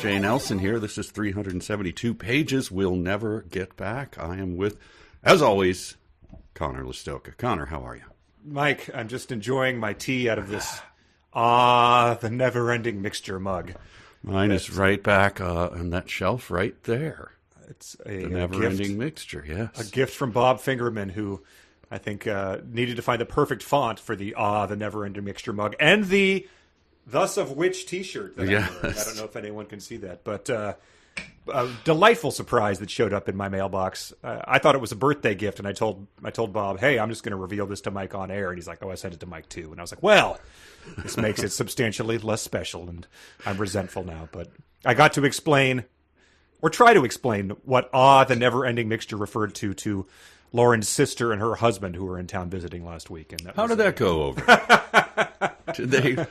J. Nelson here. This is 372 pages we'll never get back. I am with, as always, Connor Listoka. Connor, how are you? Mike, I'm just enjoying my tea out of this, the never-ending mixture mug. Mine is right back on that shelf right there. It's the never-ending mixture, yes. A gift from Bob Fingerman, who I think needed to find the perfect font for the never-ending mixture mug, and the thus of which t-shirt that yes. I'm wearing. I don't know if anyone can see that, but a delightful surprise that showed up in my mailbox. I thought it was a birthday gift, and I told Bob, hey, I'm just going to reveal this to Mike on air, and he's like, oh, I sent it to Mike too. And I was like, well, this makes it substantially less special, and I'm resentful now. But I got to explain, or try to explain, what the never-ending mixture referred to Lauren's sister and her husband, who were in town visiting last week. And how did that go over? Did they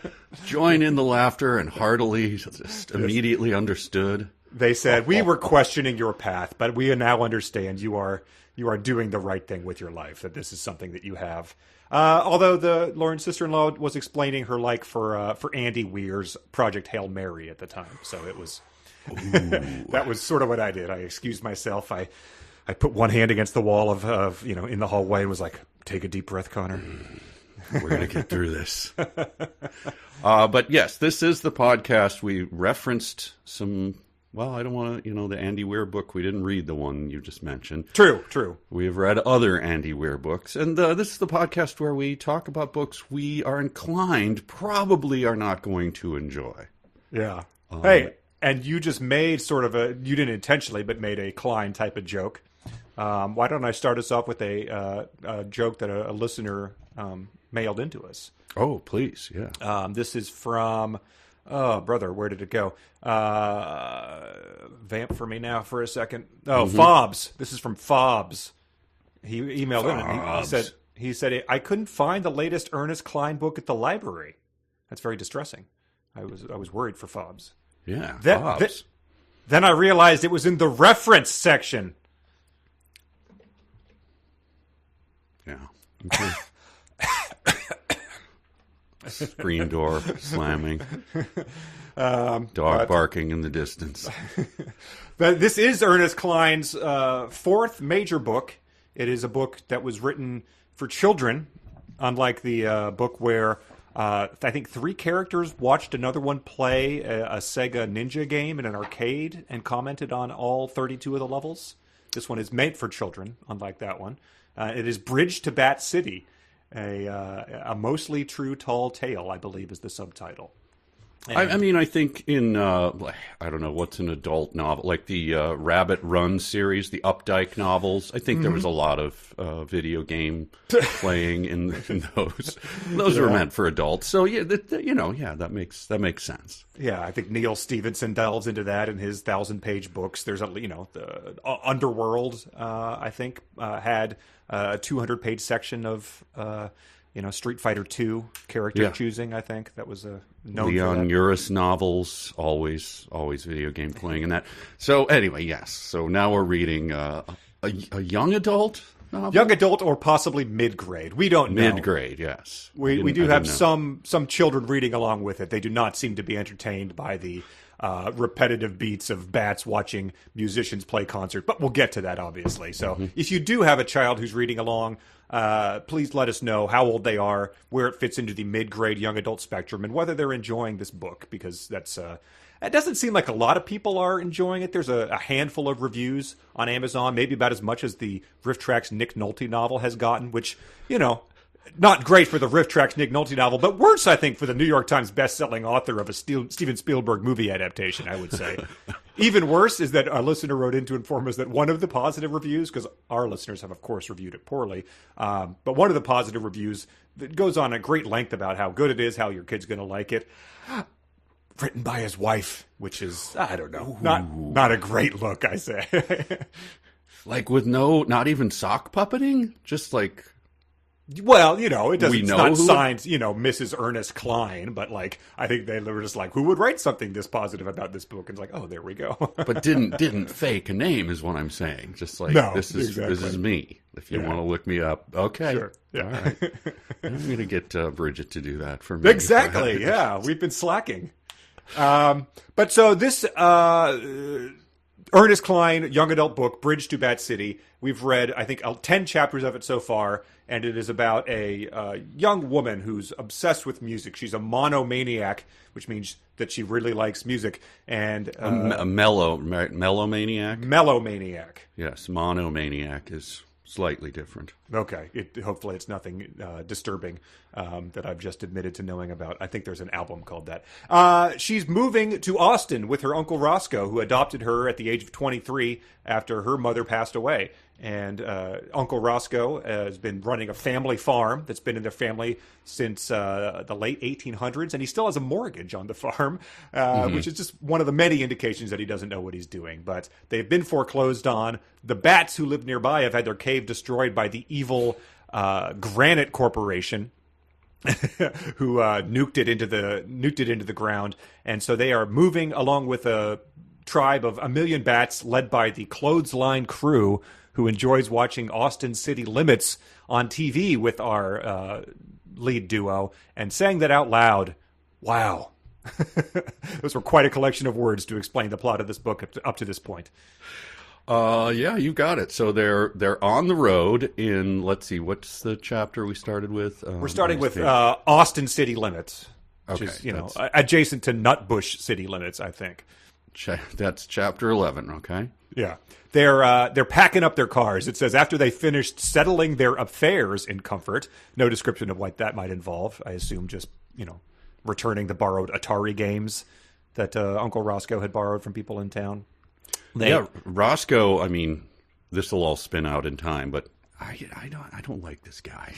join in the laughter and heartily just immediately understood? They said, we were questioning your path, but we now understand you are doing the right thing with your life, that this is something that you have. Although Lauren's sister-in-law was explaining her like for Andy Weir's Project Hail Mary at the time. So it was that was sort of what I did. I excused myself. I put one hand against the wall of in the hallway and was like, take a deep breath, Connor. We're going to get through this. But yes, this is the podcast. We referenced some, well, I don't want to, the Andy Weir book. We didn't read the one you just mentioned. True. We have read other Andy Weir books. And this is the podcast where we talk about books we are inclined, probably are not going to enjoy. Yeah. Hey, and you just made sort of you didn't intentionally, but made a Klein type of joke. Why don't I start us off with a joke that a listener mailed into us? Oh, please, yeah. This is from, brother, where did it go? Vamp for me now for a second. Oh, Fobs. This is from Fobs. He emailed in and he said, I couldn't find the latest Ernest Cline book at the That's very distressing. I was worried for Fobs. Yeah, Fobs. Then I realized it was in the reference section. Yeah. Okay. Screen door slamming. Dog barking in the distance. This is Ernest Cline's fourth major book. It is a book that was written for children, unlike the book where I think 3 characters watched another one play a Sega Ninja game in an arcade and commented on all 32 of the levels. This one is made for children, unlike that one. It is Bridge to Bat City, a mostly true tall tale, I believe, is the subtitle. I mean, I think in, I don't know, what's an adult novel, like the Rabbit Run series, the Updike novels, I think there was a lot of video game playing in those. Those were meant for adults. So, yeah, that makes sense. Yeah, I think Neil Stephenson delves into that in his 1,000-page books. There's the Underworld, I think, had a 200-page section of Street Fighter II character choosing. I think that was a Leon Uris novels, always video game playing in that. So anyway, yes. So now we're reading a young adult novel? Young adult or possibly mid-grade. We don't know. Mid-grade, yes. We do have some children reading along with it. They do not seem to be entertained by the repetitive beats of bats watching musicians play concert, but we'll get to that, obviously. So if you do have a child who's reading along, please let us know how old they are, where it fits into the mid-grade young adult spectrum, and whether they're enjoying this book, because that's it doesn't seem like a lot of people are enjoying it. There's a handful of reviews on Amazon, maybe about as much as the Riff Tracks Nick Nolte novel has gotten, which, not great for the Riff Tracks Nick Nolte novel, but worse, I think, for the New York Times best-selling author of a Steven Spielberg movie adaptation, I would say. Even worse is that a listener wrote in to inform us that one of the positive reviews, because our listeners have, of course, reviewed it poorly, but one of the positive reviews that goes on at great length about how good it is, how your kid's going to like it, written by his wife, which is, I don't know, not a great look, I say. Like with not even sock puppeting? Just like... Well, it doesn't. It's not signed, Mrs. Ernest Cline, but I think they were just like, who would write something this positive about this book? And it's like, oh, there we go. But didn't fake a name, is what I'm saying. Just like, no, this is me. If you want to look me up, okay, sure, yeah. All right. I'm going to get Bridget to do that for me. Exactly. Yeah, we've been slacking. But so this Ernest Cline young adult book, Bridge to Bat City, we've read, I think, 10 chapters of it so far, and it is about a young woman who's obsessed with music. She's a monomaniac, which means that she really likes music, and a mellomaniac. Mellomaniac. Yes, monomaniac is slightly different. Okay. Hopefully it's nothing disturbing that I've just admitted to knowing about. I think there's an album called that. She's moving to Austin with her Uncle Roscoe, who adopted her at the age of 23 after her mother passed away. And Uncle Roscoe has been running a family farm that's been in their family since the late 1800s, and he still has a mortgage on the farm, which is just one of the many indications that he doesn't know what he's doing. But they've been foreclosed on. The bats who live nearby have had their cave destroyed by the evil Granite Corporation, who nuked it into the ground, and so they are moving along with a tribe of 1 million bats led by the Clothesline Crew, who enjoys watching Austin City Limits on TV with our lead duo, and saying that out loud. Wow. Those were quite a collection of words to explain the plot of this book up to this point. Yeah, you got it. So they're on the road in, let's see, what's the chapter we started with? We're starting with Austin City Limits, which is, adjacent to Nutbush City Limits, I think. That's chapter 11, okay? Yeah. They're packing up their cars. It says after they finished settling their affairs in comfort. No description of what that might involve. I assume just, returning the borrowed Atari games that Uncle Roscoe had borrowed from people in town. Roscoe, I mean, this will all spin out in time, but I don't like this guy.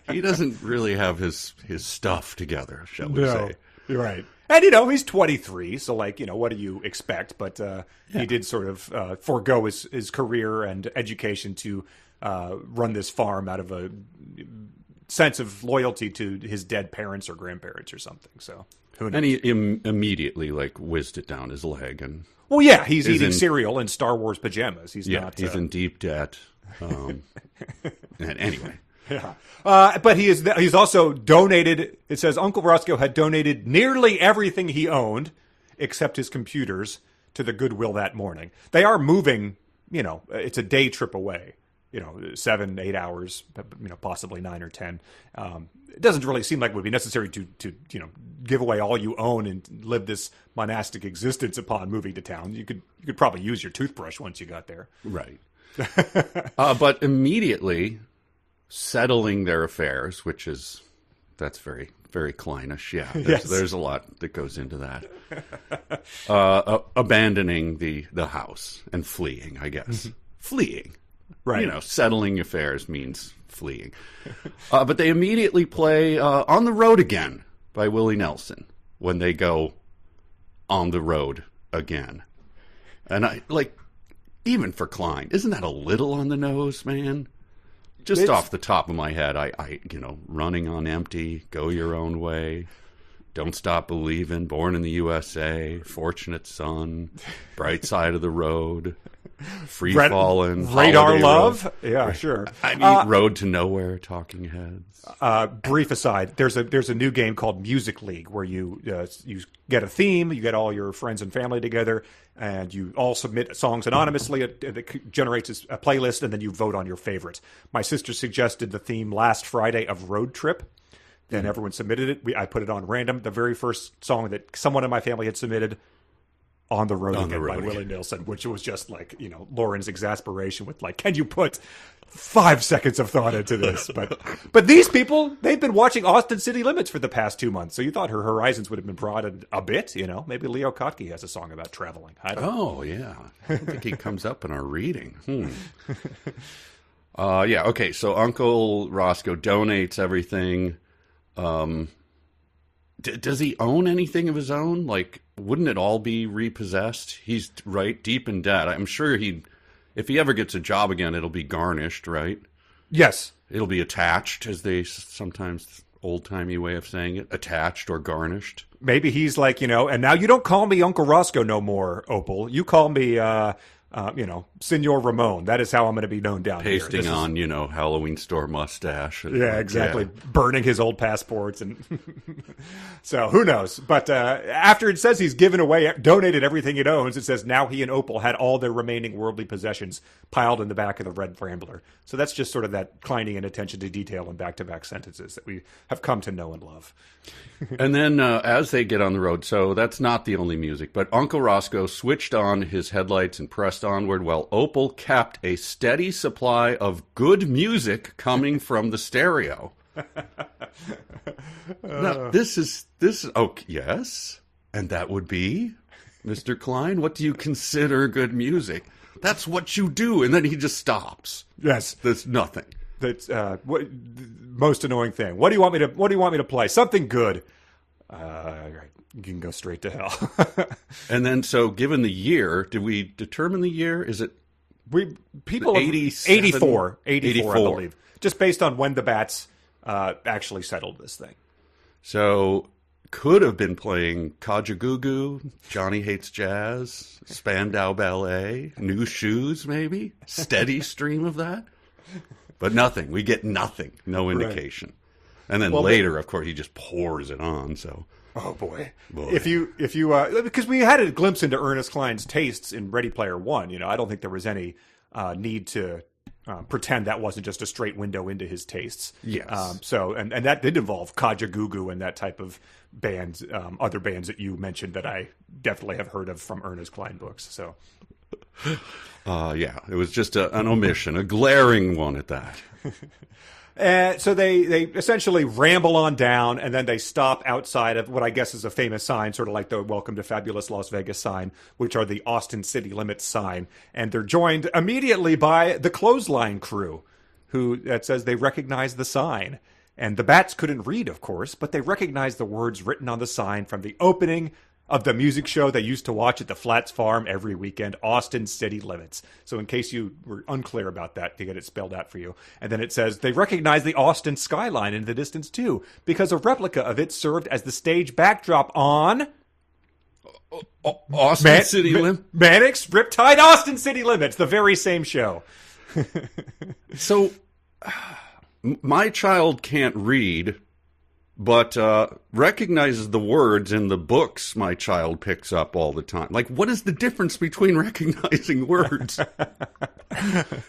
He doesn't really have his stuff together, shall we say. You're right. And, he's 23, so, what do you expect? But he did sort of forego his career and education to run this farm out of a sense of loyalty to his dead parents or grandparents or something. So who knows? And he immediately, whizzed it down his leg. And well, yeah, he's eating cereal in Star Wars pajamas. He's he's in deep debt. And anyway. Yeah. But he's also donated, it says Uncle Roscoe had donated nearly everything he owned, except his computers, to the Goodwill that morning. They are moving, it's a day trip away, 7, 8 hours, possibly 9 or 10. It doesn't really seem like it would be necessary to give away all you own and live this monastic existence upon moving to town. You could probably use your toothbrush once you got there. Right. But immediately settling their affairs, that's very, very Kleinish. Yeah, there's a lot that goes into that. Abandoning the house and fleeing, I guess. Mm-hmm. Fleeing. Right. Settling affairs means fleeing. But they immediately play On the Road Again by Willie Nelson when they go on the road again. And even for Klein, isn't that a little on the nose, man? Just off the top of my head, I running on empty, go your own way, don't stop believing, born in the USA, fortunate son, bright side of the road, free falling, radar love. Road. Yeah, sure. I mean, Road to Nowhere, Talking Heads. Brief aside, there's a new game called Music League where you get a theme, you get all your friends and family together, and you all submit songs anonymously. It generates a playlist, and then you vote on your favorites. My sister suggested the theme last Friday of Road Trip. Then everyone submitted it. I put it on random. The very first song that someone in my family had submitted, On the Road Again by Willie Nelson, which was just Lauren's exasperation with can you put 5 seconds of thought into this? But these people, they've been watching Austin City Limits for the past 2 months, so you thought her horizons would have been broadened a bit, Maybe Leo Kottke has a song about traveling. I don't know. Oh, yeah. I don't think he comes up in our reading. Yeah, okay, so Uncle Roscoe donates everything. Does he own anything of his own? Wouldn't it all be repossessed? He's deep in debt. I'm sure if he ever gets a job again, it'll be garnished, right? Yes. It'll be attached, as they sometimes old-timey way of saying it, attached or garnished. Maybe he's and now you don't call me Uncle Roscoe no more, Opal. You call me Senor Ramon. That is how I'm going to be known down here. Pasting on, Halloween store mustache. Yeah, exactly. Yeah. Burning his old passports. And so who knows? But after it says he's donated everything he owns, it says now he and Opal had all their remaining worldly possessions piled in the back of the Red Rambler. So that's just sort of that Kleining and attention to detail in back-to-back sentences that we have come to know and love. And then as they get on the road, so that's not the only music, but Uncle Roscoe switched on his headlights and pressed onward while Opal kept a steady supply of good music coming from the stereo. Now, this is, yes, and that would be, Mr. Klein, what do you consider good music? That's what you do, and then he just stops. Yes. There's nothing. That's most annoying thing. What do you want me to play? Something good. Right. You can go straight to hell. And then, so given the year, did we determine the year? Is it 84, I believe, just based on when the Bats actually settled this thing. So could have been playing Kajagoogoo, Johnny Hates Jazz, Spandau Ballet, New Shoes, maybe steady stream of that. But nothing. We get nothing. No indication. Right. And then later, of course, he just pours it on. So, oh boy. If you because we had a glimpse into Ernest Cline's tastes in Ready Player One. I don't think there was any need to pretend that wasn't just a straight window into his tastes. Yes. And that did involve Kajagoogoo and that type of bands, other bands that you mentioned that I definitely have heard of from Ernest Cline books. So. Yeah, it was just an omission, a glaring one at that. So they essentially ramble on down, and then they stop outside of what I guess is a famous sign, sort of like the Welcome to Fabulous Las Vegas sign, which are the Austin City Limits sign. And they're joined immediately by the Clothesline crew, that says they recognize the sign. And the Bats couldn't read, of course, but they recognized the words written on the sign from the opening of the music show they used to watch at the Flats Farm every weekend, Austin City Limits. So in case you were unclear about that, to get it spelled out for you. And then it says, they recognize the Austin skyline in the distance too, because a replica of it served as the stage backdrop on... Austin City Limits? Mannix Riptide Austin City Limits, the very same show. So, my child can't read... but recognizes the words in the books my child picks up all the time. Like, what is the difference between recognizing words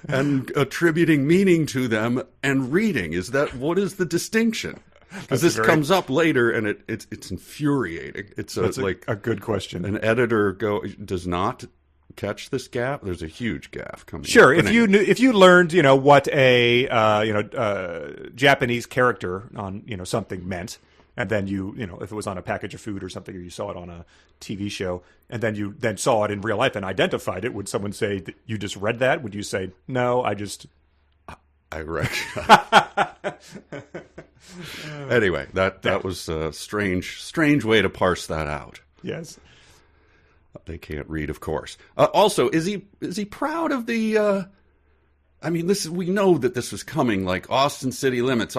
and attributing meaning to them and reading? What is the distinction? Because this comes up later, and it's infuriating. That's a good question. An editor does not catch this gap. There's a huge gap coming. Sure, if you learned, what a Japanese character on something meant, and then if it was on a package of food or something, or you saw it on a TV show, and then you saw it in real life and identified it, would someone say that you just read that? Would you say no? I read. Anyway, that was a strange way to parse that out. Yes. They can't read, of course. Also, is he proud of the? We know that this was coming. Like Austin City Limits.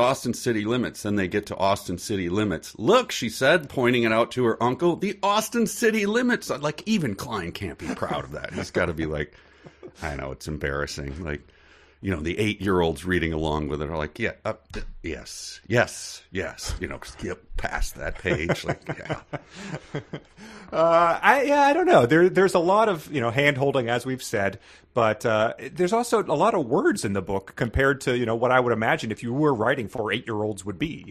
Then they get to Austin City Limits. Look, she said, pointing it out to her uncle. The Austin City Limits. Like even Klein can't be proud of that. He's got to be like, I know it's embarrassing. Like, the 8-year-olds reading along with it are like, yeah, yes, get past that page. Like, yeah. I don't know. There's a lot of hand holding, as we've said, but there's also a lot of words in the book compared to what I would imagine if you were writing for 8-year-olds would be.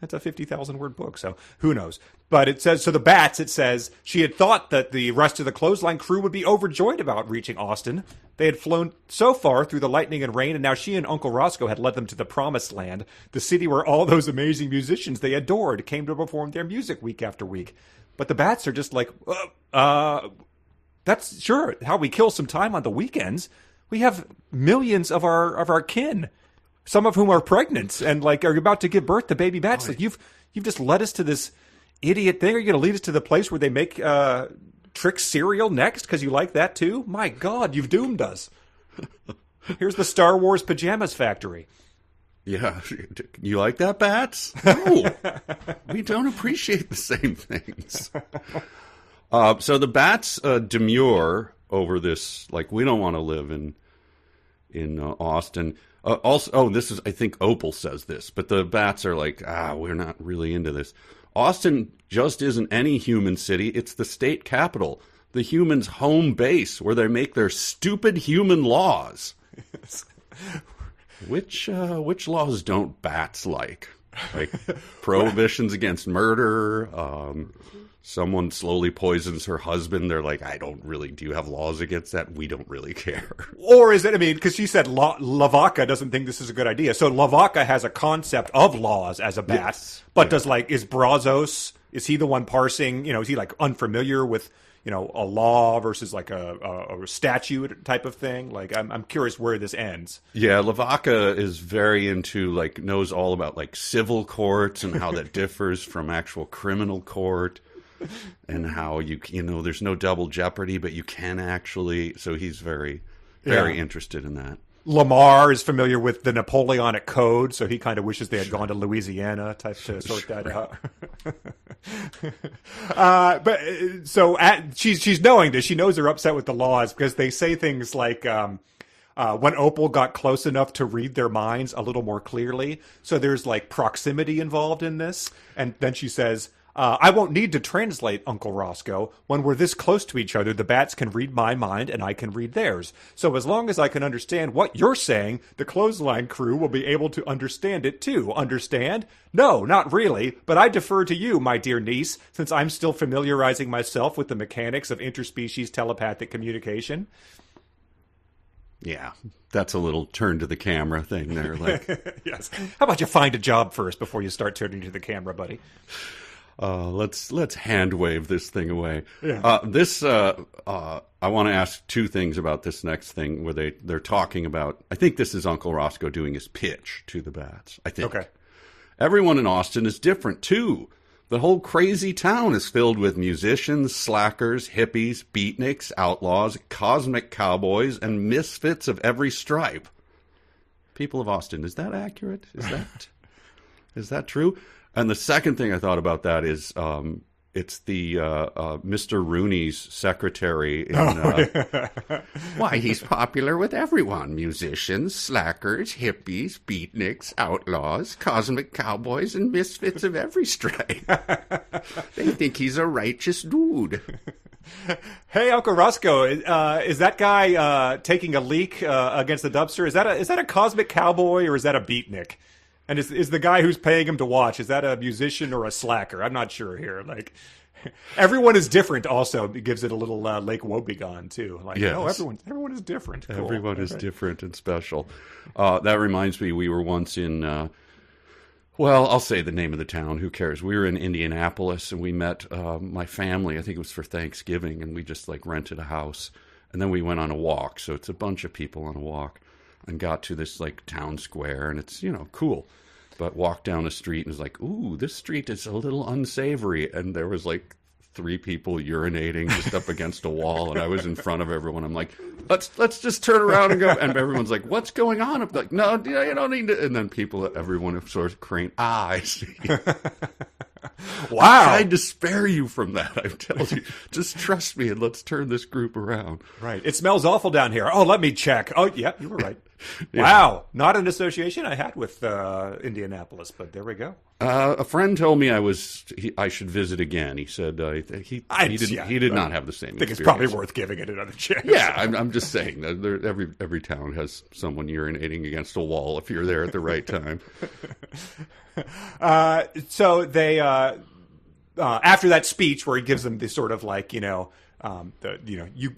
It's a 50,000 word book, so who knows? But it says, so the Bats, it says, she had thought that the rest of the Clothesline crew would be overjoyed about reaching Austin. They had flown so far through the lightning and rain, and now she and Uncle Roscoe had led them to the Promised Land, the city where all those amazing musicians they adored came to perform their music week after week. But the Bats are just like, that's sure how we kill some time on the weekends. We have millions of our kin, some of whom are pregnant and are about to give birth to baby bats. Like you've just led us to this idiot thing. Are you going to lead us to the place where they make Trix cereal next because you like that too? My God, you've doomed us. Here's the Star Wars pajamas factory. Yeah, you like that, Bats? No, we don't appreciate the same things. So the Bats demur over this. Like, we don't want to live in Austin. Also, this is, I think Opal says this, but the bats are like, we're not really into this. Austin just isn't any human city. It's the state capital, the humans' home base, where they make their stupid human laws. Which laws don't bats like? Like prohibitions against murder. Someone slowly poisons her husband. They're like, do you have laws against that? We don't really care. Or is it, because she said Lavaca doesn't think this is a good idea. So Lavaca has a concept of laws as a bat. Yes. But is Brazos, is he the one parsing, is he like unfamiliar with, a law versus like a statute type of thing? Like, I'm curious where this ends. Yeah, Lavaca is very into, knows all about, civil courts and how that differs from actual criminal court. And how there's no double jeopardy, but you can actually. So he's very, very interested in that. Lamar is familiar with the Napoleonic Code, so he kind of wishes they had gone to Louisiana to sort that out. She's knowing this. She knows they're upset with the laws because they say things like, when Opal got close enough to read their minds a little more clearly. So there's proximity involved in this. And then she says, I won't need to translate, Uncle Roscoe. When we're this close to each other, the bats can read my mind and I can read theirs. So as long as I can understand what you're saying, the clothesline crew will be able to understand it too. Understand? No, not really. But I defer to you, my dear niece, since I'm still familiarizing myself with the mechanics of interspecies telepathic communication. Yeah, that's a little turn to the camera thing there. Yes. How about you find a job first before you start turning to the camera, buddy? Let's hand wave this thing away. Yeah. I want to ask two things about this next thing where they're talking about. I think this is Uncle Roscoe doing his pitch to the bats. I think. Okay. Everyone in Austin is different too. The whole crazy town is filled with musicians, slackers, hippies, beatniks, outlaws, cosmic cowboys, and misfits of every stripe. People of Austin, is that accurate? Is that true? And the second thing I thought about that is it's the Mr. Rooney's secretary. Why, he's popular with everyone. Musicians, slackers, hippies, beatniks, outlaws, cosmic cowboys, and misfits of every stripe. They think he's a righteous dude. Hey, Uncle Roscoe, is that guy taking a leak against the dumpster? Is that a cosmic cowboy or is that a beatnik? And is the guy who's paying him to watch, is that a musician or a slacker? I'm not sure here. Everyone is different also. It gives it a little Lake Wobegon, too. Yes. Everyone is different. Cool. Everyone is different and special. That reminds me, we were once in, I'll say the name of the town. Who cares? We were in Indianapolis, and we met my family. I think it was for Thanksgiving, and we just, rented a house. And then we went on a walk. So it's a bunch of people on a walk. And got to this town square, and it's cool, but walked down a street and was like, ooh, this street is a little unsavory, and there was 3 people urinating just up against a wall, and I was in front of everyone. I'm like, let's just turn around and go, and everyone's like, what's going on? I'm like, no, you don't need to. And then everyone sort of craned, I see. Wow. I tried to spare you from that. I tell you, just trust me and let's turn this group around. Right. It smells awful down here. Oh, let me check. Oh, yeah, you were right. Yeah. Wow. Not an association I had with Indianapolis, but there we go. A friend told me I should visit again. He said he did not have the same experience. I think it's probably worth giving it another chance. Yeah, I'm just saying that every town has someone urinating against a wall if you're there at the right time. So they after that speech where he gives them this sort of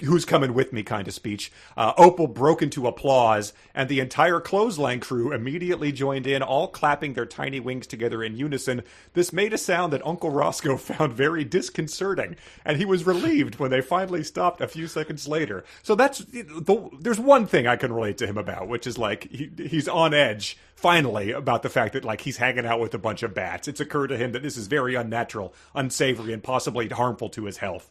who's coming with me kind of speech, Opal broke into applause, and the entire clothesline crew immediately joined in, all clapping their tiny wings together in unison. This made a sound that Uncle Roscoe found very disconcerting, and he was relieved when they finally stopped a few seconds later. So there's one thing I can relate to him about, which is he's on edge finally about the fact that he's hanging out with a bunch of bats. It's occurred to him that this is very unnatural, unsavory, and possibly harmful to his health.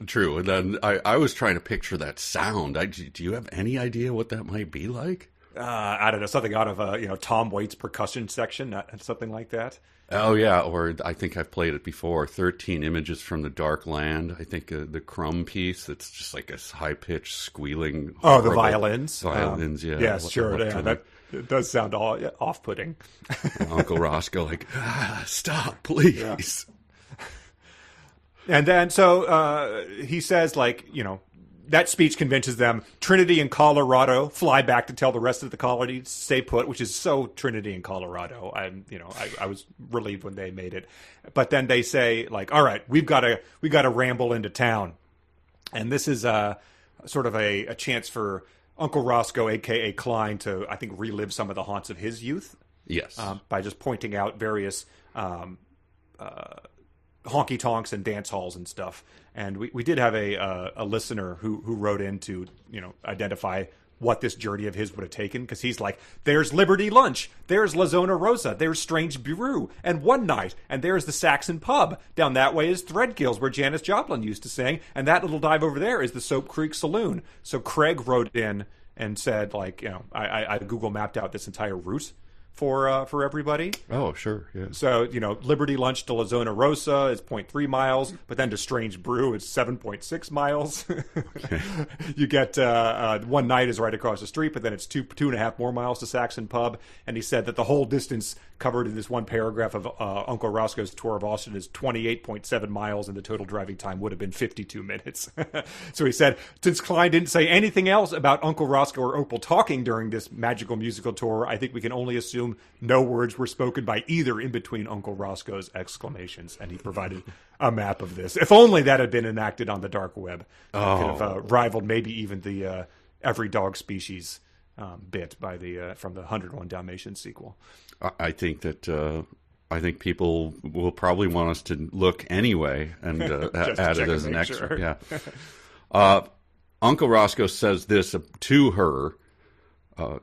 True. And then I was trying to picture that sound. Do you have any idea what that might be like? I don't know, something out of Tom Waits' percussion section, something like that. Oh yeah, or I think I've played it before. 13 Images from the Dark Land. I think the Crumb piece. That's just like a high pitched squealing. Oh, the violins. Violins, yeah. Yes, sure. That it does sound off putting. Uncle Roscoe, like, stop, please. Yeah. And then so he says, like, that speech convinces them. Trinity and Colorado fly back to tell the rest of the colony to stay put, which is so Trinity and Colorado. I was relieved when they made it, but then they say, like, all right, we got to ramble into town, and this is sort of a chance for Uncle Roscoe, aka Klein, to, I think, relive some of the haunts of his youth. Yes, by just pointing out various honky tonks and dance halls and stuff. And we did have a listener who wrote in to identify what this journey of his would have taken, because he's like, there's Liberty Lunch, there's La Zona Rosa, there's Strange Brew, and One Night, and there's the Saxon Pub. Down that way is Threadgills, where Janis Joplin used to sing, and that little dive over there is the Soap Creek Saloon. So Craig wrote in and said, like, I Google mapped out this entire route for everybody. Oh, sure, yeah. So, Liberty Lunch to La Zona Rosa is 0.3 miles, but then to Strange Brew it's 7.6 miles. Okay. You get One Night is right across the street, but then it's 2.5 more miles to Saxon Pub. And he said that the whole distance covered in this one paragraph of Uncle Roscoe's tour of Austin is 28.7 miles, and the total driving time would have been 52 minutes. So he said, since Klein didn't say anything else about Uncle Roscoe or Opal talking during this magical musical tour, I think we can only assume no words were spoken by either in between Uncle Roscoe's exclamations. And he provided a map of this. If only that had been enacted on the dark web. Could have rivaled maybe even the Every Dog Species bit by from the 101 Dalmatians sequel. I think that I think people will probably want us to look anyway and add it as an extra. Sure. Yeah. Uncle Roscoe says this to her,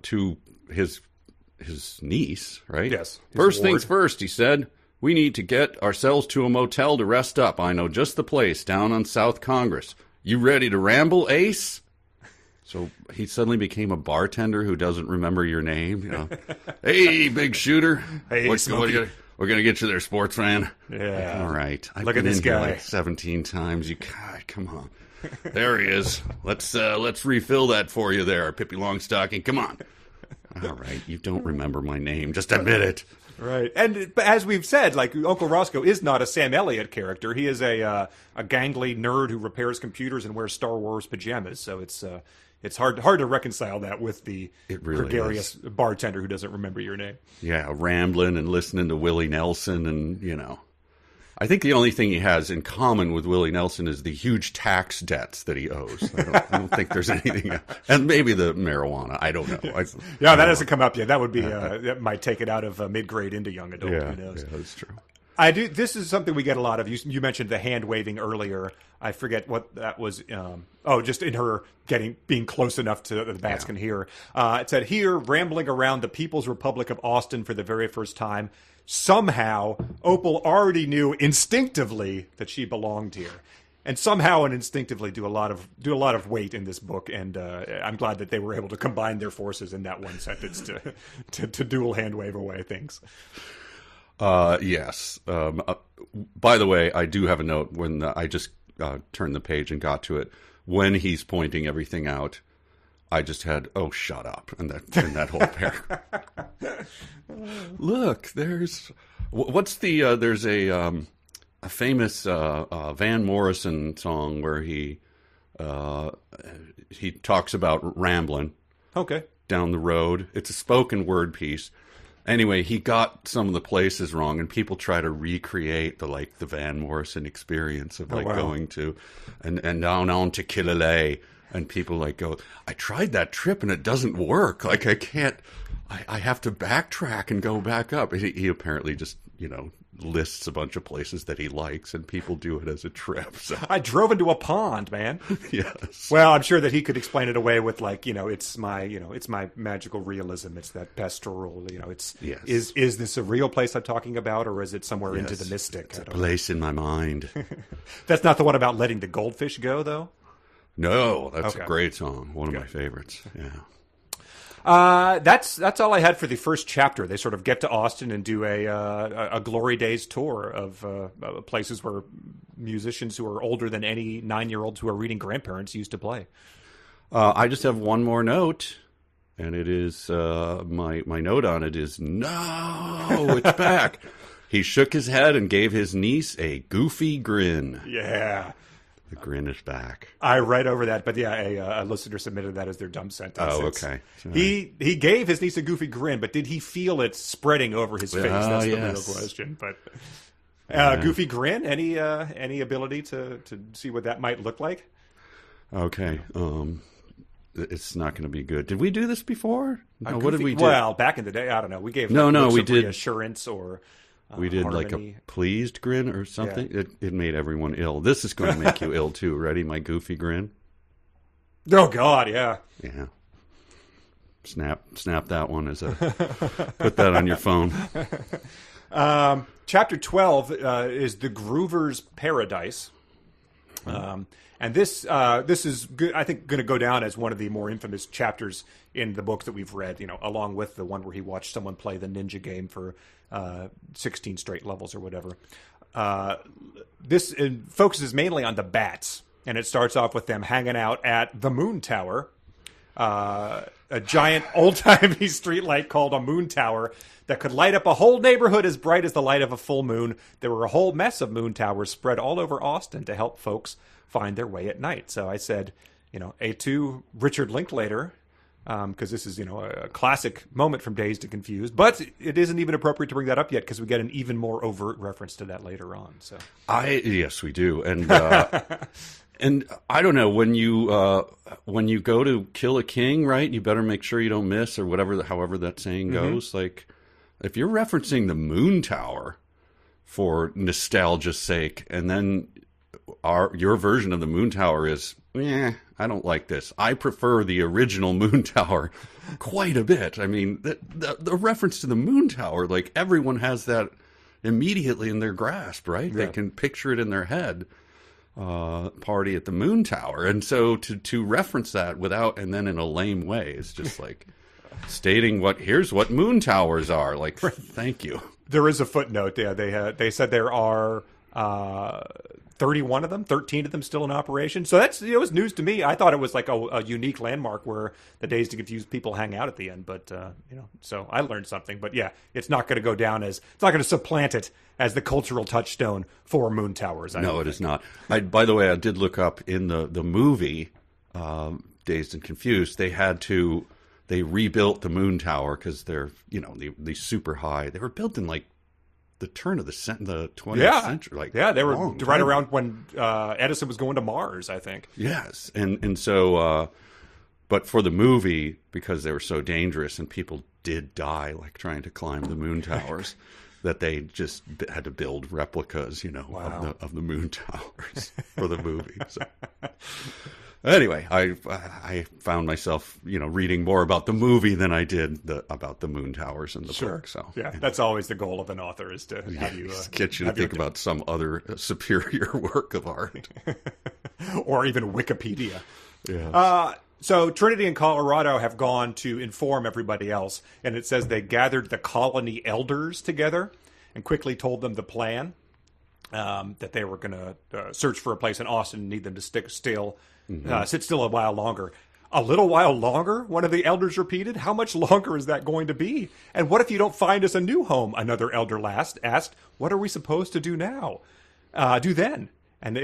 to his niece, right? Yes. First things first, he said, we need to get ourselves to a motel to rest up. I know just the place down on South Congress. You ready to ramble, Ace? So he suddenly became a bartender who doesn't remember your name. Hey, big shooter. Hey, we're going to get you there, sports fan. Yeah. All right. I've Look been at this in here guy. like 17 times. God, come on. There he is. Let's refill that for you there, Pippi Longstocking. Come on. All right. You don't remember my name. Just admit it. Right. And as we've said, like, Uncle Roscoe is not a Sam Elliott character. He is a gangly nerd who repairs computers and wears Star Wars pajamas. So it's hard to reconcile that with the gregarious bartender who doesn't remember your name. Yeah, rambling and listening to Willie Nelson, and I think the only thing he has in common with Willie Nelson is the huge tax debts that he owes. I don't think there's anything else. And maybe the marijuana. I don't know. Yes. That hasn't come up yet. That would be that might take it out of mid-grade into young adult. Yeah, who knows? Yeah, that's true. I do. This is something we get a lot of. You mentioned the hand waving earlier. I forget what that was. Just in her being close enough to the bats can hear. It said here, rambling around the People's Republic of Austin for the very first time. Somehow, Opal already knew instinctively that she belonged here, and somehow and instinctively do a lot of weight in this book. And I'm glad that they were able to combine their forces in that one sentence to dual hand wave away things. Yes. By the way, I do have a note when I just turned the page and got to it. When he's pointing everything out, I just had, oh, shut up, in that whole paragraph. Look, there's a famous Van Morrison song where he talks about rambling. Okay. Down the road. It's a spoken word piece. Anyway, he got some of the places wrong, and people try to recreate the Van Morrison experience of going to and down on to Killalay, and people go, I tried that trip and it doesn't work. Like, I can't. I have to backtrack and go back up. He apparently just lists a bunch of places that he likes, and people do it as a trip. So. I drove into a pond, man. Yes. Well, I'm sure that he could explain it away with it's my magical realism. It's that pastoral. It's yes. Is this a real place I'm talking about, or is it somewhere into the mystic? It's a place in my mind. That's not the one about letting the goldfish go, though. No, that's a great song. One of my favorites. Yeah. That's all I had for the first chapter. They sort of get to Austin and do a Glory Days tour of places where musicians who are older than any 9-year-olds who are reading grandparents used to play. I just have one more note, and it is my note on it is, no, it's back. He shook his head and gave his niece a goofy grin. Yeah. The grin is back. I read over that, but yeah, a listener submitted that as their dumb sentence. Oh, okay. He gave his niece a goofy grin, but did he feel it spreading over his face? That's the real question. But goofy grin, any ability to see what that might look like? Okay. It's not going to be good. Did we do this before? No, what did we do? Well, back in the day, I don't know. We gave we did reassurance or. We did harmony. Like a pleased grin or something. Yeah. It made everyone ill. This is going to make you ill too. Ready? My goofy grin. Oh God, yeah. Yeah. Snap that one as a put that on your phone. Chapter 12 is the Groover's Paradise. And this is good, I think, going to go down as one of the more infamous chapters in the book that we've read, along with the one where he watched someone play the ninja game for 16 straight levels or whatever. This focuses mainly on the bats, and it starts off with them hanging out at the Moon Tower, a giant old-timey streetlight called a moon tower that could light up a whole neighborhood as bright as the light of a full moon. There were a whole mess of moon towers spread all over Austin to help folks find their way at night. So I said, A2 Richard Linklater, because this is, a classic moment from Dazed and Confused. But it isn't even appropriate to bring that up yet because we get an even more overt reference to that later on. So yes, we do. And and I don't know, when you go to kill a king, right, you better make sure you don't miss or whatever, however that saying goes. Like, if you're referencing the moon tower for nostalgia's sake, and then your version of the moon tower is, I don't like this. I prefer the original moon tower quite a bit. I mean, the reference to the moon tower, like, everyone has that immediately in their grasp, right? Yeah. They can picture it in their head. Party at the moon tower. And so to reference that without, and then in a lame way, is just like stating here's what moon towers are. Like, thank you. There is a footnote there. They said there are 31 of them, 13 of them still in operation. So that's, it was news to me. I thought it was like a unique landmark where the Dazed and Confused people hang out at the end. But, so I learned something. But yeah, it's not going to go down it's not going to supplant it as the cultural touchstone for moon towers. No, it is not. By the way, I did look up in the movie, Dazed and Confused, they rebuilt the moon tower because they're, the super high. They were built in like the turn of the 20th century. Like, they were right around when Edison was going to Mars, I think. Yes, and so, but for the movie, because they were so dangerous and people did die, like trying to climb the moon towers, that they just had to build replicas, of the moon towers for the movie. So. Anyway, I found myself, reading more about the movie than I did about the moon towers in the book. So that's always the goal of an author, is to have you get you to think about some other superior work of art, or even Wikipedia. Yeah. So Trinity and Colorado have gone to inform everybody else, and it says they gathered the colony elders together and quickly told them the plan, that they were going to search for a place in Austin and need them to sit still a while longer. A little while longer, one of the elders repeated. How much longer is that going to be? And what if you don't find us a new home? Another elder asked. What are we supposed to do now? Do then? And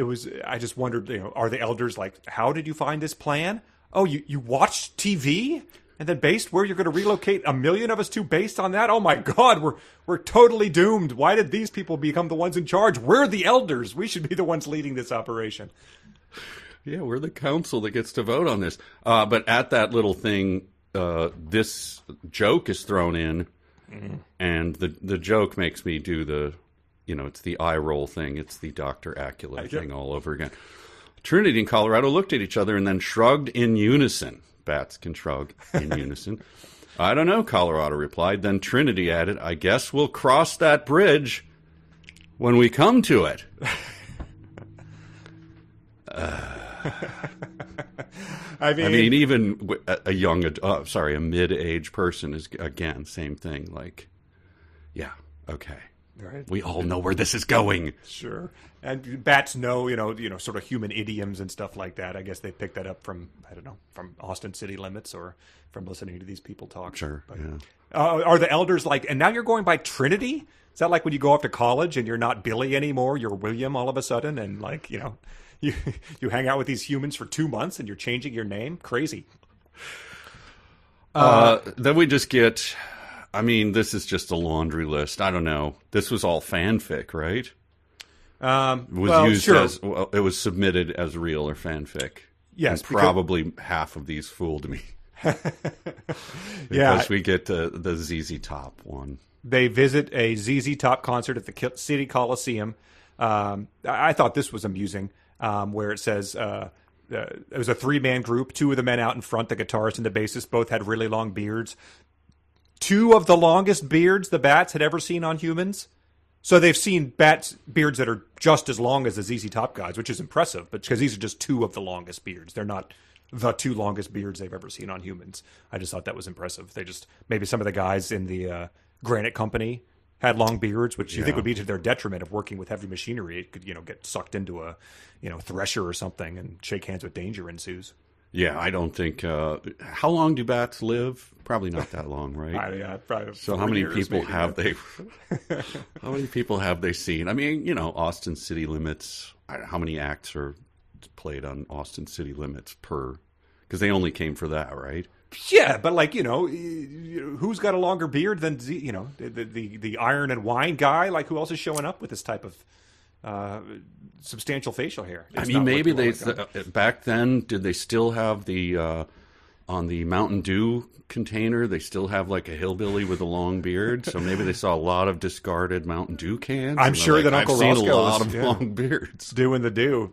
I just wondered, are the elders like, how did you find this plan? Oh, you watched TV and then based where you're going to relocate 1 million of us to based on that? Oh my God, we're totally doomed. Why did these people become the ones in charge? We're the elders. We should be the ones leading this operation. Yeah, we're the council that gets to vote on this. But at that little thing, this joke is thrown in, and the joke makes me do the, it's the eye roll thing. It's the Dr. Acula thing all over again. Trinity and Colorado looked at each other and then shrugged in unison. Bats can shrug in unison. I don't know, Colorado replied. Then Trinity added, I guess we'll cross that bridge when we come to it. I mean, even a mid-age person is, again, same thing. Like, yeah, okay. Right. We all know where this is going. Sure. And bats know, sort of human idioms and stuff like that. I guess they picked that up from, I don't know, from Austin City Limits or from listening to these people talk. Sure, but, yeah. Are the elders like, and now you're going by Trinity? Is that like when you go off to college and you're not Billy anymore, you're William all of a sudden, and like, you hang out with these humans for 2 months and you're changing your name? Crazy. Then we just get, I mean, this is just a laundry list. I don't know. This was all fanfic, right? It was submitted as real or fanfic. Yes, and probably half of these fooled me. Because we get the ZZ Top one. They visit a ZZ Top concert at the City Coliseum. I thought this was amusing, where it says it was a 3-man group. 2 of the men out in front, the guitarist and the bassist, both had really long beards. 2 of the longest beards the bats had ever seen on humans. So they've seen bats' beards that are just as long as the ZZ Top guys, which is impressive, but because these are just 2 of the longest beards. They're not the 2 longest beards they've ever seen on humans. I just thought that was impressive. Maybe some of the guys in the Granite Company had long beards, which you think would be to their detriment of working with heavy machinery. It could, get sucked into a, thresher or something and shake hands with danger ensues. Yeah, I don't think. How long do bats live? Probably not that long, right? Probably. So how many people have they? How many people have they seen? I mean, Austin City Limits. How many acts are played on Austin City Limits per? Because they only came for that, right? Yeah, but like who's got a longer beard than the Iron and Wine guy? Like who else is showing up with this type of substantial facial hair? I mean, maybe back then, did they still have the on the Mountain Dew container? They still have like a hillbilly with a long beard, so maybe they saw a lot of discarded Mountain Dew cans. I'm sure that Uncle I've Roscoe seen a lot of long beards doing the do.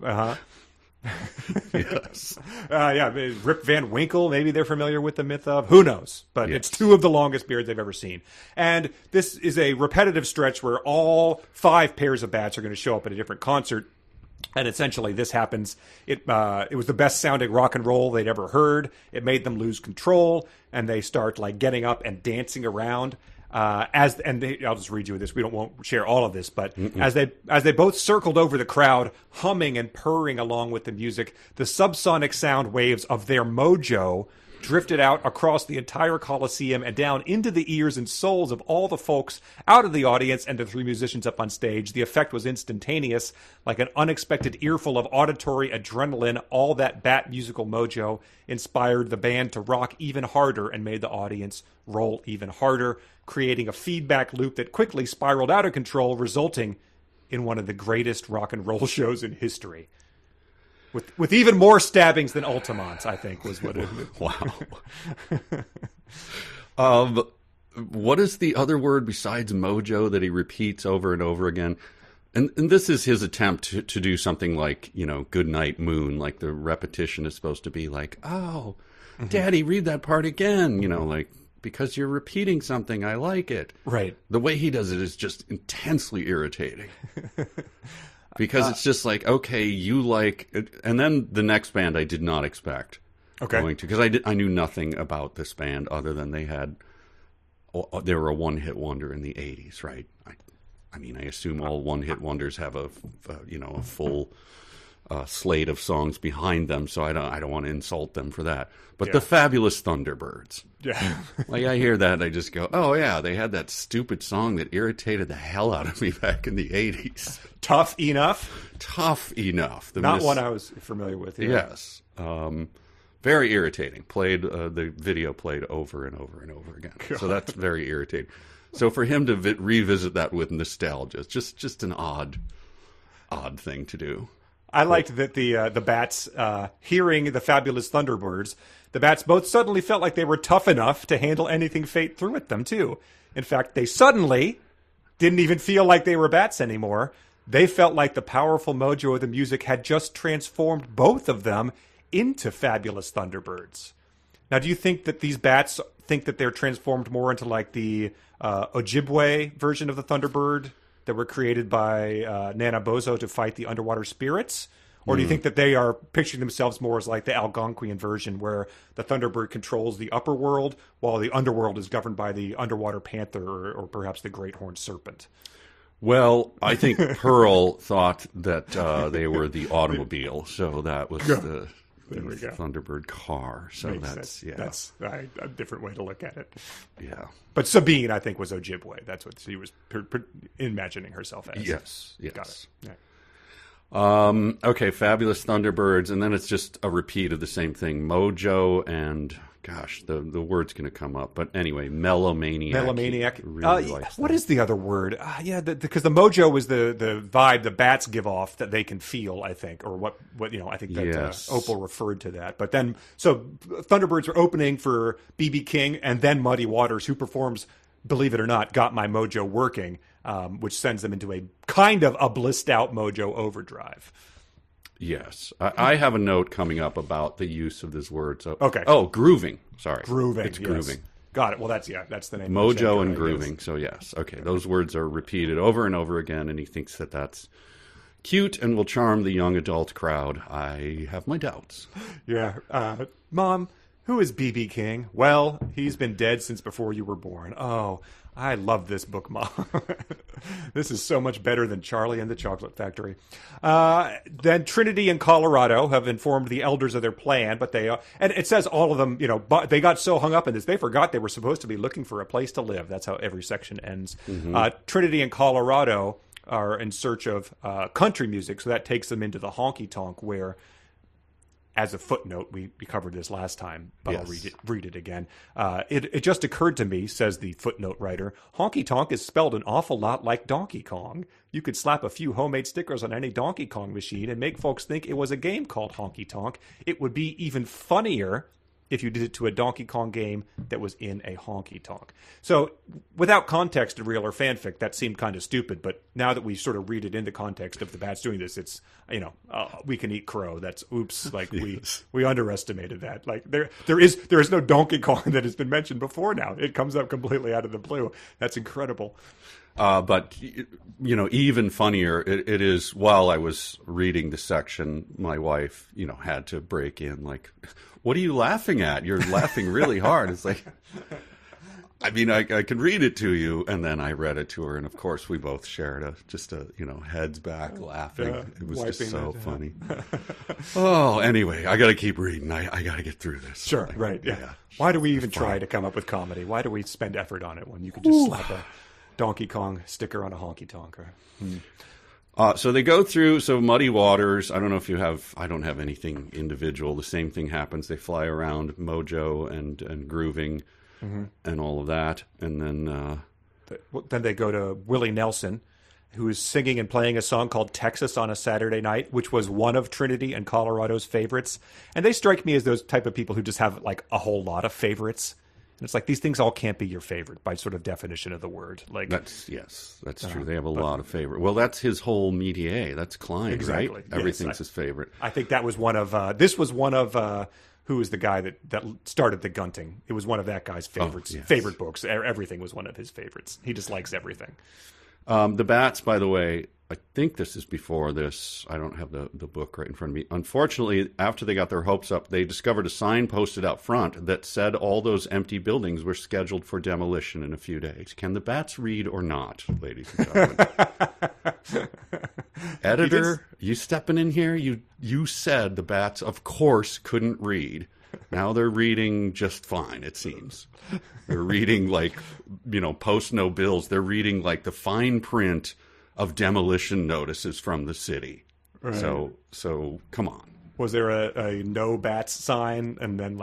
Yes. Rip Van Winkle, maybe they're familiar with the myth of. Who knows? But It's 2 of the longest beards they've ever seen. And this is a repetitive stretch where all 5 pairs of bats are going to show up at a different concert. And essentially this happens. It was the best sounding rock and roll they'd ever heard. It made them lose control, and they start like getting up and dancing around. I'll just read you this. We won't share all of this, but as they both circled over the crowd, humming and purring along with the music, the subsonic sound waves of their mojo drifted out across the entire Coliseum and down into the ears and souls of all the folks out of the audience and the 3 musicians up on stage. The effect was instantaneous, like an unexpected earful of auditory adrenaline. All that bat musical mojo inspired the band to rock even harder and made the audience roll even harder, creating a feedback loop that quickly spiraled out of control, resulting in one of the greatest rock and roll shows in history. With even more stabbings than Altamont, I think, was what it was. Wow. What is the other word besides mojo that he repeats over and over again? And this is his attempt to do something like, Good Night Moon, like the repetition is supposed to be like, oh, Daddy, read that part again, like, because you're repeating something, I like it. Right. The way he does it is just intensely irritating. Because it's just like, okay, you like it. And then the next band I did not expect going to, because I knew nothing about this band other than they were a one-hit wonder in the 80s, right? I mean, I assume all one-hit wonders have a full slate of songs behind them, so I don't want to insult them for that. But the Fabulous Thunderbirds. Yeah. Like, I hear that and I just go, oh yeah, they had that stupid song that irritated the hell out of me back in the 80s. Tough Enough? Tough Enough. Not one I was familiar with. Yeah. Yes. Very irritating. The video played over and over and over again. God. So that's very irritating. So for him to revisit that with nostalgia, it's just an odd thing to do. I liked that the bats, hearing the Fabulous Thunderbirds, the bats both suddenly felt like they were tough enough to handle anything fate threw at them, too. In fact, they suddenly didn't even feel like they were bats anymore. They felt like the powerful mojo of the music had just transformed both of them into Fabulous Thunderbirds. Now, do you think that these bats think that they're transformed more into like the Ojibwe version of the Thunderbird that were created by Nana Bozo to fight the underwater spirits? Or do you think that they are picturing themselves more as like the Algonquian version where the Thunderbird controls the upper world while the underworld is governed by the underwater panther or perhaps the great horned serpent? Well, I think Pearl thought that they were the automobile, so that was the Thunderbird car. So that's a different way to look at it. Yeah, but Sabine, I think, was Ojibwe. That's what she was imagining herself as. Yes. Got it. Yeah. Okay, Fabulous Thunderbirds, and then it's just a repeat of the same thing. Mojo and, gosh, the word's going to come up. But anyway, Melomaniac. Melomaniac. Really what is the other word? Because the mojo is the vibe the bats give off that they can feel, I think, or what I think that Opal referred to that. But then, so Thunderbirds are opening for B.B. King and then Muddy Waters, who performs, believe it or not, Got My Mojo Working, which sends them into a kind of a blissed out mojo overdrive. Yes. I have a note coming up about the use of this word. So, okay. Oh, grooving. Sorry. Grooving. It's grooving. Got it. Well, that's the name. Mojo and grooving. So, yes. Okay. Those words are repeated over and over again, and he thinks that that's cute and will charm the young adult crowd. I have my doubts. Yeah. Mom, who is B.B. King? Well, he's been dead since before you were born. Oh, I love this book, Mom. This is so much better than Charlie and the Chocolate Factory. Then Trinity and Colorado have informed the elders of their plan, but and it says all of them, they got so hung up in this, they forgot they were supposed to be looking for a place to live. That's how every section ends. Mm-hmm. Trinity and Colorado are in search of country music, so that takes them into the honky tonk where, as a footnote, we covered this last time, but yes. I'll read it again. It just occurred to me, says the footnote writer, honky tonk is spelled an awful lot like Donkey Kong. You could slap a few homemade stickers on any Donkey Kong machine and make folks think it was a game called Honky Tonk. It would be even funnier if you did it to a Donkey Kong game that was in a honky tonk. So without context to real or fanfic, that seemed kind of stupid. But now that we sort of read it in the context of the bats doing this, it's, we can eat crow. That's oops. Like we underestimated that. Like there is no Donkey Kong that has been mentioned before now. It comes up completely out of the blue. That's incredible. But, even funnier, it is, while I was reading the section, my wife, had to break in, like, what are you laughing at? You're laughing really hard. It's like, I can read it to you. And then I read it to her. And, of course, we both shared heads back laughing. It was just so funny. Oh, anyway, I got to keep reading. I got to get through this. Sure, right, yeah. Why do we even try to come up with comedy? Why do we spend effort on it when you could just slap a Donkey Kong sticker on a honky tonk? So they go through, Muddy Waters, I don't know if you have, I don't have anything individual. The same thing happens. They fly around Mojo and grooving and all of that. And then they go to Willie Nelson, who is singing and playing a song called Texas on a Saturday Night, which was one of Trinity and Colorado's favorites. And they strike me as those type of people who just have like a whole lot of favorites. And it's like these things all can't be your favorite by sort of definition of the word. Like that's true. They have a lot of favorite. Well, that's his whole métier. That's Klein, exactly. Right? Everything's his favorite. I think that was one of. This was one of. Who was the guy that started the gunting? It was one of that guy's favorites. Oh, yes. Favorite books. Everything was one of his favorites. He just likes everything. The bats, by the way, I think this is before this. I don't have the book right in front of me. Unfortunately, after they got their hopes up, they discovered a sign posted out front that said all those empty buildings were scheduled for demolition in a few days. Can the bats read or not, ladies and gentlemen? Editor, you stepping in here? You said the bats, of course, couldn't read. Now they're reading just fine, it seems. They're reading post no bills. They're reading like the fine print of demolition notices from the city. Right. So come on. Was there a no bats sign and then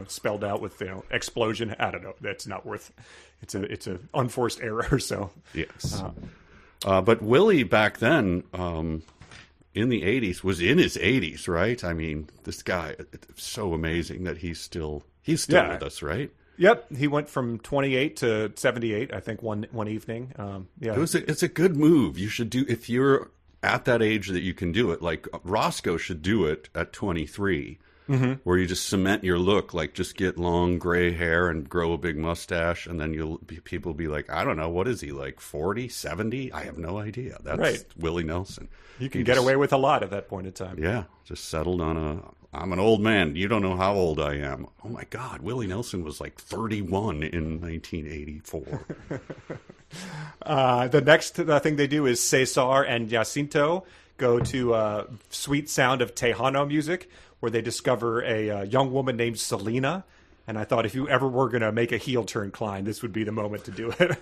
spelled out with explosion? I don't know. That's not worth. It's a unforced error. So yes. But Willie back then, in the 80s, was in his 80s, right? I mean, this guy, it's so amazing that he's still with us, right? Yep, he went from 28 to 78, I think, one evening. It's a good move. You should do, if you're at that age that you can do it. Like Roscoe should do it at 23. where you just cement your look, like just get long gray hair and grow a big mustache, and then people be like, I don't know, what is he, like 40, 70? I have no idea. That's Willie Nelson. You can get away with a lot at that point in time. Yeah, just settled on I'm an old man. You don't know how old I am. Oh my God, Willie Nelson was like 31 in 1984. The next thing they do is Cesar and Jacinto go to Sweet Sound of Tejano music, where they discover a young woman named Selena. And I thought if you ever were going to make a heel turn, Klein, this would be the moment to do it.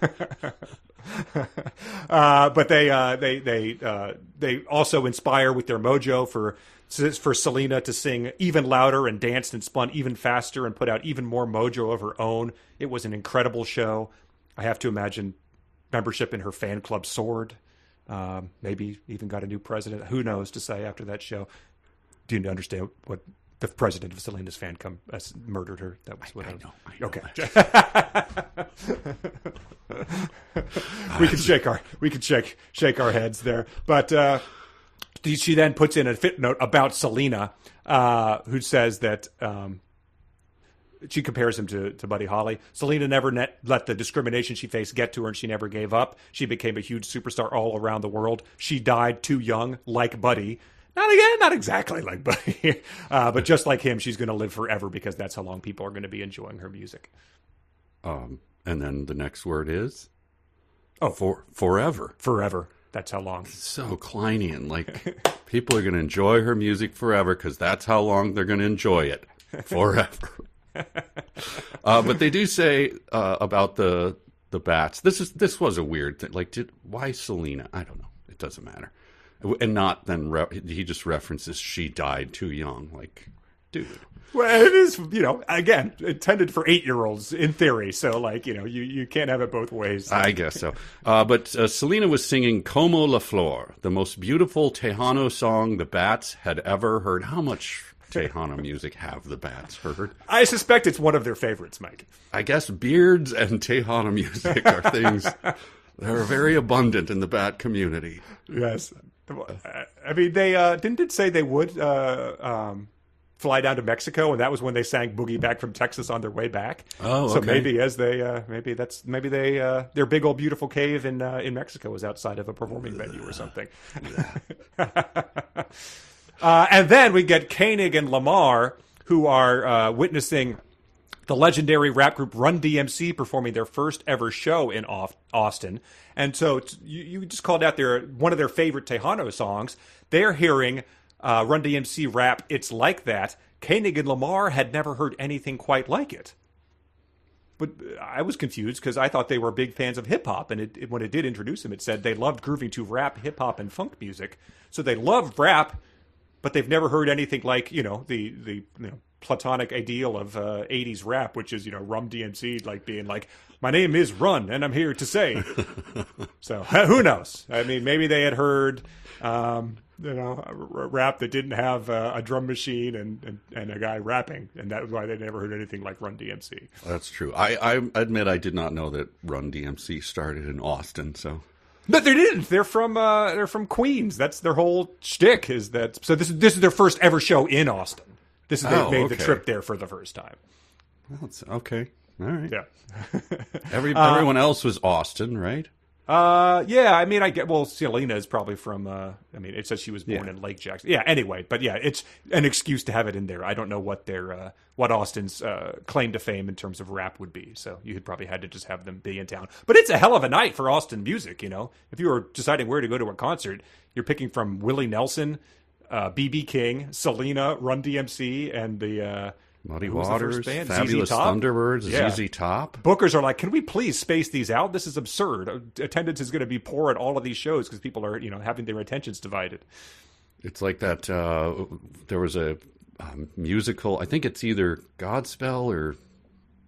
But they also inspire with their mojo for Selena to sing even louder and danced and spun even faster and put out even more mojo of her own. It was an incredible show. I have to imagine membership in her fan club soared. Maybe even got a new president. Who knows to say after that show. Do you understand what the president of Selena's fan club murdered her? That was what I know. Okay. we can shake our heads there. But she then puts in a footnote about Selena, who says that she compares him to Buddy Holly. Selena never let the discrimination she faced get to her, and she never gave up. She became a huge superstar all around the world. She died too young, like Buddy. Not exactly like Buddy, but just like him, she's going to live forever because that's how long people are going to be enjoying her music. And then the next word is? Forever. Forever. That's how long. So Kleinian. Like, people are going to enjoy her music forever because that's how long they're going to enjoy it. Forever. But they do say about the bats. This was a weird thing. Like, why Selena? I don't know. It doesn't matter. And not then he just references she died too young. Like, dude. Well, it is, again, intended for 8-year-olds in theory. So, like, you can't have it both ways. I guess so. But Selena was singing Como la Flor, the most beautiful Tejano song the Bats had ever heard. How much Tejano music have the Bats heard? I suspect it's one of their favorites, Mike. I guess beards and Tejano music are things that are very abundant in the Bat community. Yes. I mean, they didn't it say they would fly down to Mexico, and that was when they sang "Boogie Back from Texas" on their way back. Oh, okay. So maybe their big old beautiful cave in Mexico was outside of a performing venue or something. And then we get Koenig and Lamar, who are witnessing the legendary rap group Run DMC performing their first ever show in Austin. And so you just called out one of their favorite Tejano songs. They're hearing Run DMC rap It's Like That. Koenig and Lamar had never heard anything quite like it. But I was confused because I thought they were big fans of hip-hop. And when it did introduce them, it said they loved grooving to rap, hip-hop, and funk music. So they love rap, but they've never heard anything like, the platonic ideal of 80s rap, which is, Rum DMC, like being like, my name is Run, and I'm here to say. So who knows? I mean, maybe they had heard, rap that didn't have a drum machine and a guy rapping, and that was why they never heard anything like Run DMC. That's true. I admit I did not know that Run DMC started in Austin, so... But they didn't. They're from Queens. That's their whole shtick. Is that so? This is their first ever show in Austin. They made the trip there for the first time. Well, it's okay. All right. Yeah. Everyone else was Austin, right? Yeah. I mean, Selena is probably from. It says she was born in Lake Jackson. Yeah. Anyway, but yeah, it's an excuse to have it in there. I don't know what what Austin's claim to fame in terms of rap would be. So you had probably had to just have them be in town. But it's a hell of a night for Austin music. If you were deciding where to go to a concert, you're picking from Willie Nelson, B.B. King, Selena, Run DMC, and the. Muddy Waters, Fabulous Thunderbirds, ZZ Top. Bookers are like, can we please space these out? This is absurd. Attendance is going to be poor at all of these shows because people are, having their attentions divided. It's like that. There was a musical. I think it's either Godspell or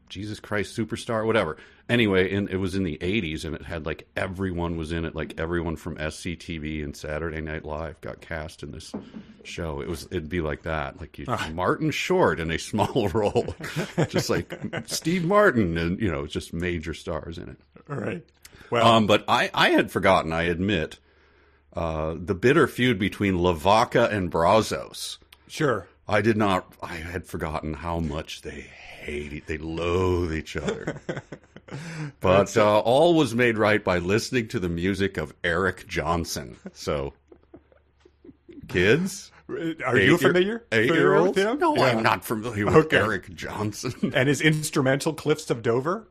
Jesus Christ Superstar, whatever. Anyway, it was in the 80s, and it had like everyone was in it. Like everyone from SCTV and Saturday Night Live got cast in this show. It'd be like that, like Martin Short in a small role, just like Steve Martin, and just major stars in it. All right. Well, but I had forgotten. I admit the bitter feud between Lavaca and Brazos. Sure. I did not. I had forgotten how much they they loathe each other. But all was made right by listening to the music of Eric Johnson. So, kids, are you familiar? 8-year-olds? With him? No, I'm not familiar with Eric Johnson. And his instrumental Cliffs of Dover?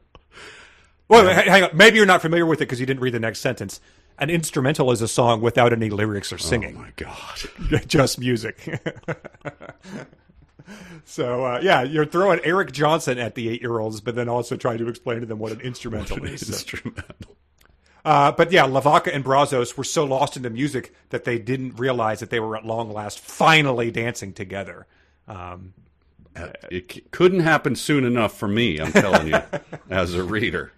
Well, hang on. Maybe you're not familiar with it because you didn't read the next sentence. An instrumental is a song without any lyrics or singing. Oh, my God. Just music. So, you're throwing Eric Johnson at the 8-year-olds, but then also trying to explain to them what an instrumental is. Instrumental. But yeah, Lavaca and Brazos were so lost into music that they didn't realize that they were at long last finally dancing together. It couldn't happen soon enough for me, I'm telling you, as a reader.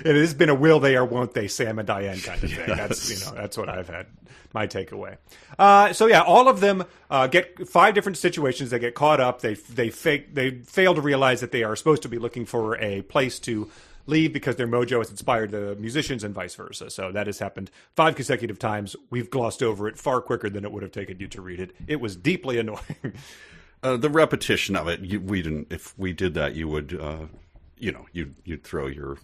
It has been a will they or won't they, Sam and Diane kind of thing. Yes. That's what I've had, my takeaway. All of them get 5 different situations. They get caught up. They fail to realize that they are supposed to be looking for a place to leave because their mojo has inspired the musicians and vice versa. So that has happened 5 consecutive times. We've glossed over it far quicker than it would have taken you to read it. It was deeply annoying. The repetition of it, we didn't. If we did that, you would, you'd throw your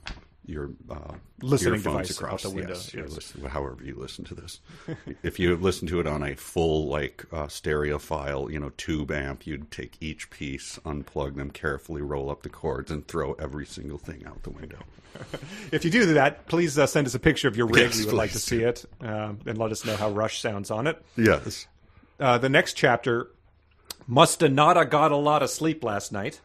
listening earphones device across out the window. Yes. However you listen to this. If you listen to it on a full stereo file, tube amp, you'd take each piece, unplug them carefully, roll up the cords, and throw every single thing out the window. If you do that, please send us a picture of your rig. Yes, we would like to see it, and let us know how Rush sounds on it. Yes. The next chapter. Musta Nada got a lot of sleep last night.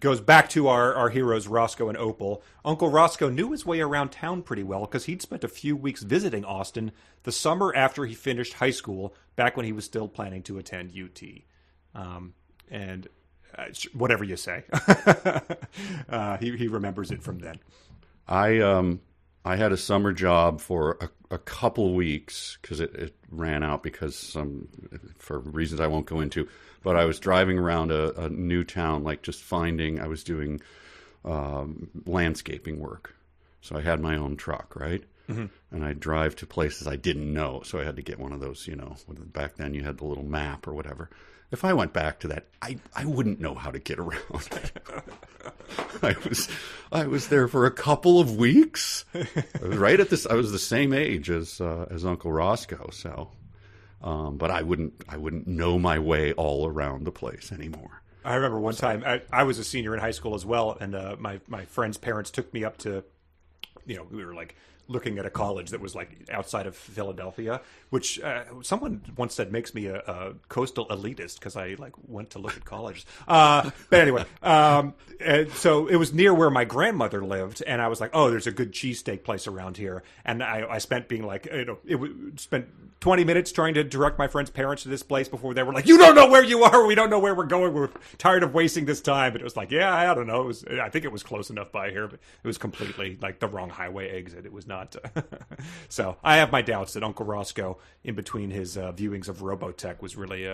Goes back to our heroes, Roscoe and Opal. Uncle Roscoe knew his way around town pretty well because he'd spent a few weeks visiting Austin the summer after he finished high school, back when he was still planning to attend UT. Whatever you say. He remembers it from then. I had a summer job for a couple weeks because it ran out for reasons I won't go into. But I was driving around a new town, I was doing landscaping work. So I had my own truck, right? Mm-hmm. And I'd drive to places I didn't know. So I had to get one of those, back then you had the little map or whatever. If I went back to that, I wouldn't know how to get around. I was there for a couple of weeks. I was the same age as Uncle Roscoe, so but I wouldn't know my way all around the place anymore. I remember one time I was a senior in high school as well, and my friend's parents took me up to, we were looking at a college that was outside of Philadelphia, which someone once said makes me a coastal elitist because I went to look at colleges. But anyway, so it was near where my grandmother lived, and I was like, oh, there's a good cheesesteak place around here. And I spent spent 20 minutes trying to direct my friend's parents to this place before they were like, you don't know where you are. We don't know where we're going. We're tired of wasting this time. But it was I don't know. I think it was close enough by here, but it was completely the wrong highway exit. It was not. So I have my doubts that Uncle Roscoe, in between his viewings of Robotech, was really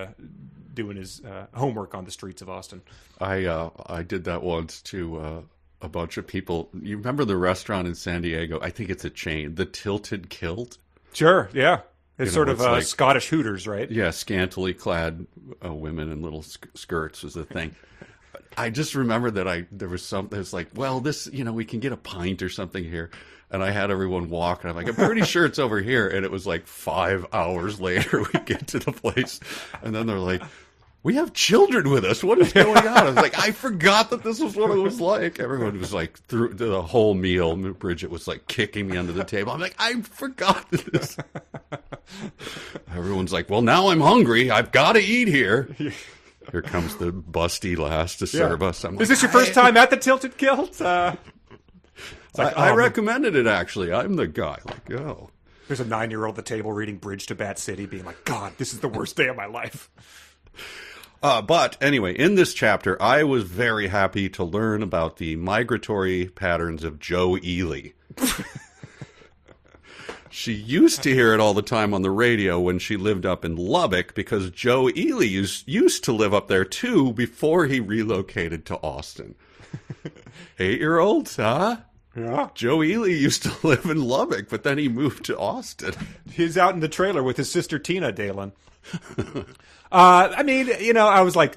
doing his homework on the streets of Austin. I did that once to a bunch of people. You remember the restaurant in San Diego? I think it's a chain, the Tilted Kilt. Sure, yeah. It's sort of Scottish Hooters, right? Yeah, scantily clad women in little skirts was the thing. I just remember that there's this, we can get a pint or something here. And I had everyone walk, and I'm pretty sure it's over here. And it was 5 hours later, we get to the place. And then they're like, we have children with us. What is going on? I was I forgot that this was what it was like. Everyone was through the whole meal. Bridget was kicking me under the table. I'm I forgot this. Everyone's well, now I'm hungry. I've got to eat here. Here comes the busty lass to serve us. Is this your first time at the Tilted Kilt? I recommended it, actually. I'm the guy. Oh. There's a 9-year-old at the table reading Bridge to Bat City being God, this is the worst day of my life. But anyway, in this chapter, I was very happy to learn about the migratory patterns of Joe Ely. She used to hear it all the time on the radio when she lived up in Lubbock because Joe Ely used to live up there, too, before he relocated to Austin. 8-year-olds, huh? Yeah. Joe Ely used to live in Lubbock, but then he moved to Austin. He's out in the trailer with his sister Tina, Dalen. I mean, I was like,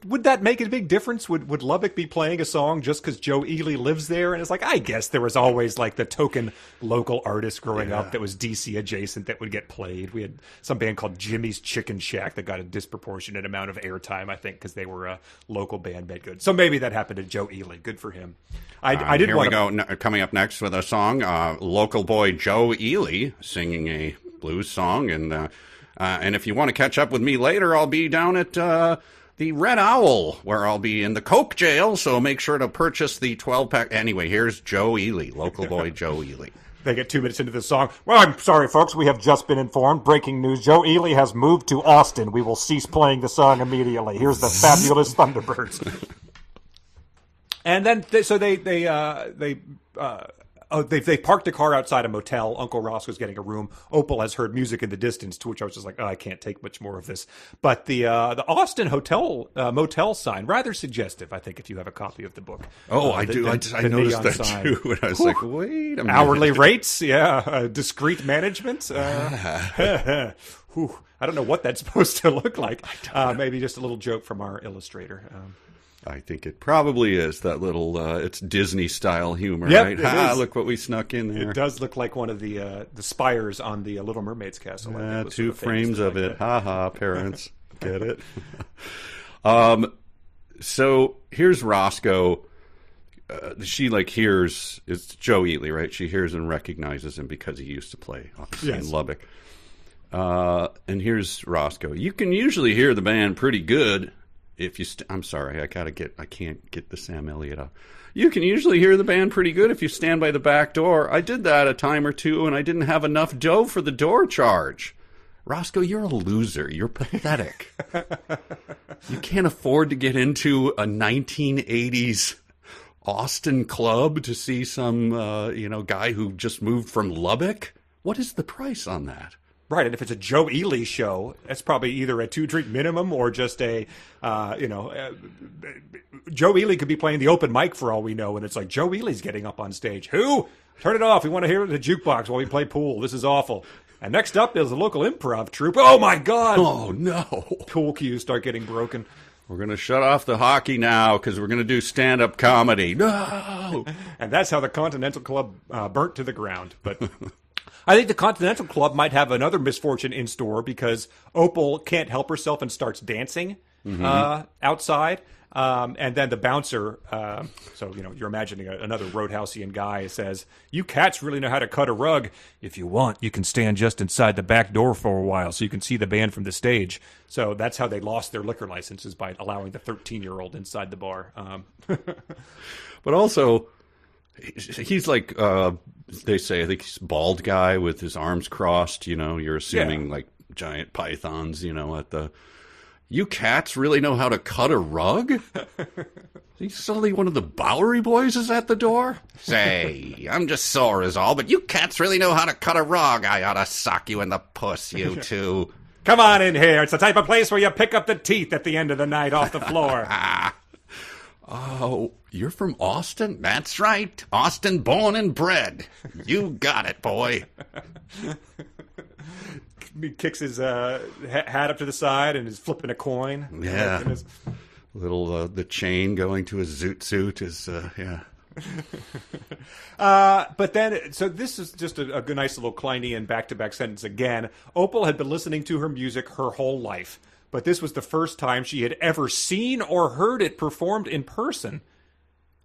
would that make a big difference? Would Lubbock be playing a song just because Joe Ely lives there? And it's like, I guess there was always like the token local artist growing up that was DC adjacent that would get played. We had some band called Jimmy's Chicken Shack that got a disproportionate amount of airtime, I think, because they were a local band made good. So maybe that happened to Joe Ely. Good for him. I did. Here we go. Coming up next with a song, local boy Joe Ely singing a blues song, and if you want to catch up with me later, I'll be down at the Red Owl, where I'll be in the Coke jail, so make sure to purchase the 12-pack. Anyway, here's Joe Ely, local boy Joe Ely. They get 2 minutes into the song. Well, I'm sorry, folks. We have just been informed. Breaking news. Joe Ely has moved to Austin. We will cease playing the song immediately. Here's the fabulous Thunderbirds. And then, they parked the car outside a motel. Uncle Ross was getting a room. Opal has heard music in the distance, to which I was just like, I can't take much more of this. But the Austin hotel motel sign, rather suggestive, I think, if you have a copy of the book. Oh, I do. I noticed that sign. too. And I was like, wait a minute. Hourly rates, discreet management. I don't know what that's supposed to look like. Maybe just a little joke from our illustrator. I think it probably is that little, it's Disney-style humor, yep, right? Look what we snuck in there. It does look like one of the spires on the Little Mermaid's castle. Two frames of it. Ha-ha, parents. Get it? So here's Roscoe. She, hears, it's Joe Ely, right? She hears and recognizes him because he used to play, obviously, in Lubbock. And here's Roscoe. You can usually hear the band pretty good. If you, I'm sorry, I can't get the Sam Elliott up. You can usually hear the band pretty good if you stand by the back door. I did that a time or two, and I didn't have enough dough for the door charge. Roscoe, you're a loser. You're pathetic. You can't afford to get into a 1980s Austin club to see some, guy who just moved from Lubbock. What is the price on that? Right, and if it's a Joe Ely show, that's probably either a 2-drink minimum or just Joe Ely could be playing the open mic for all we know, and it's like, Joe Ely's getting up on stage. Who? Turn it off. We want to hear the jukebox while we play pool. This is awful. And next up is a local improv troupe. Oh, my God. Oh, no. Pool cues start getting broken. We're going to shut off the hockey now because we're going to do stand-up comedy. No! And that's how the Continental Club burnt to the ground, but... I think the Continental Club might have another misfortune in store because Opal can't help herself and starts dancing outside. And then the bouncer, you're imagining another Roadhouseian guy, says, "You cats really know how to cut a rug. If you want, you can stand just inside the back door for a while so you can see the band from the stage." So that's how they lost their liquor licenses, by allowing the 13-year-old inside the bar. But also... He's like, they say, I think he's a bald guy with his arms crossed, you're assuming like giant pythons, at the... You cats really know how to cut a rug? He's suddenly one of the Bowery Boys is at the door? Say, I'm just sore is all, but you cats really know how to cut a rug. I ought to sock you in the puss, you two. Come on in here. It's the type of place where you pick up the teeth at the end of the night off the floor. Oh, you're from Austin? That's right. Austin born and bred. You got it, boy. He kicks his hat up to the side and is flipping a coin. Yeah. Little the chain going to his zoot suit is, yeah. But then, so this is just a nice little Kleinian back-to-back sentence again. Opal had been listening to her music her whole life, but this was the first time she had ever seen or heard it performed in person,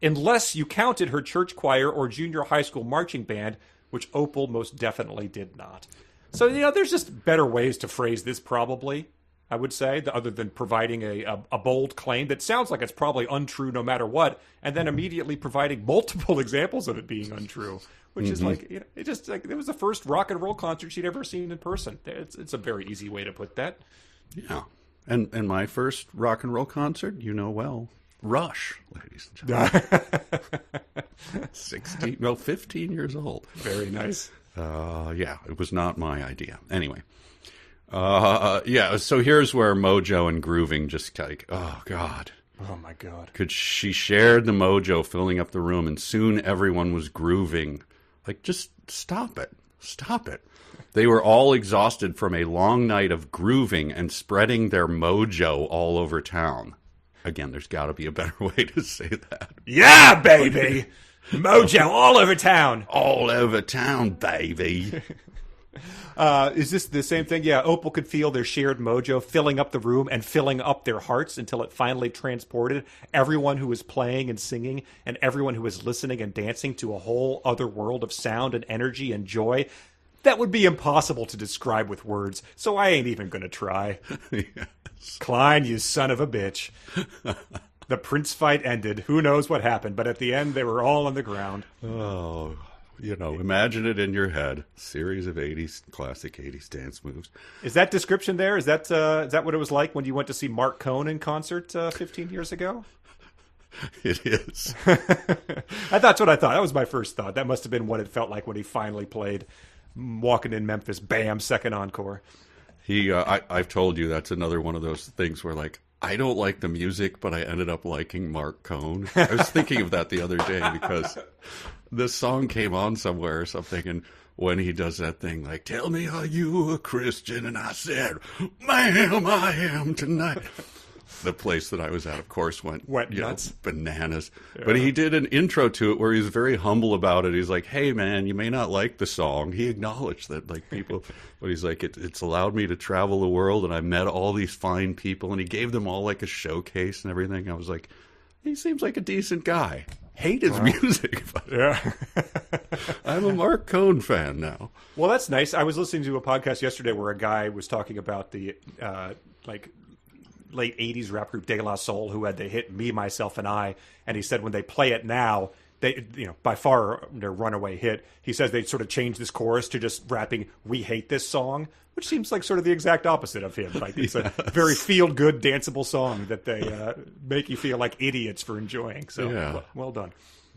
unless you counted her church choir or junior high school marching band, which Opal most definitely did not. So, there's just better ways to phrase this, probably, I would say, other than providing a bold claim that sounds like it's probably untrue no matter what, and then immediately providing multiple examples of it being untrue, which is like, it just like it was the first rock and roll concert she'd ever seen in person. It's a very easy way to put that. Yeah. And my first rock and roll concert, well, Rush, ladies and gentlemen. 15 years old. Very nice. Yeah, it was not my idea. Anyway. Yeah, so here's where mojo and grooving just like, oh, God. Oh, my God. She shared the mojo filling up the room, and soon everyone was grooving. Like, just stop it. Stop it. They were all exhausted from a long night of grooving and spreading their mojo all over town. Again, there's got to be a better way to say that. Yeah, baby! Mojo all over town! All over town, baby. Is this the same thing? Yeah, Opal could feel their shared mojo filling up the room and filling up their hearts until it finally transported everyone who was playing and singing and everyone who was listening and dancing to a whole other world of sound and energy and joy. That would be impossible to describe with words, so I ain't even going to try. Yes. Klein, you son of a bitch. The Prince fight ended. Who knows what happened, but at the end they were all on the ground. Oh, imagine it in your head. Series of classic 80s dance moves. Is that description there? Is that what it was like when you went to see Mark Cohn in concert 15 years ago? It is. That's what I thought. That was my first thought. That must have been what it felt like when he finally played Walking in Memphis. Bam, second encore. I've told you that's another one of those things where, like, I don't like the music, but I ended up liking Mark Cohn. I was thinking of that the other day because this song came on somewhere or something, and when he does that thing, like, tell me, are you a Christian? And I said, ma'am, I am tonight. The place that I was at, of course, went nuts, bananas. Yeah. But he did an intro to it where he was very humble about it. He's like, hey, man, you may not like the song. He acknowledged that, like, people, but he's like, it's allowed me to travel the world, and I met all these fine people, and he gave them all, like, a showcase and everything. I was like, he seems like a decent guy. Hate his music. But yeah. I'm a Mark Cohn fan now. Well, that's nice. I was listening to a podcast yesterday where a guy was talking about the, late 80s rap group De La Soul, who had the hit Me, Myself, and I, and he said when they play it now, they, by far their runaway hit, he says they sort of changed this chorus to just rapping, we hate this song, which seems like sort of the exact opposite of him. Like, it's a very feel-good, danceable song that they make you feel like idiots for enjoying. So, well done.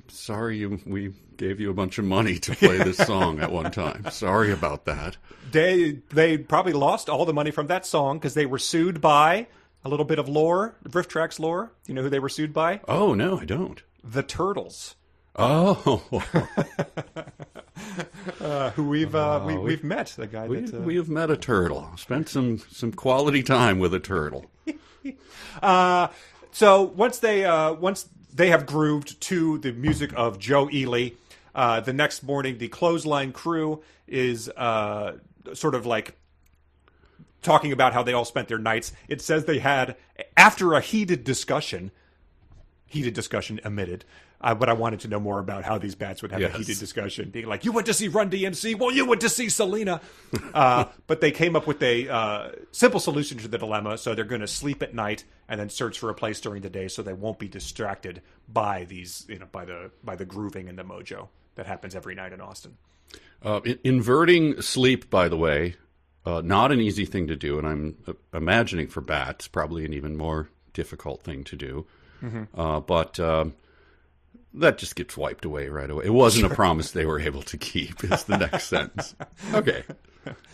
Sorry we gave you a bunch of money to play this song at one time. Sorry about that. They probably lost all the money from that song because they were sued by... A little bit of lore, Riff Tracks lore. Do you know who they were sued by? Oh, no, I don't. The Turtles. Oh. Who we've met. The guy we have met a turtle. Spent some quality time with a turtle. So once they have grooved to the music of Joe Ely, the next morning the Clothesline crew is sort of like talking about how they all spent their nights. It says they had, after a heated discussion omitted, but I wanted to know more about how these bats would have a heated discussion, being like, you went to see Run DMC, well, you went to see Selena. But they came up with a simple solution to the dilemma, so they're going to sleep at night and then search for a place during the day so they won't be distracted by these, by the grooving and the mojo that happens every night in Austin. Inverting sleep, by the way, not an easy thing to do, and I'm imagining for bats probably an even more difficult thing to do. Mm-hmm. But that just gets wiped away right away. It wasn't a promise they were able to keep, is the next sentence. Okay.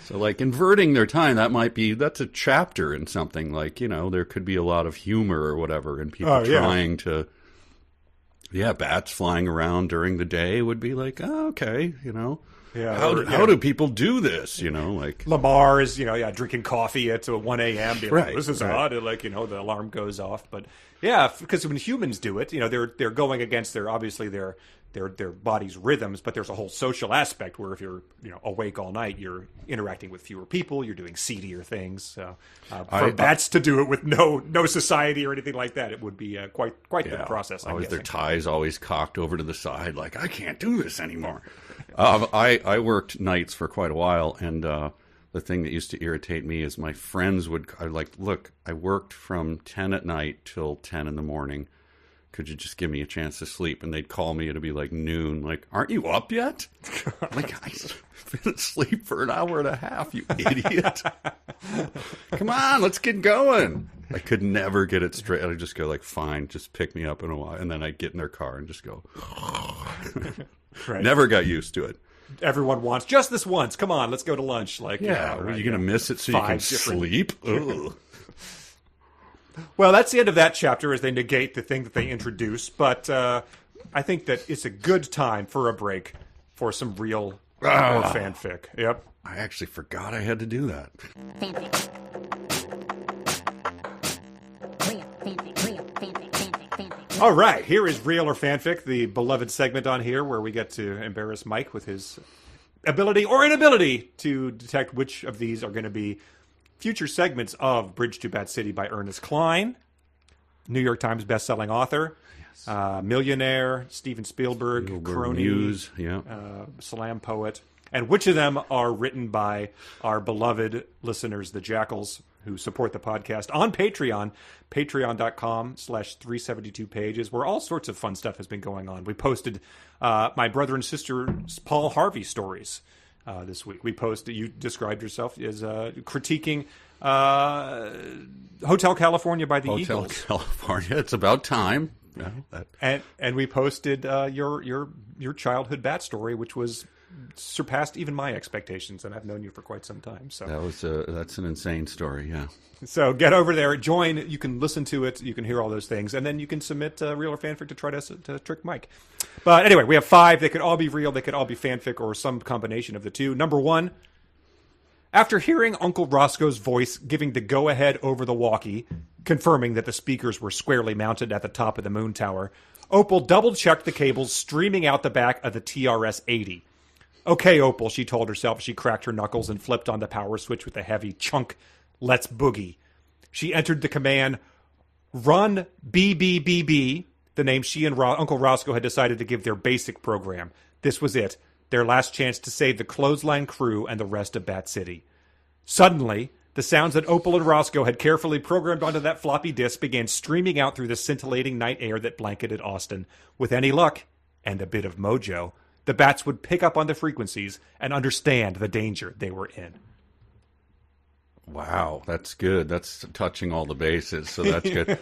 So, like, inverting their time, that's a chapter in something. Like, there could be a lot of humor or whatever, and people trying to... Yeah, bats flying around during the day would be like, oh, okay, Yeah, how do people do this? Like Lamar is, drinking coffee at 1 a.m. Right, this is odd. Like, the alarm goes off. But yeah, because when humans do it, they're going against their body's rhythms. But there's a whole social aspect where if you're awake all night, you're interacting with fewer people. You're doing seedier things. So for bats to do it with no society or anything like that, it would be quite the process. Always their ties always cocked over to the side, like I can't do this anymore. I worked nights for quite a while, and the thing that used to irritate me is my friends look, I worked from 10 at night till 10 in the morning. Could you just give me a chance to sleep? And they'd call me, it'd be like noon, like, aren't you up yet? Like, I've been asleep for an hour and a half, you idiot. Come on, let's get going. I could never get it straight. I'd just go like, fine, just pick me up in a while. And then I'd get in their car and just go... Right. Never got used to it. Everyone wants just this once. Come on, let's go to lunch. Like, are you going to miss it so you can sleep? Well, that's the end of that chapter as they negate the thing that they introduce. But I think that it's a good time for a break for some real Or fanfic. Yep. I actually forgot I had to do that. Fanfic. Real fanfic. All right, here is Real or Fanfic, the beloved segment on here where we get to embarrass Mike with his ability or inability to detect which of these are going to be future segments of Bridge to Bat City by Ernest Cline, New York Times bestselling author, millionaire, Steven Spielberg, crony, Muse, yeah. slam poet, and which of them are written by our beloved listeners, the Jackals, who support the podcast on Patreon, patreon.com/372pages, where all sorts of fun stuff has been going on. We posted my brother and sister's Paul Harvey stories this week. We posted, you described yourself as critiquing Hotel California by the Eagles. Hotel California, it's about time. And we posted your childhood bat story, which was surpassed even my expectations, and I've known you for quite some time. So that's an insane story, yeah. So get over there, join. You can listen to it, you can hear all those things, and then you can submit real or fanfic to try to trick Mike. But anyway, we have 5. They could all be real, they could all be fanfic, or some combination of the two. Number 1. After hearing Uncle Roscoe's voice giving the go-ahead over the walkie, confirming that the speakers were squarely mounted at the top of the moon tower, Opal double-checked the cables streaming out the back of the TRS-80. Okay, Opal, she told herself as she cracked her knuckles and flipped on the power switch with a heavy chunk. Let's boogie. She entered the command, run BBBB, the name she and Uncle Roscoe had decided to give their basic program. This was it, their last chance to save the clothesline crew and the rest of Bat City. Suddenly, the sounds that Opal and Roscoe had carefully programmed onto that floppy disk began streaming out through the scintillating night air that blanketed Austin. With any luck, and a bit of mojo, the bats would pick up on the frequencies and understand the danger they were in. Wow, that's good. That's touching all the bases, so that's good.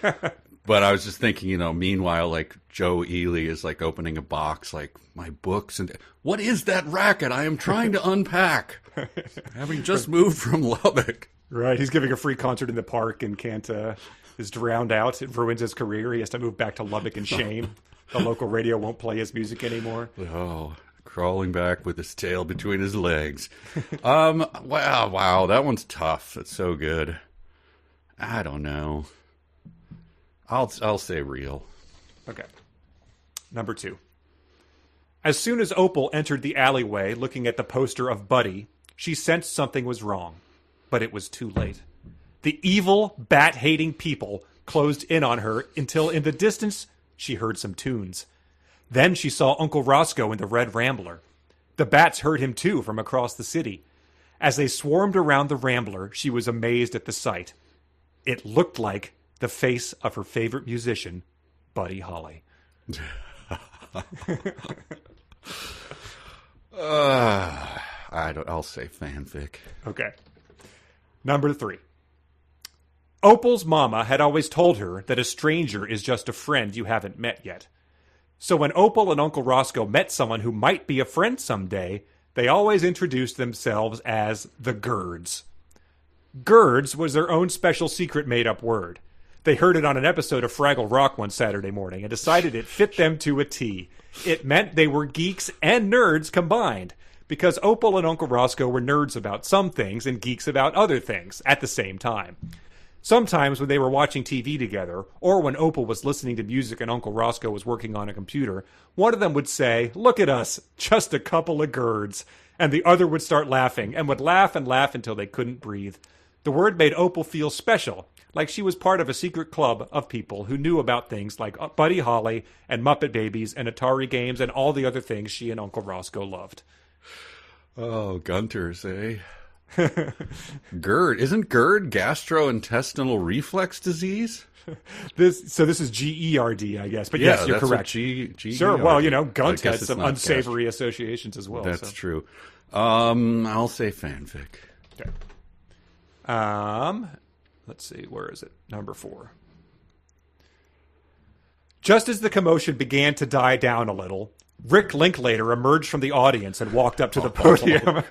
But I was just thinking, meanwhile, like Joe Ely is like opening a box, like my books, and what is that racket? I am trying to unpack, having just moved from Lubbock. Right, he's giving a free concert in the park and is drowned out. It ruins his career. He has to move back to Lubbock in shame. The local radio won't play his music anymore. Oh, crawling back with his tail between his legs. Wow, that one's tough. That's so good. I don't know. I'll say real. Okay. Number 2. As soon as Opal entered the alleyway looking at the poster of Buddy, she sensed something was wrong. But it was too late. The evil, bat-hating people closed in on her until in the distance she heard some tunes. Then she saw Uncle Roscoe in the Red Rambler. The bats heard him too from across the city. As they swarmed around the Rambler, she was amazed at the sight. It looked like the face of her favorite musician, Buddy Holly. I'll say fanfic. Okay. Number 3. Opal's mama had always told her that a stranger is just a friend you haven't met yet. So when Opal and Uncle Roscoe met someone who might be a friend someday, they always introduced themselves as the Girds. Girds was their own special secret made-up word. They heard it on an episode of Fraggle Rock one Saturday morning and decided it fit them to a T. It meant they were geeks and nerds combined, because Opal and Uncle Roscoe were nerds about some things and geeks about other things at the same time. Sometimes when they were watching TV together, or when Opal was listening to music and Uncle Roscoe was working on a computer, one of them would say, "Look at us, just a couple of Girds," and the other would start laughing, and would laugh and laugh until they couldn't breathe. The word made Opal feel special, like she was part of a secret club of people who knew about things like Buddy Holly and Muppet Babies and Atari games and all the other things she and Uncle Roscoe loved. Oh, Gunters, eh? GERD. Isn't GERD gastrointestinal reflex disease? This is GERD, I guess. But yes, you're correct. Sure. Well, Gunt has some unsavory associations as well. That's true. I'll say fanfic. Okay. Let's see. Where is it? Number 4. Just as the commotion began to die down a little, Rick Linklater emerged from the audience and walked up to the podium.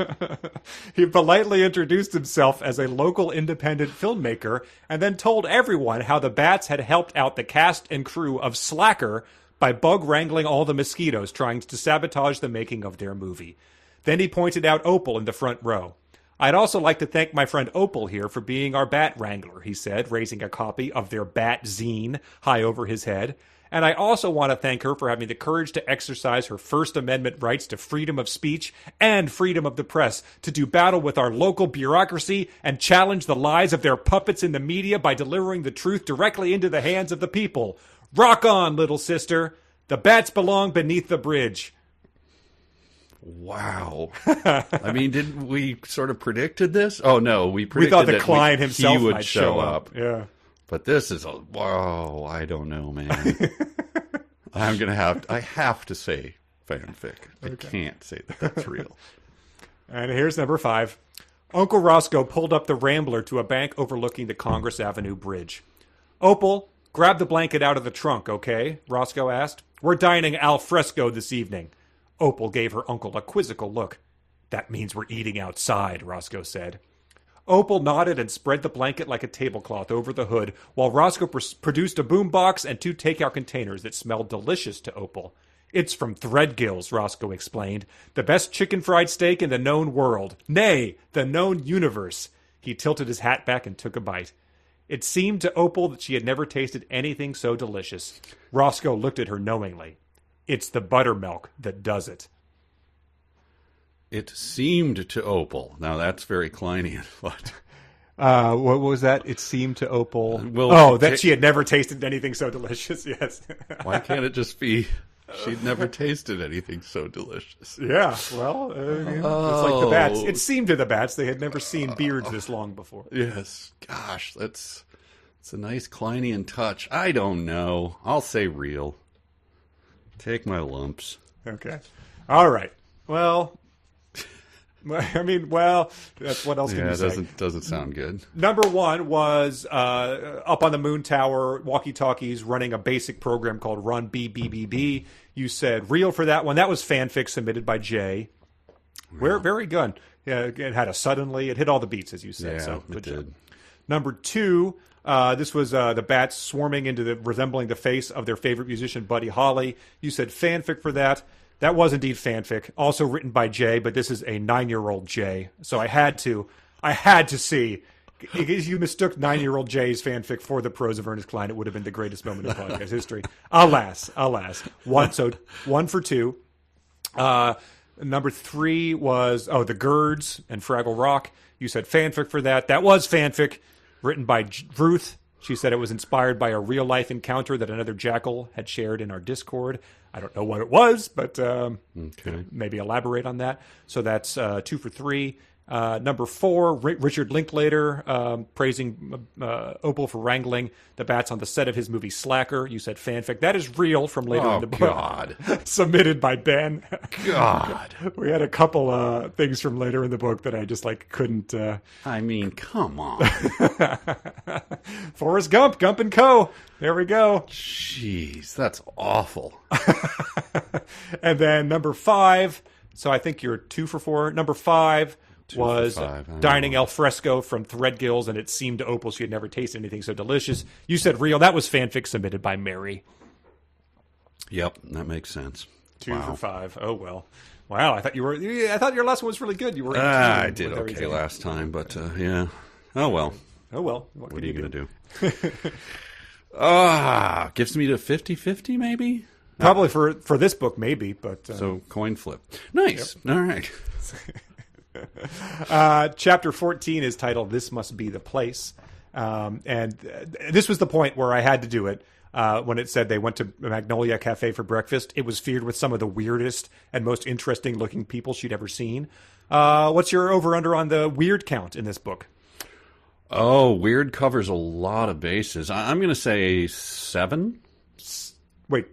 He politely introduced himself as a local independent filmmaker and then told everyone how the bats had helped out the cast and crew of Slacker by bug wrangling all the mosquitoes trying to sabotage the making of their movie. Then he pointed out Opal in the front row. I'd also like to thank my friend Opal here for being our bat wrangler, he said, raising a copy of their bat zine high over his head. And I also want to thank her for having the courage to exercise her First Amendment rights to freedom of speech and freedom of the press, to do battle with our local bureaucracy and challenge the lies of their puppets in the media by delivering the truth directly into the hands of the people. Rock on, little sister. The bats belong beneath the bridge. Wow. I mean, didn't we sort of predicted this? Oh, no, we predicted thought that that Klein himself he would might show up. Yeah. But this is whoa, I don't know, man. I have to say fanfic. I can't say that that's real. And here's number 5. Uncle Roscoe pulled up the Rambler to a bank overlooking the Congress Avenue Bridge. Opal, grab the blanket out of the trunk, okay? Roscoe asked. We're dining al fresco this evening. Opal gave her uncle a quizzical look. That means we're eating outside, Roscoe said. Opal nodded and spread the blanket like a tablecloth over the hood, while Roscoe produced a boombox and 2 takeout containers that smelled delicious to Opal. It's from Threadgill's, Roscoe explained. The best chicken fried steak in the known world. Nay, the known universe. He tilted his hat back and took a bite. It seemed to Opal that she had never tasted anything so delicious. Roscoe looked at her knowingly. It's the buttermilk that does it. It seemed to Opal. Now, that's very Kleinian, but... What was that? It seemed to Opal... that she had never tasted anything so delicious, yes. Why can't it just be... She'd never tasted anything so delicious. Yeah, well, it's like the bats. It seemed to the bats they had never seen beards this long before. Yes. Gosh, it's a nice Kleinian touch. I don't know. I'll say real. Take my lumps. Okay. All right. Well... I mean, well, that's what else can you say? Doesn't sound good. Number 1 was up on the moon tower, walkie-talkies, running a basic program called Run BBBB. You said real for that one. That was fanfic submitted by Jay. Wow. Very good. Yeah, it had a suddenly. It hit all the beats, as you said. Yeah, so good it job. did. Number 2, this was the bats swarming into resembling the face of their favorite musician, Buddy Holly. You said fanfic for that. That was indeed fanfic, also written by Jay, but this is a 9-year-old Jay. So I had to see. If you mistook 9-year-old Jay's fanfic for the prose of Ernest Cline, it would have been the greatest moment in podcast history. Alas. 1 for 2. Number 3 was, the Gurds and Fraggle Rock. You said fanfic for that. That was fanfic, written by Ruth. She said it was inspired by a real-life encounter that another jackal had shared in our Discord. I don't know what it was, but maybe elaborate on that. So that's 2 for 3. Number 4, Richard Linklater praising Opal for wrangling the bats on the set of his movie Slacker. You said fanfic. That is real from later in the book. God. Submitted by Ben. God. We had a couple things from later in the book that I just couldn't... I mean, come on. Forrest Gump, Gump and Co. There we go. Jeez, that's awful. And then number 5, so I think you're 2 for 4. Number 5 was Dining Al Fresco from Threadgill's, and it seemed to Opal she had never tasted anything so delicious. You said real. That was fanfic submitted by Mary. Yep, that makes sense. 2 for 5. Oh, well. Wow, I thought your last one was really good. You were. I did okay last time, but yeah. Oh well. Oh well. What are you going to do? Gives me to 50-50 maybe? Probably for this book, maybe, but... So, coin flip. Nice. Yep. All right. Chapter 14 is titled This Must Be the Place. And this was the point where I had to do it. When it said they went to Magnolia Cafe for breakfast, it was feared with some of the weirdest and most interesting looking people she'd ever seen. What's your over-under on the weird count in this book? Oh, weird covers a lot of bases. I'm going to say 7. Wait,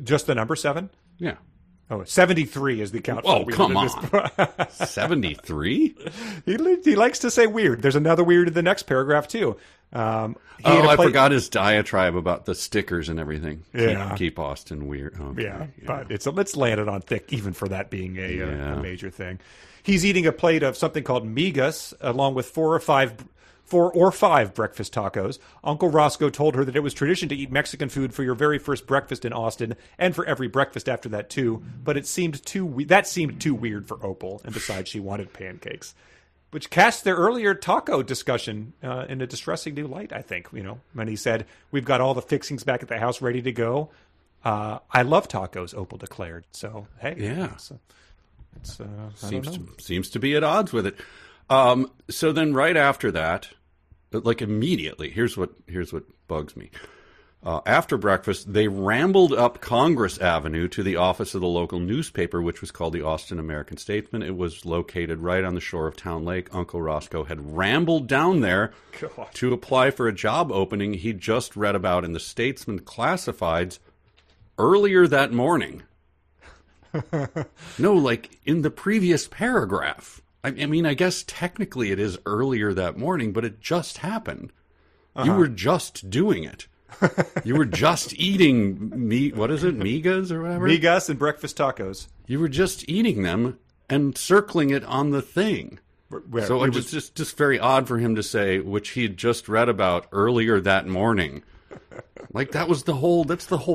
just the number 7? Yeah. Oh, 73 is the count. Oh, come on. 73? He likes to say weird. There's another weird in the next paragraph, too. I forgot his diatribe about the stickers and everything. Yeah. Keep Austin weird. Okay, yeah, but it's landed on thick, even for that being a major thing. He's eating a plate of something called migas, along with four or 4 or 5 breakfast tacos. Uncle Roscoe told her that it was tradition to eat Mexican food for your very first breakfast in Austin, and for every breakfast after that too. But it seemed too weird for Opal, and besides, she wanted pancakes, which cast their earlier taco discussion in a distressing new light. I think, when he said, "We've got all the fixings back at the house ready to go." I love tacos, Opal declared. So hey, yeah, seems to be at odds with it. So then, right after that, like immediately, here's what bugs me. After breakfast, they rambled up Congress Avenue to the office of the local newspaper, which was called the Austin American-Statesman. It was located right on the shore of Town Lake. Uncle Roscoe had rambled down there to apply for a job opening he'd just read about in the Statesman Classifieds earlier that morning. No, like in the previous paragraph. I mean, I guess technically it is earlier that morning, but it just happened. You were just doing it. You were just eating what is it, migas or whatever? Migas and breakfast tacos. You were just eating them and circling it on the thing. So it was just very odd for him to say, which he'd just read about earlier that morning. Like that's the whole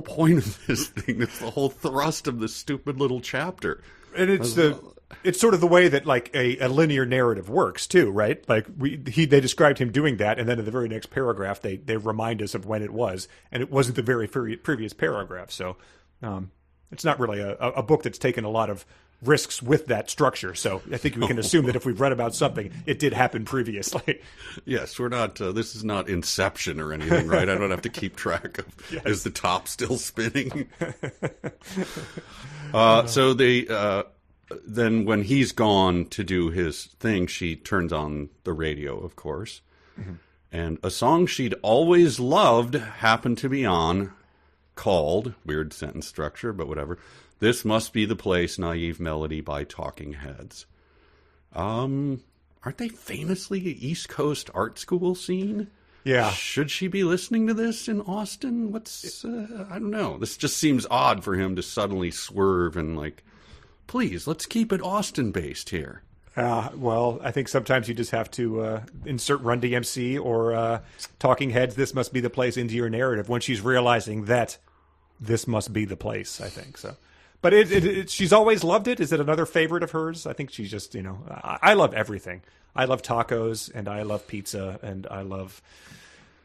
point of this thing. That's the whole thrust of this stupid little chapter. And it's sort of the way that like a linear narrative works too, right? Like they described him doing that, and then in the very next paragraph they remind us of when it was, and it wasn't the very previous paragraph. So it's not really a book that's taken a lot of risks with that structure. So I think we can assume that if we've read about something, it did happen previously. Yes, we're not. This is not Inception or anything, right? I don't have to keep track of is the top still spinning. So they. Then when he's gone to do his thing, she turns on the radio, of course. Mm-hmm. And a song she'd always loved happened to be on, called, weird sentence structure, but whatever, "This Must Be the Place, Naive Melody" by Talking Heads. Aren't they famously an East Coast art school scene? Yeah. Should she be listening to this in Austin? I don't know. This just seems odd for him to suddenly swerve and like, please, let's keep it Austin-based here. Well, I think sometimes you just have to insert Run DMC or Talking Heads, "This Must Be the Place" into your narrative when she's realizing that this must be the place, I think. So, but she's always loved it. Is it another favorite of hers? I think she's just, I love everything. I love tacos, and I love pizza, and I love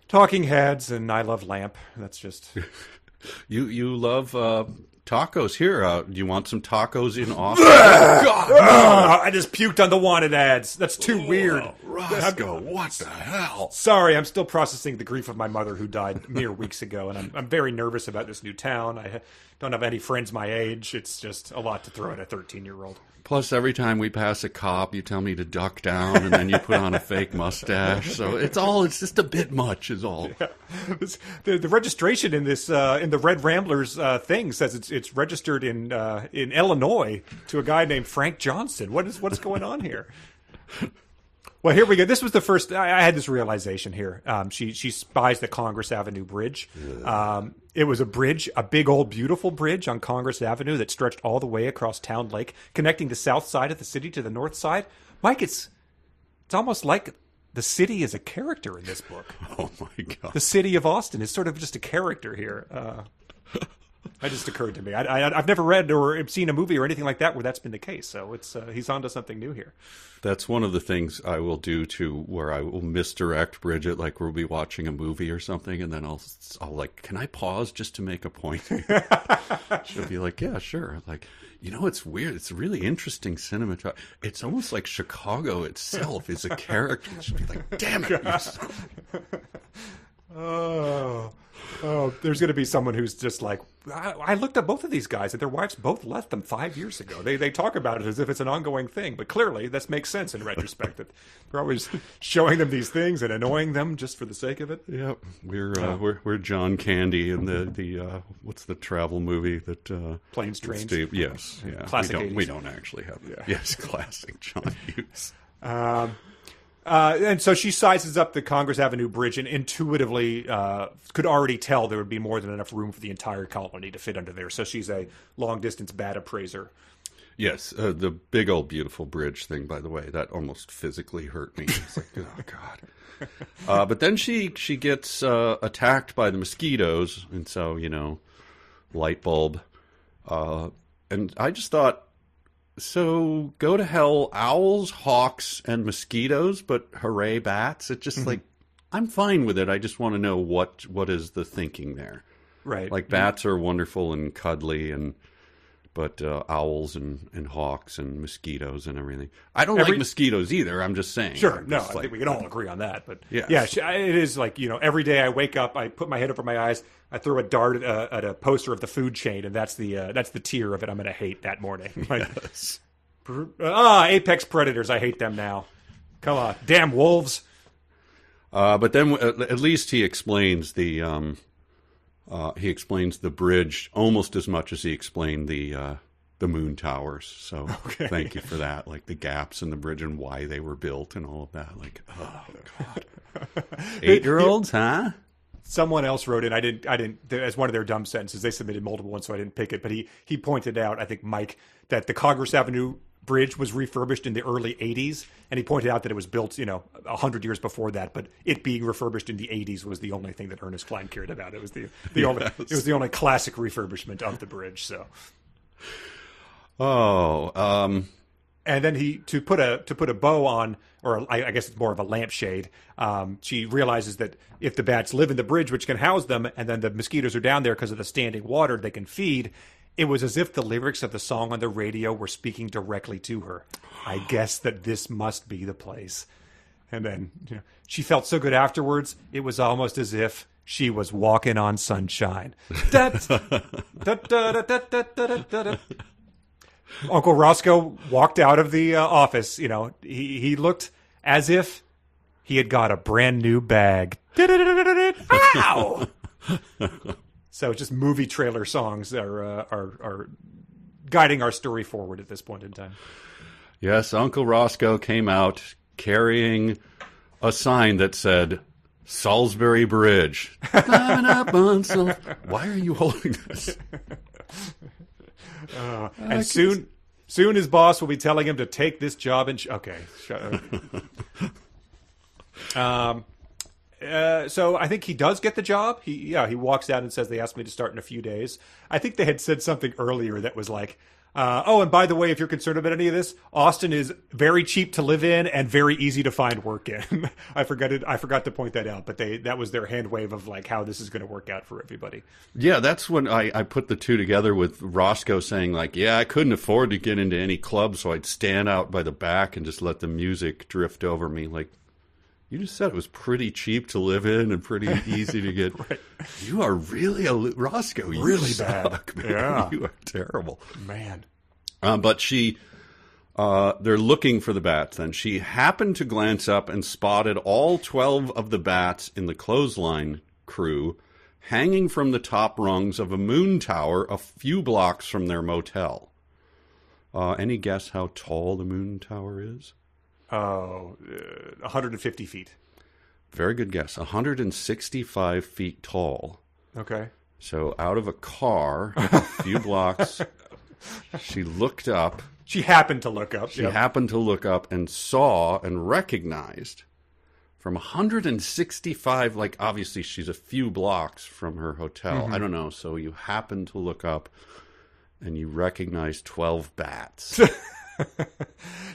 Talking Heads, and I love Lamp. That's just... You love... tacos here. Do you want some tacos in Austin? God, I just puked on the wanted ads. That's too weird. Roscoe, what the hell? Sorry, I'm still processing the grief of my mother who died mere weeks ago, and I'm very nervous about this new town. I don't have any friends my age. It's just a lot to throw at a 13-year-old. Plus, every time we pass a cop, you tell me to duck down, and then you put on a fake mustache. So it's just a bit much, is all. Yeah. The registration in this in the Red Ramblers thing says it's registered in Illinois to a guy named Frank Johnson. What's going on here? Well, here we go. This was the first. I had this realization here. She spies the Congress Avenue Bridge. It was a bridge, a big old beautiful bridge on Congress Avenue that stretched all the way across Town Lake, connecting the south side of the city to the north side. Mike, it's almost like the city is a character in this book. Oh my God! The city of Austin is sort of just a character here. That just occurred to me. I've never read or seen a movie or anything like that where that's been the case. So he's onto something new here. That's one of the things I will do where I will misdirect Bridget, like we'll be watching a movie or something, and then I'll like, can I pause just to make a point? She'll be like, yeah, sure. Like, it's weird. It's really interesting cinematography. It's almost like Chicago itself is a character. She'll be like, damn it. Oh, there's going to be someone who's just like, I looked up both of these guys, and their wives both left them 5 years ago. They talk about it as if it's an ongoing thing, but clearly this makes sense in retrospect. That they're always showing them these things and annoying them just for the sake of it. Yep, we're John Candy in the what's the travel movie that Planes, Trains. Yes, yeah. Classic. We don't actually have that. Yeah. Yes, classic John Hughes. And so she sizes up the Congress Avenue Bridge and intuitively could already tell there would be more than enough room for the entire colony to fit under there. So she's a long-distance bat appraiser. Yes, the big old beautiful bridge thing, by the way, that almost physically hurt me. It's like, oh, God. But then she gets attacked by the mosquitoes, and so, light bulb. And I just thought, so go to hell, owls, hawks, and mosquitoes, but hooray, bats. It's just like, I'm fine with it. I just want to know what is the thinking there. Right. Like bats are wonderful and cuddly, but owls and hawks and mosquitoes and everything. I don't like mosquitoes either. I'm just saying. Sure. No, I think we can all agree on that. But yeah, it is like, every day I wake up, I put my head over my eyes, I throw a dart at a poster of the food chain, and that's the tier of it I'm going to hate that morning. Like, yes. Apex predators. I hate them now. Come on, damn wolves. But then at least he explains the bridge almost as much as he explained the moon towers. So Thank you for that. Like the gaps in the bridge and why they were built and all of that. Like, oh God, 8-year-olds, huh? Someone else wrote in. I didn't. As one of their dumb sentences, they submitted multiple ones, so I didn't pick it. But he pointed out, I think Mike, that the Congress Avenue Bridge was refurbished in the early '80s, and he pointed out that it was built, 100 years before that. But it being refurbished in the '80s was the only thing that Ernest Cline cared about. It was the only. It was the only classic refurbishment of the bridge. So. And then to put a bow on, or I guess it's more of a lampshade. She realizes that if the bats live in the bridge, which can house them, and then the mosquitoes are down there because of the standing water they can feed. It was as if the lyrics of the song on the radio were speaking directly to her. I guess that this must be the place. And then she felt so good afterwards. It was almost as if she was walking on sunshine. Uncle Roscoe walked out of the office. He looked as if he had got a brand new bag. Ow! So just movie trailer songs are guiding our story forward at this point in time. Yes, Uncle Roscoe came out carrying a sign that said Salisbury Bridge. Climbing up on Why are you holding this? And soon his boss will be telling him to take this job and okay. So I think he does get the job. He walks out and says they asked me to start in a few days. I think they had said something earlier that was like, and by the way, if you're concerned about any of this, Austin is very cheap to live in and very easy to find work in. I forgot to point that out, but that was their hand wave of like how this is going to work out for everybody. Yeah, that's when I put the two together with Roscoe saying like, yeah, I couldn't afford to get into any club, so I'd stand out by the back and just let the music drift over me. Like, you just said it was pretty cheap to live in and pretty easy to get. Right. You are really Roscoe. You really suck, bad. Man. Yeah, you are terrible, man. But they're looking for the bats. Then she happened to glance up and spotted all 12 of the bats in the clothesline crew hanging from the top rungs of a moon tower a few blocks from their motel. Any guess how tall the moon tower is? 150 feet. Very good guess. 165 feet tall. Okay. So out of a car, a few blocks, she looked up. She happened to look up. She happened to look up and saw and recognized from 165, like obviously she's a few blocks from her hotel. I don't know. So you happen to look up and you recognize 12 bats.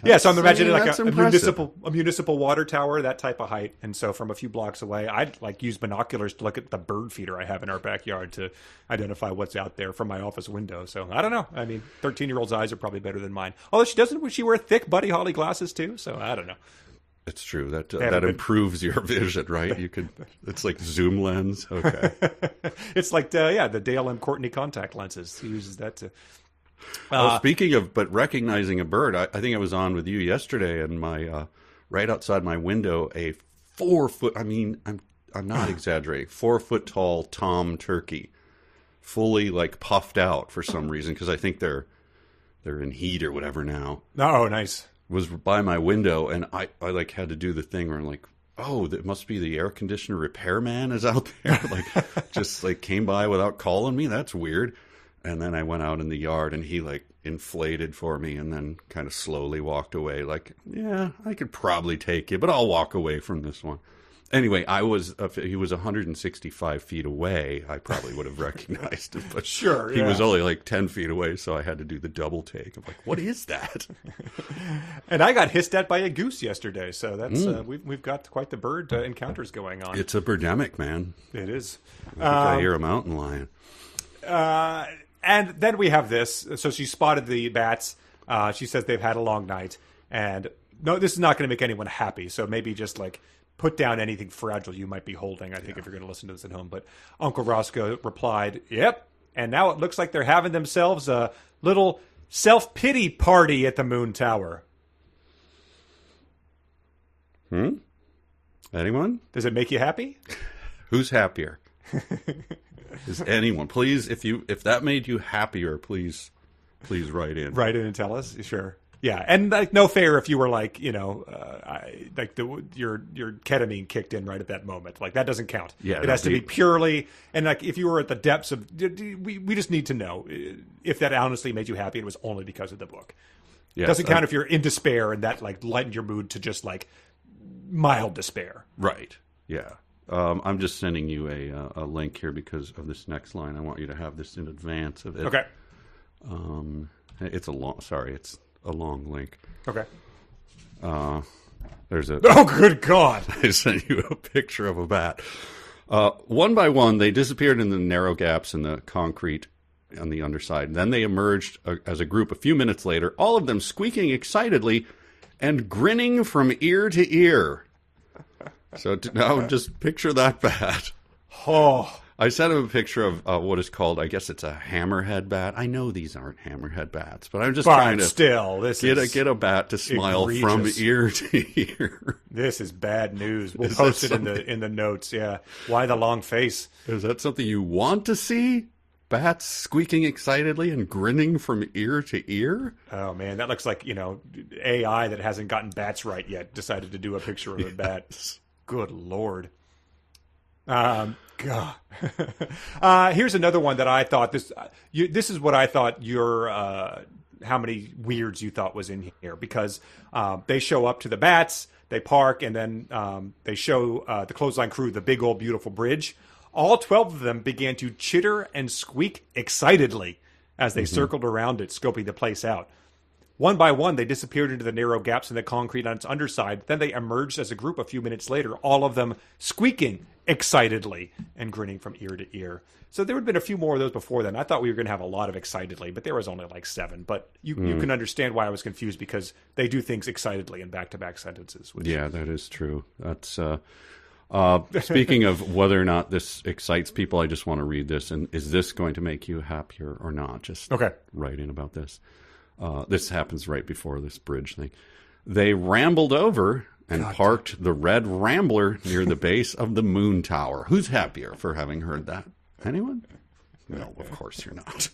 Yeah, so I'm imagining like a municipal water tower, that type of height. And so from a few blocks away, I'd like use binoculars to look at the bird feeder I have in our backyard to identify what's out there from my office window. So I don't know. I mean, 13-year-old's eyes are probably better than mine. Although she wear thick Buddy Holly glasses too. So I don't know. It's true that improves your vision, right? You could. It's like zoom lens. Okay. It's like the Dale M. Courtney contact lenses. He uses that to. Speaking of, but recognizing a bird, I think I was on with you yesterday, and my right outside my window, a 4 foot. I mean, I'm not exaggerating. 4 foot tall tom turkey, fully like puffed out for some reason because I think they're in heat or whatever now. Oh, nice. Was by my window, and I like had to do the thing where I'm like, oh, that must be the air conditioner repairman is out there, like just like came by without calling me. That's weird. And then I went out in the yard, and he inflated for me and then kind of slowly walked away like, yeah, I could probably take you, but I'll walk away from this one. Anyway, he was 165 feet away. I probably would have recognized him, but sure, he was only like 10 feet away, so I had to do the double take. I'm like, what is that? And I got hissed at by a goose yesterday, so that's we've got quite the bird encounters going on. It's a birdemic, man. It is. I think I hear a mountain lion. And then we have this. So she spotted the bats. She says they've had a long night, and no, this is not going to make anyone happy. So maybe just like put down anything fragile you might be holding, I think, if you're going to listen to this at home. But Uncle Roscoe replied, yep. And now it looks like they're having themselves a little self-pity party at the Moon Tower. Anyone? Does it make you happy? Who's happier? Is anyone? Please, if that made you happier, please write in. Write in and tell us. Sure. Yeah, and like no fair if you were like, you know, your ketamine kicked in right at that moment. Like that doesn't count. Yeah, it has to be purely, and like if you were at the depths of, we just need to know if that honestly made you happy. It was only because of the book. Yes, it doesn't count if you're in despair and that like lightened your mood to just like mild despair. Right. Yeah. I'm just sending you a link here because of this next line. I want you to have this in advance of it. Okay. It's a long link. Okay. There's a. Oh, good God! I sent you a picture of a bat. One by one, they disappeared in the narrow gaps in the concrete on the underside. Then they emerged as a group a few minutes later, all of them squeaking excitedly and grinning from ear to ear. So now just picture that bat. Oh. I sent him a picture of what is called, I guess it's a hammerhead bat. I know these aren't hammerhead bats, but I'm just trying to get a bat to smile egregious. From ear to ear. This is bad news. We'll post it in the notes. Yeah. Why the long face? Is that something you want to see? Bats squeaking excitedly and grinning from ear to ear? Oh, man. That looks like, you know, AI that hasn't gotten bats right yet decided to do a picture of a bat. Good Lord. God. Here's another one that I thought this is what I thought your how many weirds you thought was in here, because they show up to the bats, they park, and then they show the clothesline crew the big old beautiful bridge. All 12 of them began to chitter and squeak excitedly as they circled around it, scoping the place out. One by one, they disappeared into the narrow gaps in the concrete on its underside. Then they emerged as a group a few minutes later, all of them squeaking excitedly and grinning from ear to ear. So there would have been a few more of those before then. I thought we were going to have a lot of excitedly, but there was only like 7. But you can understand why I was confused, because they do things excitedly in back-to-back sentences. Yeah, that is true. That's speaking of whether or not this excites people, I just want to read this. And is this going to make you happier or not? Just write in about this. This happens right before this bridge thing. They rambled over and parked the red Rambler near the base of the Moon Tower. Who's happier for having heard that? Anyone? No, of course you're not.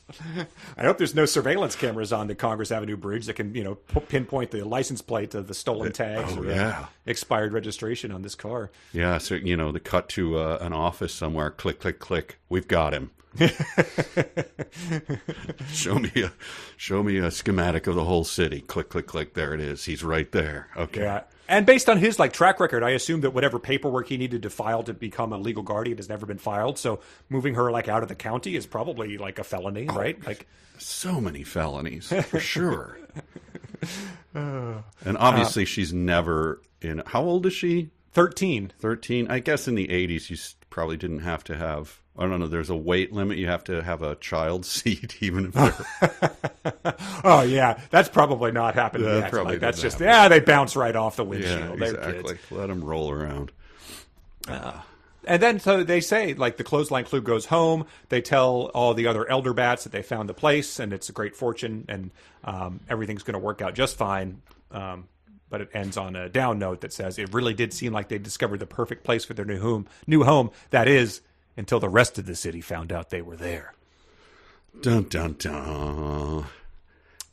I hope there's no surveillance cameras on the Congress Avenue Bridge that can, you know, pinpoint the license plate of the stolen tags or expired registration on this car. Yeah, so, you know, the cut to an office somewhere. Click, click, click. We've got him. Show me a schematic of the whole city. Click, click, click. There it is. He's right there. Okay. Yeah. And based on his like track record, I assume that whatever paperwork he needed to file to become a legal guardian has never been filed. So moving her like out of the county is probably like a felony, right? Like so many felonies for sure. And obviously she's never in. How old is she? 13. 13. I guess in the 80s you probably didn't have to have. I don't know. There's a weight limit. You have to have a child seat, even if they're. Oh yeah, that's probably not happened yet. Probably like, that's just they bounce right off the windshield. Yeah, exactly. Let them roll around. And then so they say, like, the clothesline crew goes home. They tell all the other elder bats that they found the place and it's a great fortune and everything's going to work out just fine. But it ends on a down note that says it really did seem like they discovered the perfect place for their new home. That is, until the rest of the city found out they were there. Dun, dun, dun.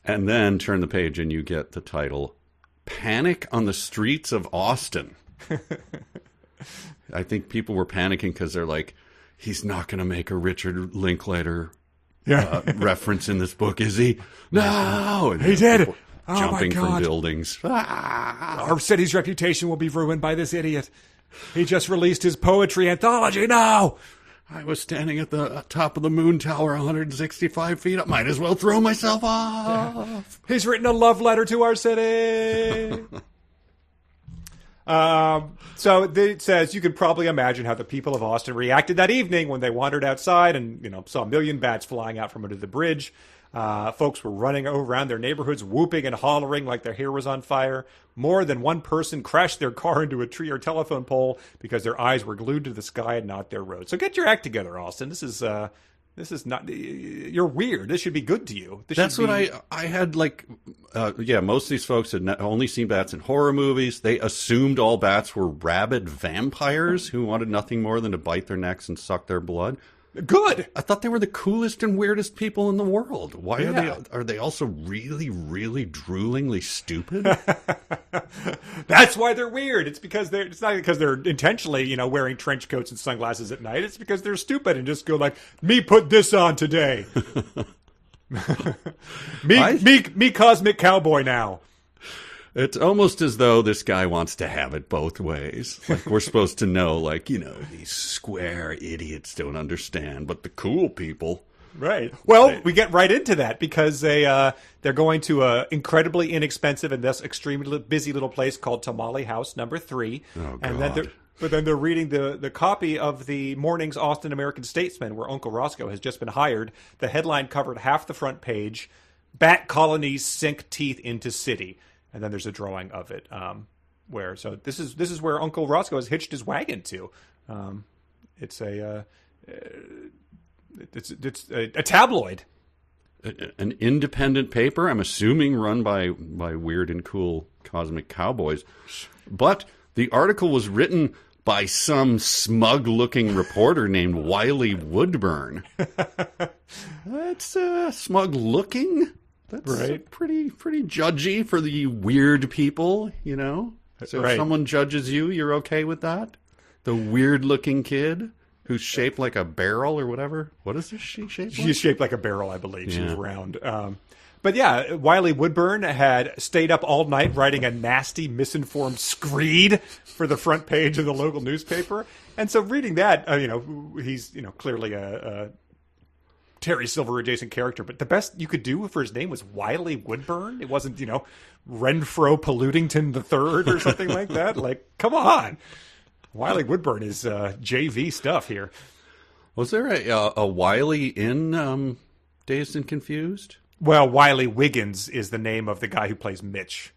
And then turn the page and you get the title, Panic on the Streets of Austin. I think people were panicking because they're like, he's not going to make a Richard Linklater reference in this book, is he? No! And He did it! people Oh, my jumping from God. buildings. Ah! Our city's reputation will be ruined by this idiot. He just released his poetry anthology. No! I was standing at the top of the moon tower 165 feet up. Might as well throw myself off. He's written a love letter to our city. So it says you can probably imagine how the people of Austin reacted that evening when they wandered outside and saw a million bats flying out from under the bridge. Folks were running around their neighborhoods, whooping and hollering like their hair was on fire. More than one person crashed their car into a tree or telephone pole because their eyes were glued to the sky and not their road. So get your act together, Austin. This is not. You're weird. This should be good to you. That's what I had. Most of these folks had only seen bats in horror movies. They assumed all bats were rabid vampires who wanted nothing more than to bite their necks and suck their blood. Good. I thought they were the coolest and weirdest people in the world. Why Yeah. are they also really, really droolingly stupid? That's why they're weird. It's not because they're intentionally, wearing trench coats and sunglasses at night. It's because they're stupid and just go like, me put this on today. me cosmic cowboy now. It's almost as though this guy wants to have it both ways. Like, we're supposed to know, these square idiots don't understand, but the cool people. Right. Well, we get right into that because they're going to an incredibly inexpensive and thus extremely busy little place called Tamale House Number 3. Oh, and God. then they're reading the copy of the morning's Austin American Statesman, where Uncle Roscoe has just been hired. The headline covered half the front page: "Bat colonies sink teeth into city." And then there's a drawing of it, this is where Uncle Roscoe has hitched his wagon to. It's a tabloid, An independent paper. I'm assuming run by weird and cool cosmic cowboys, but the article was written by some smug-looking reporter named Wiley Woodburn. That's smug-looking. That's right. Pretty judgy for the weird people, So Right. if someone judges you, you're okay with that? The weird-looking kid who's shaped like a barrel or whatever. What is this she shaped like? She's shaped like a barrel, I believe. She's Yeah. round. But yeah, Wiley Woodburn had stayed up all night writing a nasty, misinformed screed for the front page of the local newspaper. And so reading that, he's clearly a Terry Silver adjacent character, but the best you could do for his name was Wiley Woodburn. It wasn't, Renfro Pollutington III or something like that. Like, come on. Wiley Woodburn is JV stuff here. Was there a Wiley in Dazed and Confused? Well, Wiley Wiggins is the name of the guy who plays Mitch.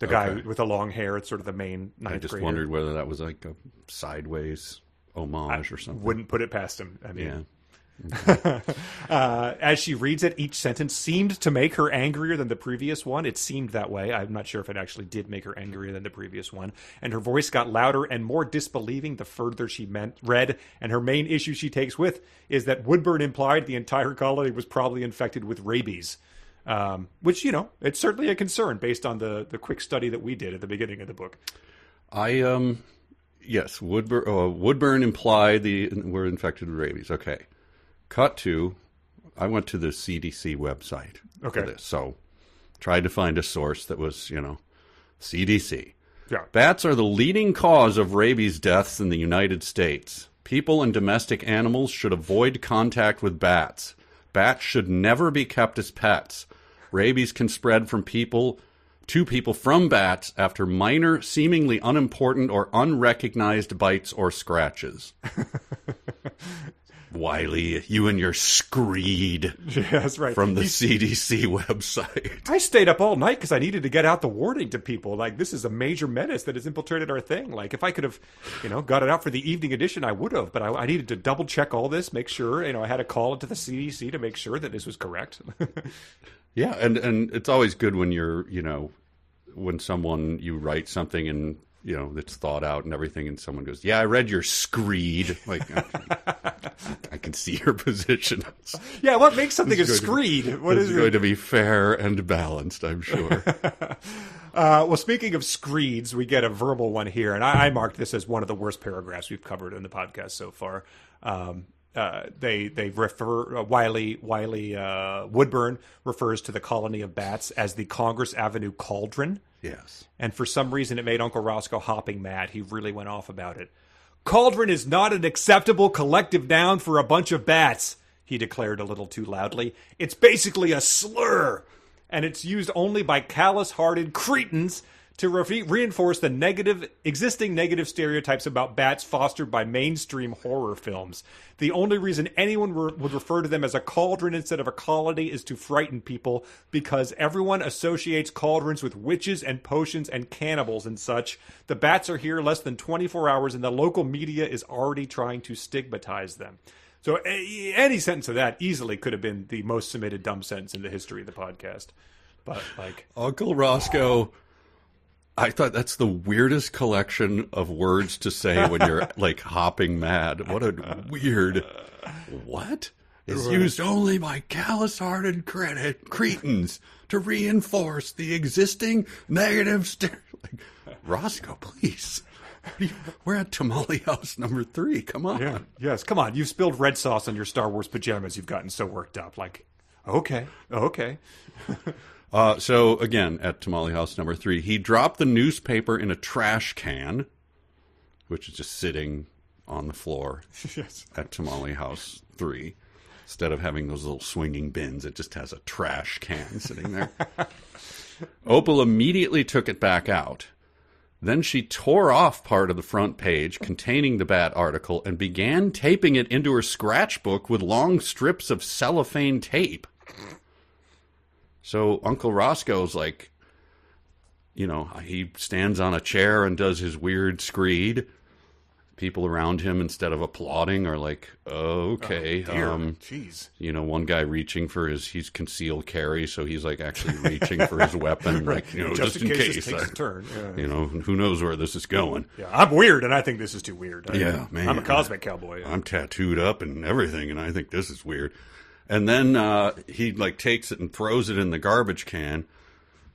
The guy Okay. with the long hair. It's sort of the main ninth I just grader. wondered whether that was like a sideways homage or something. Wouldn't put it past him. I mean, Yeah. as she reads it, each sentence seemed to make her angrier than the previous one. It seemed that way. I'm not sure if it actually did make her angrier than the previous one. And her voice got louder and more disbelieving the further she read. And her main issue she takes with is that Woodburn implied the entire colony was probably infected with rabies. Which, it's certainly a concern based on the quick study that we did at the beginning of the book. Yes, Woodburn implied we're infected with rabies. Okay. Cut to, I went to the CDC website for this. So tried to find a source that was, CDC. Yeah. Bats are the leading cause of rabies deaths in the United States. People and domestic animals should avoid contact with bats. Bats should never be kept as pets. Rabies can spread from people to people from bats after minor, seemingly unimportant or unrecognized bites or scratches. Wiley, you and your screed Yeah, that's right. from the CDC website. I stayed up all night because I needed to get out the warning to people. Like, this is a major menace that has infiltrated our thing. Like, if I could have, got it out for the evening edition, I would have. But I needed to double check all this, make sure, I had to call into the CDC to make sure that this was correct. Yeah, and it's always good when you're, when you write something and, it's thought out and everything, and someone goes, yeah, I read your screed. Like, I can see your position. Yeah, what makes something a It's going screed? What is going it? to be fair and balanced, I'm sure. Well, speaking of screeds, we get a verbal one here, and I marked this as one of the worst paragraphs we've covered in the podcast so far. they refer Wiley Woodburn refers to the colony of bats as the Congress Avenue Cauldron. Yes. And for some reason, it made Uncle Roscoe hopping mad. He really went off about it. Cauldron is not an acceptable collective noun for a bunch of bats, he declared a little too loudly. It's basically a slur, and it's used only by callous-hearted cretins to reinforce the existing negative stereotypes about bats fostered by mainstream horror films. The only reason anyone would refer to them as a cauldron instead of a colony is to frighten people, because everyone associates cauldrons with witches and potions and cannibals and such. The bats are here less than 24 hours, and the local media is already trying to stigmatize them. So any sentence of that easily could have been the most submitted dumb sentence in the history of the podcast. But like Uncle Roscoe, I thought that's the weirdest collection of words to say when you're like hopping mad. What a weird what is used only by callous-hearted cretins to reinforce the existing negative like, Roscoe, please. We're at Tamale House number 3. Come on. Yeah. Yes, come on. You've spilled red sauce on your Star Wars pajamas. You've gotten so worked up. Like, okay. So, again, at Tamale House number 3, he dropped the newspaper in a trash can, which is just sitting on the floor Yes. at Tamale House 3. Instead of having those little swinging bins, it just has a trash can sitting there. Opal immediately took it back out. Then she tore off part of the front page containing the bat article and began taping it into her scratchbook with long strips of cellophane tape. So Uncle Roscoe's like, you know, he stands on a chair and does his weird screed. People around him, instead of applauding, are like, oh, okay. Jeez. You know, one guy reaching for he's concealed carry, so he's like actually reaching for his weapon, Right. like, you know, Just in in case case. this takes a turn. Yeah. You know, who knows where this is going. Yeah, I'm weird, and I think this is too weird. Yeah, man. I'm a cosmic cowboy. I'm tattooed up and everything, and I think this is weird. And then he like takes it and throws it in the garbage can,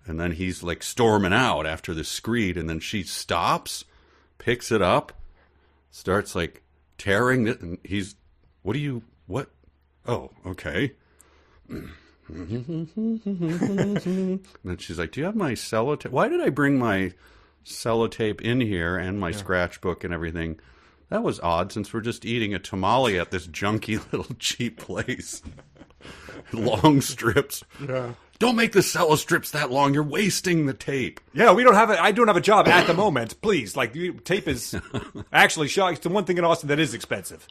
and then he's like storming out after this screed, and then she stops, picks it up, starts like tearing it, and he's, what? Oh, okay. And then she's like, do you have my sellotape? Why did I bring my sellotape in here and my scratchbook and everything? That was odd, since we're just eating a tamale at this junky little cheap place. Long strips. Yeah. Don't make the cello strips that long. You're wasting the tape. Yeah, we don't have I don't have a job at the moment. Please, like, tape is actually it's the one thing in Austin that is expensive.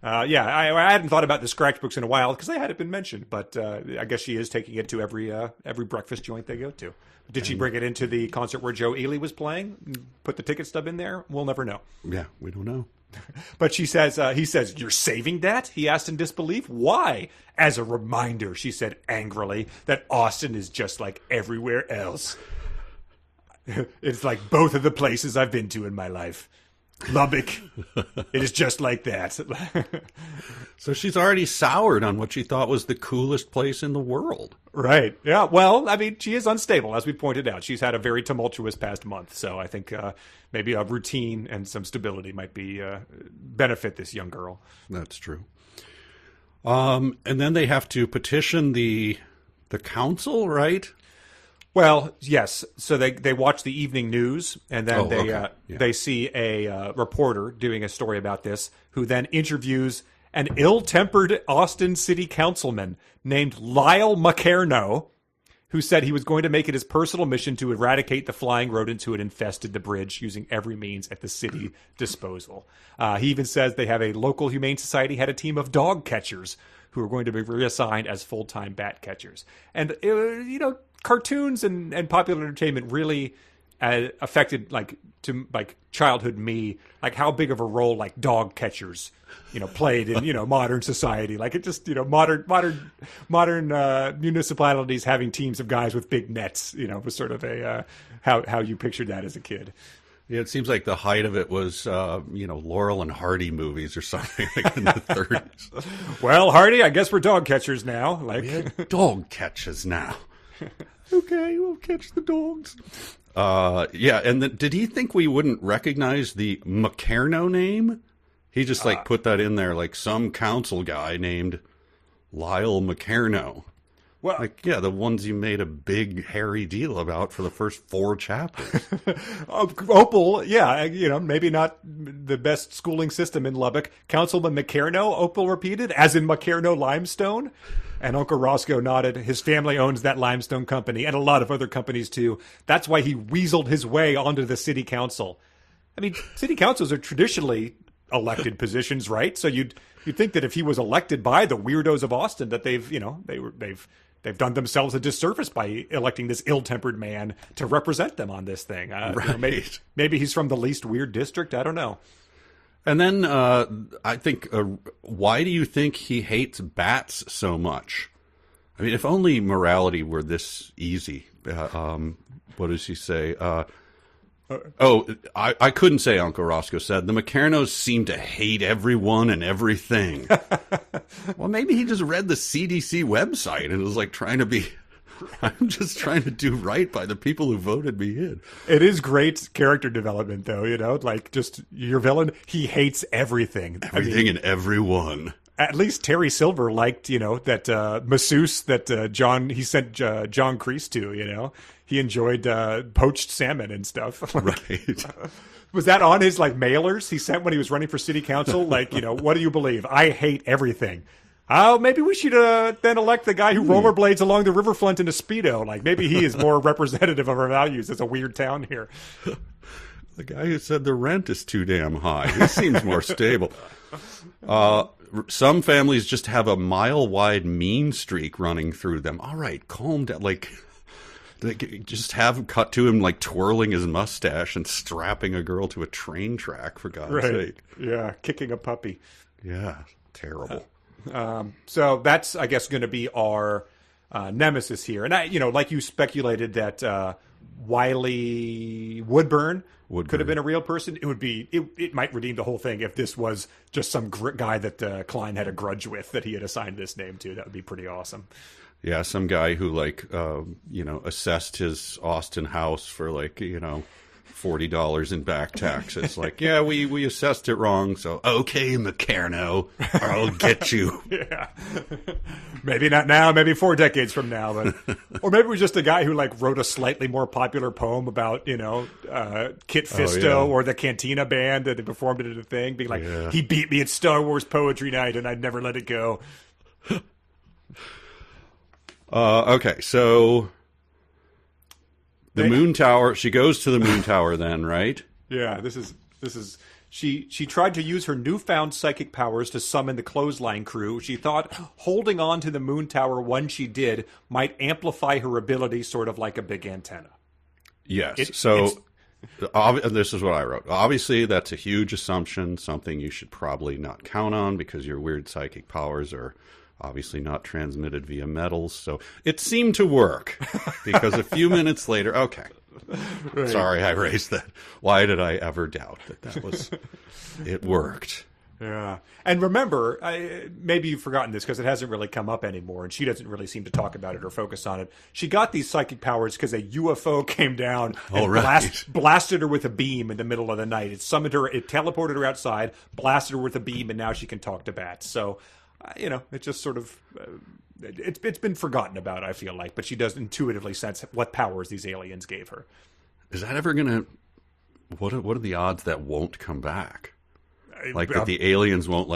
I hadn't thought about the scratchbooks in a while because they hadn't been mentioned, but I guess she is taking it to every breakfast joint they go to. Did she bring it into the concert where Joe Ely was playing? Put the ticket stub in there? We'll never know. Yeah, we don't know. But he says, you're saving that? He asked in disbelief. Why? As a reminder, she said angrily, that Austin is just like everywhere else. It's like both of the places I've been to in my life. Lubbock, it is just like that. So she's already soured on what she thought was the coolest place in the world. Right. Yeah. Well, I mean, she is unstable, as we pointed out. She's had a very tumultuous past month. So I think maybe a routine and some stability might be benefit this young girl. That's true. And then they have to petition the the right? Well, yes. So they watch the evening news, and then they see a reporter doing a story about this, who then interviews an ill-tempered Austin city councilman named Lyle McCarno, who said he was going to make it his personal mission to eradicate the flying rodents who had infested the bridge using every means at the city disposal. He even says they have a local humane society had a team of dog catchers who are going to be reassigned as full-time bat catchers. And, cartoons and popular entertainment really affected childhood me, like how big of a role like dog catchers played in modern society. Like it just modern municipalities having teams of guys with big nets was sort of a how you pictured that as a kid. Yeah, it seems like the height of it was, Laurel and Hardy movies or something like in the 30s. Well, Hardy, I guess we're dog catchers now. Like dog catchers now. Okay, we'll catch the dogs. And did he think we wouldn't recognize the McCarno name? He just like put that in there, like some council guy named Lyle McCarno. Well, Like, yeah, the ones you made a big hairy deal about for the first 4 chapters. Opal, yeah, maybe not the best schooling system in Lubbock. Councilman McCarno, Opal repeated, as in McCarno Limestone. And Uncle Roscoe nodded. His family owns that limestone company and a lot of other companies too. That's why he weaseled his way onto the city council. I mean, city councils are traditionally elected positions, right? So you'd think that if he was elected by the weirdos of Austin, that they've done themselves a disservice by electing this ill-tempered man to represent them on this thing. Right. Maybe he's from the least weird district. I don't know. And then I think, why do you think he hates bats so much? I mean, if only morality were this easy. What does he say? I couldn't say, Uncle Roscoe said. The McCarnos seem to hate everyone and everything. Well, maybe he just read the CDC website and was like trying to be... I'm just trying to do right by the people who voted me in. It is great character development, though, like just your villain, he hates everything. Everything and everyone. At least Terry Silver liked, that masseuse that he sent John Kreese to, He enjoyed poached salmon and stuff. Right. Was that on his mailers he sent when he was running for city council? What do you believe? I hate everything. Oh, maybe we should then elect the guy who rollerblades along the riverfront in a Speedo. Maybe he is more representative of our values. It's a weird town here. The guy who said the rent is too damn high. He seems more stable. Some families just have a mile-wide mean streak running through them. All right, calm down. Just have him cut to him twirling his mustache and strapping a girl to a train track, for God's sake. Yeah, kicking a puppy. Yeah, terrible. So that's, I guess, going to be our nemesis here. And like you speculated that Wiley Woodburn could have been a real person. It might redeem the whole thing if this was just some guy that Klein had a grudge with that he had assigned this name to. That would be pretty awesome. Yeah, some guy who assessed his Austin house for $40 in back taxes. We assessed it wrong, so okay, McCarno, I'll get you. Yeah. Maybe not now, maybe 4 decades from now, but or maybe it was just a guy who wrote a slightly more popular poem about, Kit Fisto or the Cantina band that performed it at a thing, being he beat me at Star Wars Poetry Night and I'd never let it go. Okay, so the moon tower, she goes to the moon tower then, right? Yeah, this is she tried to use her newfound psychic powers to summon the clothesline crew. She thought holding on to the moon tower when she did might amplify her ability, sort of like a big antenna. Yes. This is what I wrote. Obviously, that's a huge assumption, something you should probably not count on because your weird psychic powers are obviously not transmitted via metals. So it seemed to work because a few minutes later, okay. Right. Sorry, I raised that. Why did I ever doubt that it worked? Yeah. And remember, maybe you've forgotten this because it hasn't really come up anymore, and she doesn't really seem to talk about it or focus on it. She got these psychic powers because a UFO came down and blasted her with a beam in the middle of the night. It summoned her, it teleported her outside, blasted her with a beam, and now she can talk to bats. So, it just sort of... It's been forgotten about, I feel like, but she does intuitively sense what powers these aliens gave her. Is that ever going to... What are the odds that won't come back? That the aliens won't,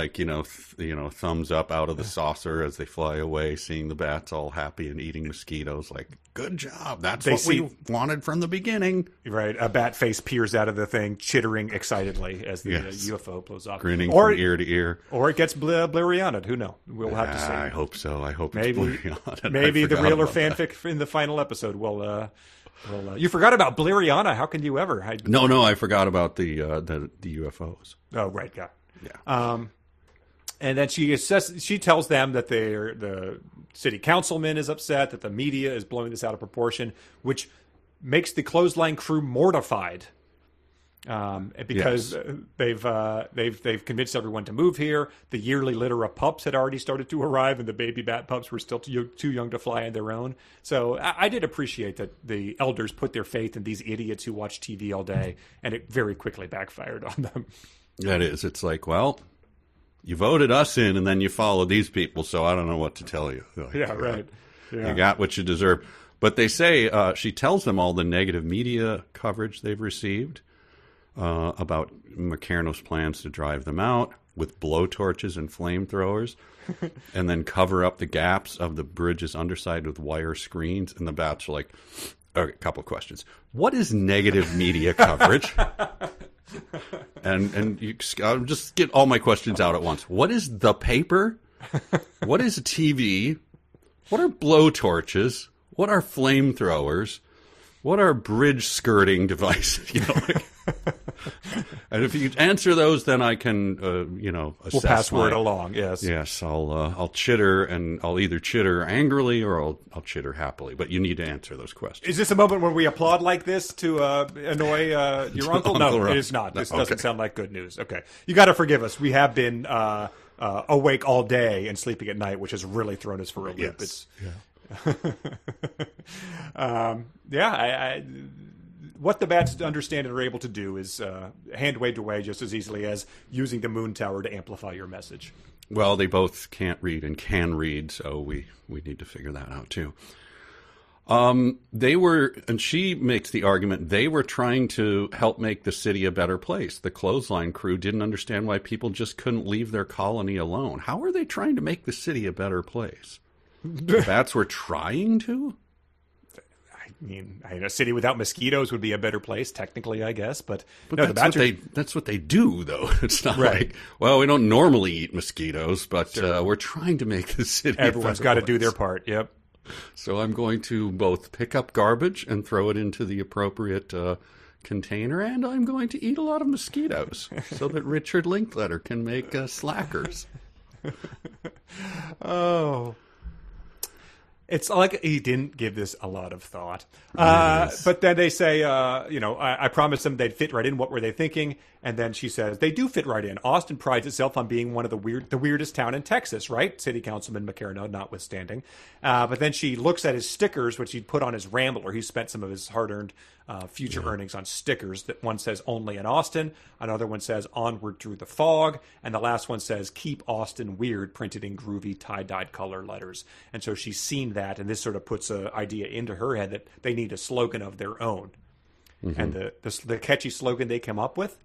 thumbs up out of the saucer as they fly away, seeing the bats all happy and eating mosquitoes. Good job. That's what we wanted from the beginning. Right. A bat face peers out of the thing, chittering excitedly as the UFO blows off. Grinning from ear to ear. Or it gets Blariana'd. Who knows? We'll have to see. I hope so. I hope maybe, it's Blariana. Maybe the real or fanfic in the final episode will... you forgot about Blariana. How can you ever? No, I forgot about the UFOs. Oh, right, yeah. And then she tells them that the city councilman is upset, that the media is blowing this out of proportion, which makes the clothesline crew mortified. Because they've convinced everyone to move here. The yearly litter of pups had already started to arrive, and the baby bat pups were still too young to fly on their own. So I did appreciate that the elders put their faith in these idiots who watch TV all day, and it very quickly backfired on them. That is. It's like, well, you voted us in and then you followed these people, so I don't know what to tell you. Like, Yeah, right. Yeah. You got what you deserve. But they say she tells them all the negative media coverage they've received about Meccano's plans to drive them out with blowtorches and flamethrowers and then cover up the gaps of the bridge's underside with wire screens. And the bats are like, okay, a couple of questions. What is negative media coverage? and I'll just get all my questions out at once. What is the paper? What is TV? What are blowtorches? What are flamethrowers? What are bridge skirting devices? And if you answer those, then I can, assess. We'll pass word along. Yes. Yes, I'll chitter, and I'll either chitter angrily or I'll chitter happily. But you need to answer those questions. Is this a moment where we applaud like this to annoy your uncle? No, Uncle it is not. This doesn't okay. sound like good news. Okay, you got to forgive us. We have been awake all day and sleeping at night, which has really thrown us for a loop. Yes. I what the bats understand and are able to do is hand waved away just as easily as using the moon tower to amplify your message. Well, they both can't read and can read, so we need to figure that out too. They were, and she makes the argument, they were trying to help make the city a better place. The clothesline crew didn't understand why people just couldn't leave their colony alone. How are they trying to make the city a better place? The bats were trying to? I mean, a city without mosquitoes would be a better place, technically, I guess. But no, that's what they do, though. It's not right. like, well, we don't normally eat mosquitoes, but we're trying to make the city. Everyone's got to do their part. Yep. So I'm going to both pick up garbage and throw it into the appropriate container, and I'm going to eat a lot of mosquitoes so that Richard Linklater can make slackers. Oh. It's like he didn't give this a lot of thought. But then they say, I promised them they'd fit right in. What were they thinking? And then she says, they do fit right in. Austin prides itself on being one of the weirdest town in Texas, right? City Councilman McCarno notwithstanding. But then she looks at his stickers, which he'd put on his Rambler. He spent some of his hard-earned future earnings on stickers. That one says only in Austin. Another one says onward through the fog. And the last one says keep Austin weird, printed in groovy tie-dyed color letters. And so she's seen that, and this sort of puts an idea into her head that they need a slogan of their own. Mm-hmm. And the catchy slogan they came up with,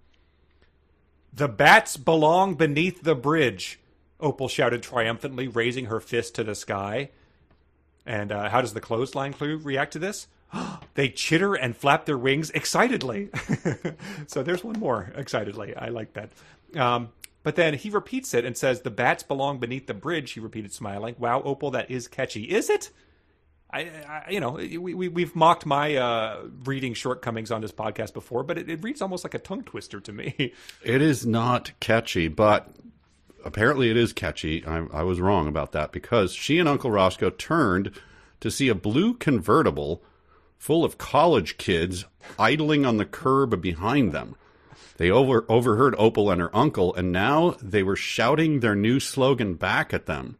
"The bats belong beneath the bridge," Opal shouted triumphantly, raising her fist to the sky. And how does the clothesline crew react to this? They chitter and flap their wings excitedly. So there's one more, excitedly. I like that. But then he repeats it and says, "The bats belong beneath the bridge," he repeated, smiling. Wow, Opal, that is catchy. Is it? We've mocked my reading shortcomings on this podcast before, but it reads almost like a tongue twister to me. It is not catchy, but apparently it is catchy. I was wrong about that because she and Uncle Roscoe turned to see a blue convertible full of college kids idling on the curb behind them. They overheard Opal and her uncle, and now they were shouting their new slogan back at them.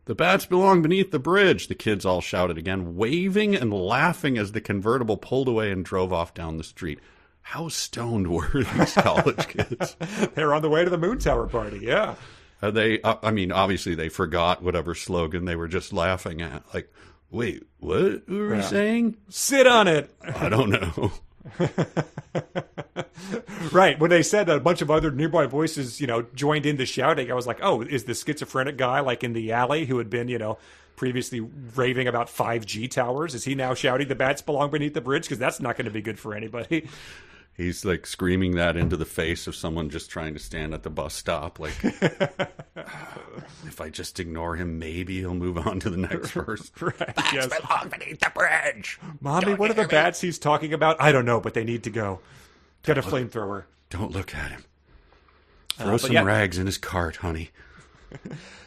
"The bats belong beneath the bridge," the kids all shouted again, waving and laughing as the convertible pulled away and drove off down the street. How stoned were these college kids? They're on the way to the Moon Tower party, yeah. Obviously they forgot whatever slogan they were just laughing at. Like, wait, what were we saying? Sit on it. I don't know. Right. When they said a bunch of other nearby voices, joined in the shouting, I was like, oh, is the schizophrenic guy like in the alley who had been, previously raving about 5G towers? Is he now shouting the bats belong beneath the bridge? Because that's not going to be good for anybody. He's like screaming that into the face of someone just trying to stand at the bus stop. Like, if I just ignore him, maybe he'll move on to the next verse. Right. Bats belong beneath the bridge. Mommy, what are the bats he's talking about? I don't know, but they need to go. Get a flamethrower. Don't look at him. Throw some rags in his cart, honey.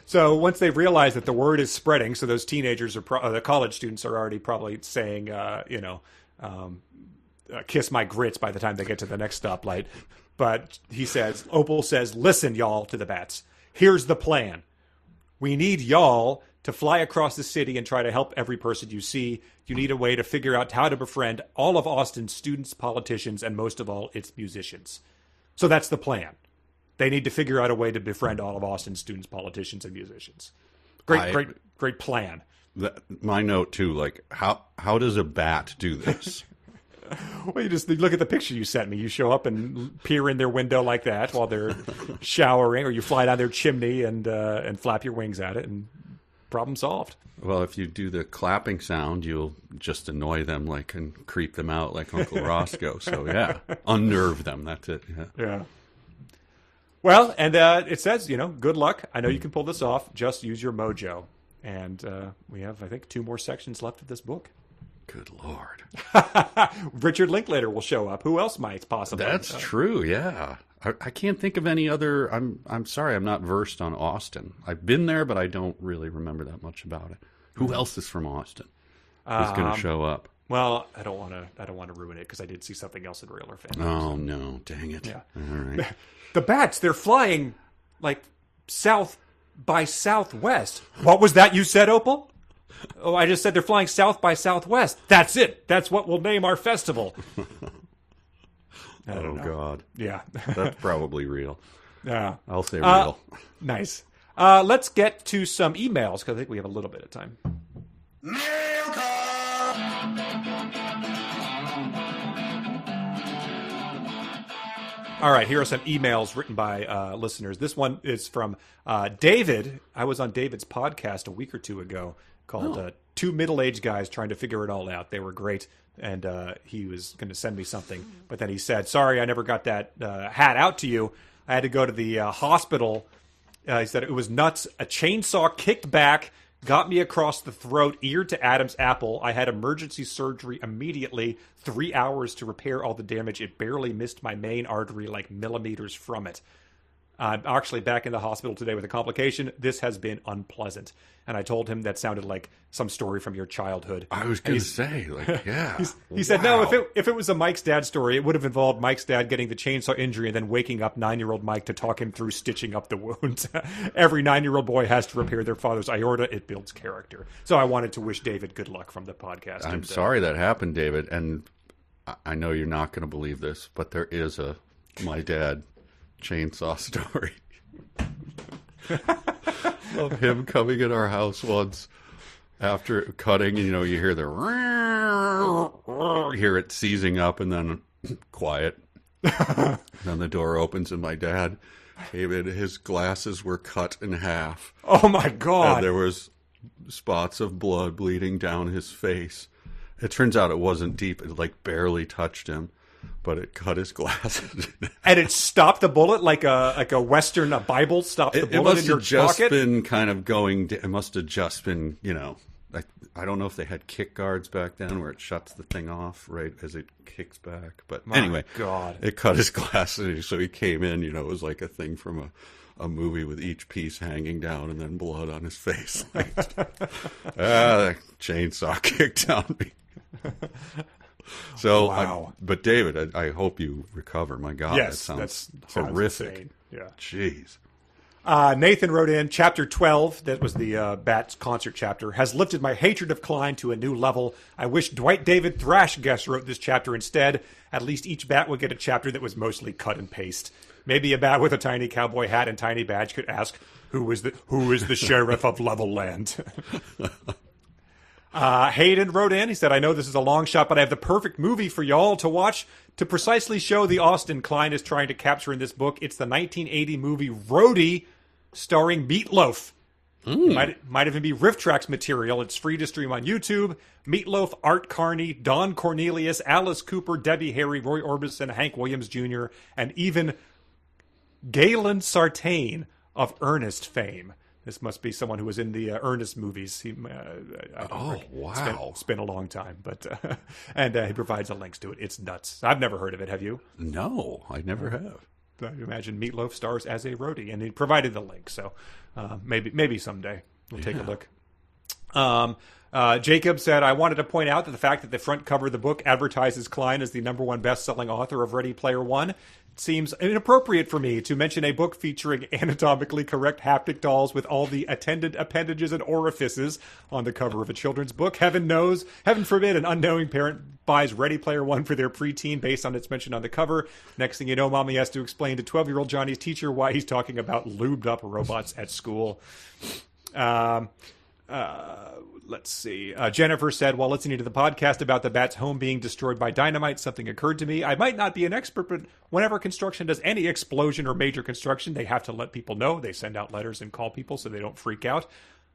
So once they realize that the word is spreading, so those teenagers the college students are already probably saying, kiss my grits by the time they get to the next stoplight. But Opal says, listen, y'all, to the bats. Here's the plan. We need y'all to fly across the city and try to help every person you see. You need a way to figure out how to befriend all of Austin's students, politicians, and most of all, its musicians. So that's the plan. They need to figure out a way to befriend all of Austin's students, politicians, and musicians. Great plan. My note too, like how does a bat do this? Well, you look at the picture you sent me. You show up and peer in their window like that while they're showering, or you fly down their chimney and flap your wings at it, and problem solved. Well, if you do the clapping sound, you'll just annoy them, like, and creep them out like Uncle Roscoe. So yeah, unnerve them. That's it. Yeah. Well, and it says, good luck. I know you can pull this off. Just use your mojo. And we have, I think, 2 more sections left of this book. Good Lord. Richard Linklater will show up. Who else might possibly? That's true, yeah. I can't think of any other... I'm sorry, I'm not versed on Austin. I've been there, but I don't really remember that much about it. Who else is from Austin who's going to show up? Well, I don't want to ruin it, because I did see something else in Railer Fan. Oh, no. Dang it. Yeah. All right. The bats, they're flying, like, south by southwest. What was that you said, Opal? Oh, I just said they're flying south by southwest. That's it. That's what we'll name our festival. Oh, God. Yeah. That's probably real. Yeah. I'll say real. Nice. Let's get to some emails, because I think we have a little bit of time. Mail call. All right, here are some emails written by listeners. This one is from David. I was on David's podcast a week or 2 ago called Two Middle-Aged Guys Trying to Figure It All Out. They were great, and he was going to send me something. But then he said, sorry, I never got that hat out to you. I had to go to the hospital. He said it was nuts. A chainsaw kicked back, got me across the throat, ear to Adam's apple. I had emergency surgery immediately, 3 hours to repair all the damage. It barely missed my main artery, like millimeters from it. I'm actually back in the hospital today with a complication. This has been unpleasant. And I told him that sounded like some story from your childhood. I was going to say, like, yeah. He said, no, if it was a Mike's dad story, it would have involved Mike's dad getting the chainsaw injury and then waking up 9-year-old Mike to talk him through stitching up the wound. Every 9-year-old boy has to repair their father's aorta. It builds character. So I wanted to wish David good luck from the podcast. I'm sorry that happened, David. And I know you're not going to believe this, but there is a my dad chainsaw story. Of him coming in our house once after cutting, you hear you hear it seizing up, and then quiet. Then the door opens, and my dad came in. His glasses were cut in half. Oh my God. And there was spots of blood bleeding down his face. It turns out it wasn't deep. It like barely touched him, but it cut his glasses. And it stopped the bullet like a Western Bible stopped the bullet in your pocket? It must have just been kind of going... It must have just been, I don't know if they had kick guards back then where it shuts the thing off right as it kicks back. But anyway, God. It cut his glasses. So he came in, it was like a thing from a movie with each piece hanging down and then blood on his face. The chainsaw kicked on me. So, wow. But David, I hope you recover. My God, yes, that sounds sounds horrific. insane. Yeah. Jeez. Nathan wrote in, Chapter 12, that was the Bats concert chapter, has lifted my hatred of Klein to a new level. I wish Dwight David Thrash guest wrote this chapter instead. At least each bat would get a chapter that was mostly cut and paste. Maybe a bat with a tiny cowboy hat and tiny badge could ask, who is the sheriff of Levelland? Hayden wrote in. He said, I know this is a long shot, but I have the perfect movie for y'all to watch to precisely show the Austin Klein is trying to capture in this book. It's the 1980 movie Roadie, starring Meatloaf. Might even be Riff Tracks material. It's free to stream on YouTube. Meatloaf, Art Carney, Don Cornelius, Alice Cooper, Debbie Harry, Roy Orbison, Hank Williams Jr., and even Galen Sartain of Ernest fame. This must be someone who was in the Ernest movies. Wow. It's been a long time, but and he provides the links to it. It's nuts. I've never heard of it. Have you? No, I never have. I imagine Meatloaf stars as a roadie, and he provided the link. So maybe someday we'll take a look. Jacob said, I wanted to point out that the fact that the front cover of the book advertises Klein as the #1 best-selling author of Ready Player One seems inappropriate for me to mention a book featuring anatomically correct haptic dolls with all the attendant appendages and orifices on the cover of a children's book. Heaven forbid, an unknowing parent buys Ready Player One for their preteen based on its mention on the cover. Next thing you know, mommy has to explain to 12-year-old Johnny's teacher why he's talking about lubed-up robots at school. Let's see. Jennifer said, while listening to the podcast about the bat's home being destroyed by dynamite, something occurred to me. I might not be an expert, but whenever construction does any explosion or major construction, they have to let people know. They send out letters and call people so they don't freak out.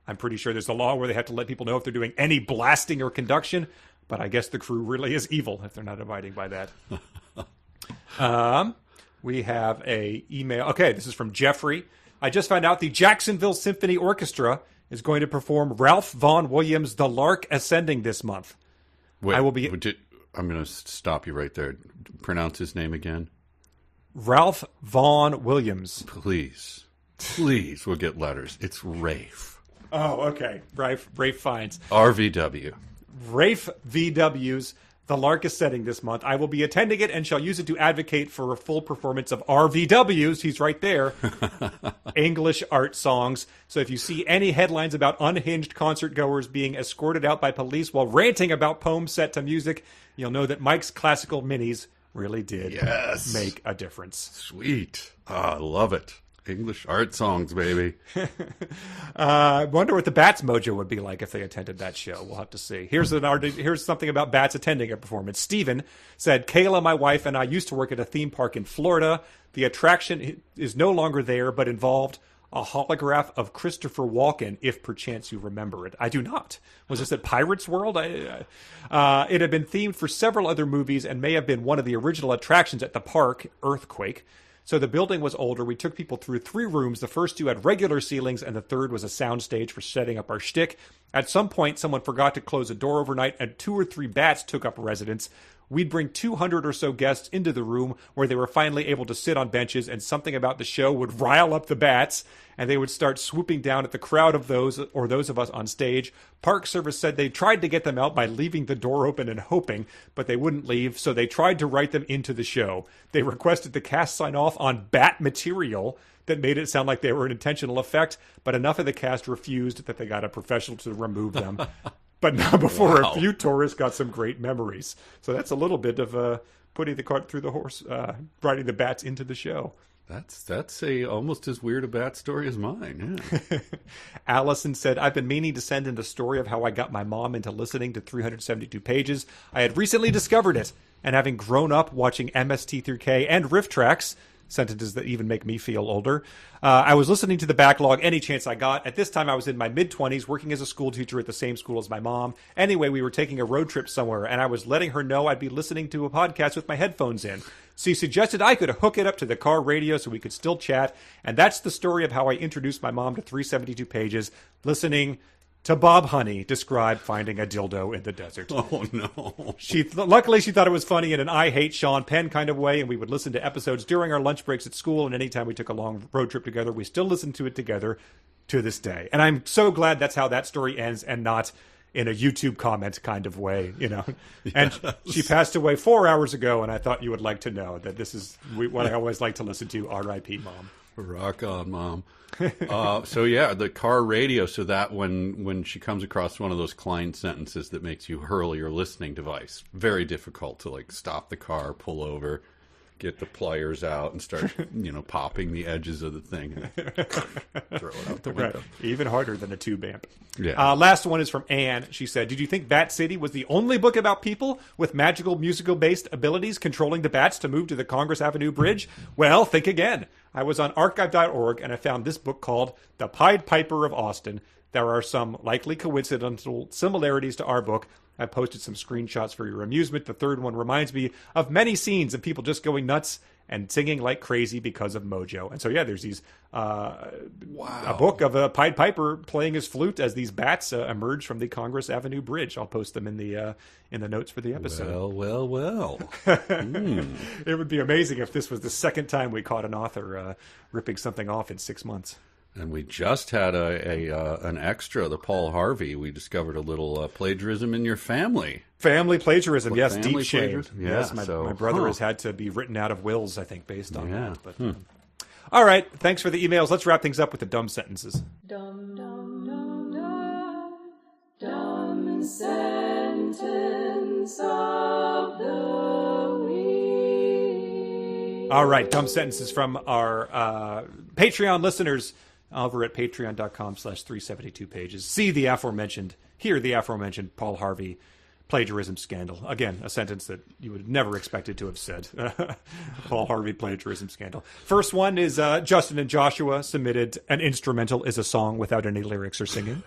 I'm pretty sure there's a law where they have to let people know if they're doing any blasting or conduction, but I guess the crew really is evil if they're not abiding by that. We have a email. Okay, this is from Jeffrey. I just found out the Jacksonville Symphony Orchestra is going to perform Ralph Vaughan Williams' The Lark Ascending this month. Wait, I will be. I'm going to stop you right there. Pronounce his name again. Ralph Vaughan Williams. Please, we'll get letters. It's Rafe. Oh, okay. Rafe Fiennes. RVW. Rafe VW's The Lark Ascending this month. I will be attending it and shall use it to advocate for a full performance of RVW's. He's right there. English art songs. So if you see any headlines about unhinged concert goers being escorted out by police while ranting about poems set to music, you'll know that Mike's classical minis really did make a difference. Sweet. I love it. English art songs, baby. I wonder what the Bats mojo would be like if they attended that show. We'll have to see. Here's something about Bats attending a performance. Steven said, Kayla, my wife, and I used to work at a theme park in Florida. The attraction is no longer there, but involved a holograph of Christopher Walken, if perchance you remember it. I do not. Was this at Pirates World? It had been themed for several other movies and may have been one of the original attractions at the park, Earthquake. So the building was older. We took people through 3 rooms. The first 2 had regular ceilings, and the third was a sound stage for setting up our shtick. At some point, someone forgot to close a door overnight, and 2 or 3 bats took up residence. We'd bring 200 or so guests into the room where they were finally able to sit on benches, and something about the show would rile up the bats, and they would start swooping down at the crowd of those of us on stage. Park Service said they tried to get them out by leaving the door open and hoping, but they wouldn't leave, so they tried to write them into the show. They requested the cast sign off on bat material that made it sound like they were an intentional effect, but enough of the cast refused that they got a professional to remove them. But not before a few tourists got some great memories. So that's a little bit of putting the cart through the horse, riding the bats into the show. That's a almost as weird a bat story as mine. Yeah. Allison said, I've been meaning to send in the story of how I got my mom into listening to 372 pages. I had recently discovered it, and having grown up watching MST3K and Riff Tracks, sentences that even make me feel older, I was listening to the backlog any chance I got. At this time, I was in my mid-20s, working as a school teacher at the same school as my mom. Anyway, we were taking a road trip somewhere, and I was letting her know I'd be listening to a podcast with my headphones in. She suggested I could hook it up to the car radio so we could still chat, and that's the story of how I introduced my mom to 372 pages, listening to Bob Honey describe finding a dildo in the desert. Oh, no. Luckily, she thought it was funny in an I Hate Sean Penn kind of way, and we would listen to episodes during our lunch breaks at school, and anytime we took a long road trip together, we still listened to it together to this day. And I'm so glad that's how that story ends and not in a YouTube comment kind of way, you know. And she passed away 4 hours ago, and I thought you would like to know that this is what I always like to listen to, R.I.P. Mom. Rock on, Mom. So yeah, the car radio, so that when she comes across one of those Klein sentences that makes you hurl your listening device, very difficult to like stop the car, pull over, get the pliers out and start, popping the edges of the thing and throw it out the window. Right. Even harder than a tube amp. Yeah. Last one is from Anne. She said, did you think Bat City was the only book about people with magical musical-based abilities controlling the bats to move to the Congress Avenue Bridge? Well, think again. I was on archive.org and I found this book called The Pied Piper of Austin. There are some likely coincidental similarities to our book. I posted some screenshots for your amusement. The third one reminds me of many scenes of people just going nuts and singing like crazy because of mojo. And so, yeah, there's these a book of a Pied Piper playing his flute as these bats emerge from the Congress Avenue Bridge. I'll post them in the notes for the episode. Well. It would be amazing if this was the second time we caught an author ripping something off in 6 months. And we just had an extra, the Paul Harvey. We discovered a little plagiarism in your family. Family plagiarism, yes, family deep shame. plagiarism? Yeah, Yes, my so, brother has had to be written out of wills, I think, based on Yeah. that. But, all right, thanks for the emails. Let's wrap things up with the dumb sentences. Dumb, dumb, dumb, dumb, dumb sentence of the week. All right, dumb sentences from our Patreon listeners over at patreon.com/372 pages. Hear the aforementioned Paul Harvey plagiarism scandal. Again, a sentence that you would have never expected to have said. Paul Harvey plagiarism scandal. First one is Justin and Joshua submitted an instrumental is a song without any lyrics or singing.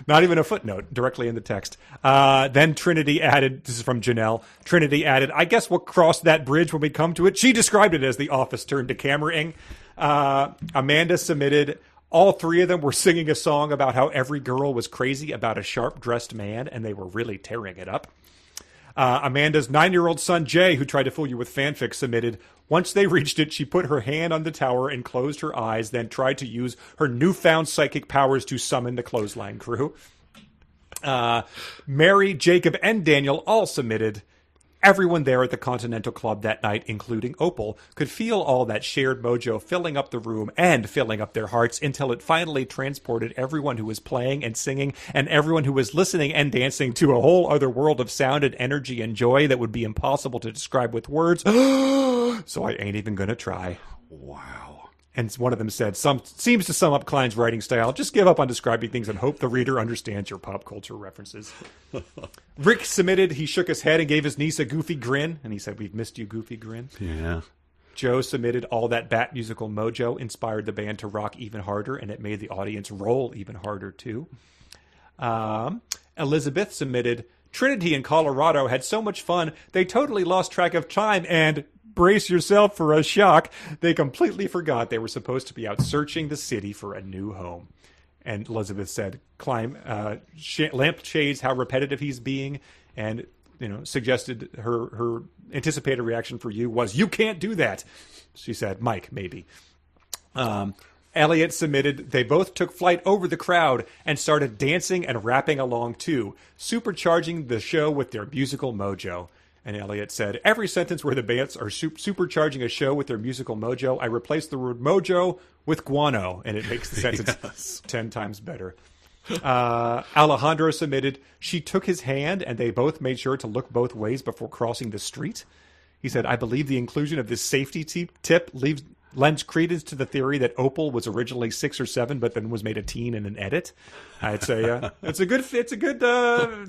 Not even a footnote, directly in the text. Then Trinity added, this is from Janelle, Trinity added, I guess we'll cross that bridge when we come to it. She described it as the office turned to camera-ing. Amanda submitted, all three of them were singing a song about how every girl was crazy about a sharp-dressed man, and they were really tearing it up. Amanda's 9-year-old son, Jay, who tried to fool you with fanfic, submitted, once they reached it, she put her hand on the tower and closed her eyes, then tried to use her newfound psychic powers to summon the clothesline crew. Mary, Jacob, and Daniel all submitted. Everyone there at the Continental Club that night, including Opal, could feel all that shared mojo filling up the room and filling up their hearts until it finally transported everyone who was playing and singing and everyone who was listening and dancing to a whole other world of sound and energy and joy that would be impossible to describe with words. So I ain't even gonna try. Wow. And one of them said, seems to sum up Klein's writing style. Just give up on describing things and hope the reader understands your pop culture references. Rick submitted, he shook his head and gave his niece a goofy grin. And he said, we've missed you, goofy grin. Yeah. Joe submitted, all that Bat musical mojo inspired the band to rock even harder, and it made the audience roll even harder, too. Elizabeth submitted, Trinity in Colorado had so much fun, they totally lost track of time and... brace yourself for a shock. They completely forgot they were supposed to be out searching the city for a new home. And Elizabeth said, Klein lampshades how repetitive he's being, and suggested her anticipated reaction for you was, you can't do that. She said, Mike, maybe. Elliot submitted, they both took flight over the crowd and started dancing and rapping along too, supercharging the show with their musical mojo. And Elliot said, every sentence where the bands are supercharging a show with their musical mojo, I replace the word mojo with guano, and it makes the sentence 10 times better. Alejandro submitted, she took his hand, and they both made sure to look both ways before crossing the street. He said, I believe the inclusion of this safety tip lends credence to the theory that Opal was originally 6 or 7, but then was made a teen in an edit. I'd say it's a good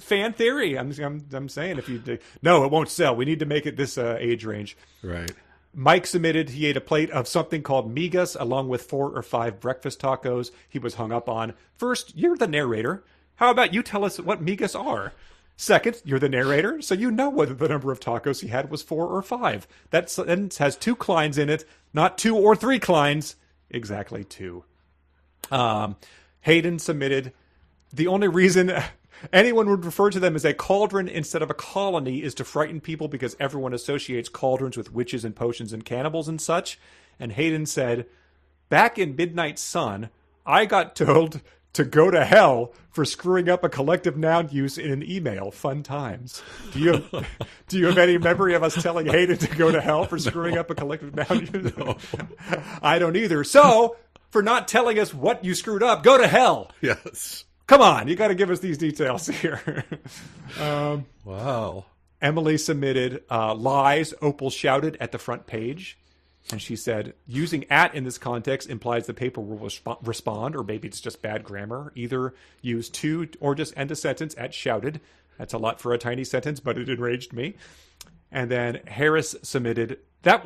fan theory. I'm saying no, it won't sell. We need to make it this age range. Right. Mike submitted he ate a plate of something called migas along with 4 or 5 breakfast tacos he was hung up on. First, you're the narrator. How about you tell us what migas are? Second, you're the narrator, so you know whether the number of tacos he had was 4 or 5. That sentence has 2 Kleins in it, not 2 or 3 Kleins. Exactly 2. Hayden submitted, the only reason anyone would refer to them as a cauldron instead of a colony is to frighten people because everyone associates cauldrons with witches and potions and cannibals and such. And Hayden said, back in Midnight Sun, I got told to go to hell for screwing up a collective noun use in an email. Fun times. Do you have any memory of us telling Hayden to go to hell for screwing up a collective noun use? No. I don't either. So, for not telling us what you screwed up, go to hell. Yes. Come on, you got to give us these details here. Wow. Emily submitted lies Opal shouted at the front page. And she said, using at in this context implies the paper will respond, or maybe it's just bad grammar. Either use to or just end a sentence at shouted. That's a lot for a tiny sentence, but it enraged me. And then Harris submitted,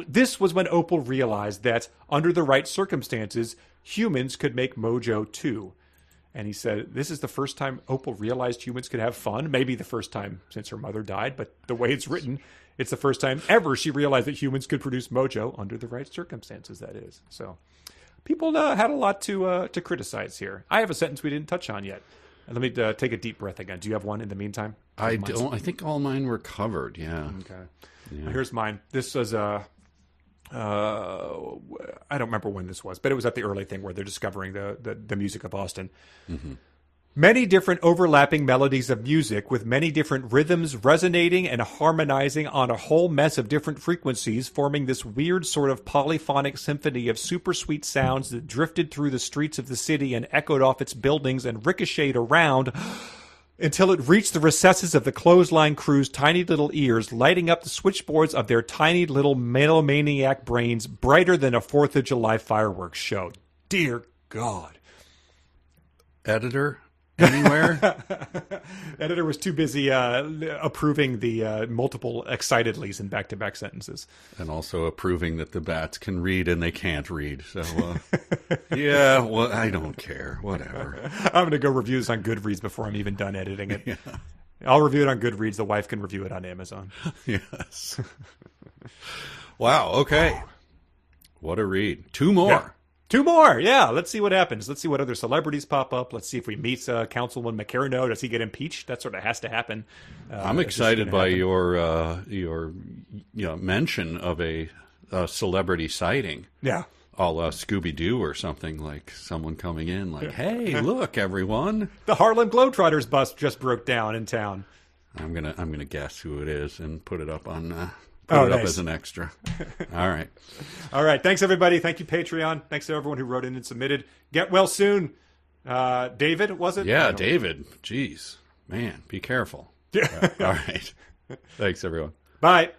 this was when Opal realized that under the right circumstances, humans could make mojo too. And he said, this is the first time Opal realized humans could have fun. Maybe the first time since her mother died, but the way it's written, it's the first time ever she realized that humans could produce mojo under the right circumstances, that is. So people had a lot to criticize here. I have a sentence we didn't touch on yet. And let me take a deep breath again. Do you have one in the meantime? I don't. I think all mine were covered, yeah. Okay. Yeah. Well, here's mine. This was I don't remember when this was, but it was at the early thing where they're discovering the music of Austin. Mm-hmm. Many different overlapping melodies of music with many different rhythms resonating and harmonizing on a whole mess of different frequencies, forming this weird sort of polyphonic symphony of super sweet sounds that drifted through the streets of the city and echoed off its buildings and ricocheted around until it reached the recesses of the clothesline crew's tiny little ears, lighting up the switchboards of their tiny little megalomaniac brains brighter than a 4th of July fireworks show. Dear God. Editor? Anywhere? Editor was too busy approving the multiple excitedlys in back-to-back sentences. And also approving that the bats can read and they can't read. So, yeah, well, I don't care. Whatever. I'm going to go review this on Goodreads before I'm even done editing it. Yeah. I'll review it on Goodreads. The wife can review it on Amazon. Yes. Wow, okay. What a read. 2 more. Yeah. 2 more, yeah. Let's see what happens. Let's see what other celebrities pop up. Let's see if we meet Councilman McCarno. Does he get impeached? That sort of has to happen. I'm excited by your mention of a celebrity sighting. Yeah. A la Scooby-Doo or something, like someone coming in like, hey, look, everyone. The Harlem Globetrotters bus just broke down in town. I'm gonna guess who it is and put it up on... Nice. Up as an extra. All right. All right. Thanks, everybody. Thank you, Patreon. Thanks to everyone who wrote in and submitted. Get well soon. David, was it? Yeah, David. Jeez. Man, be careful. Yeah. All right. Thanks, everyone. Bye.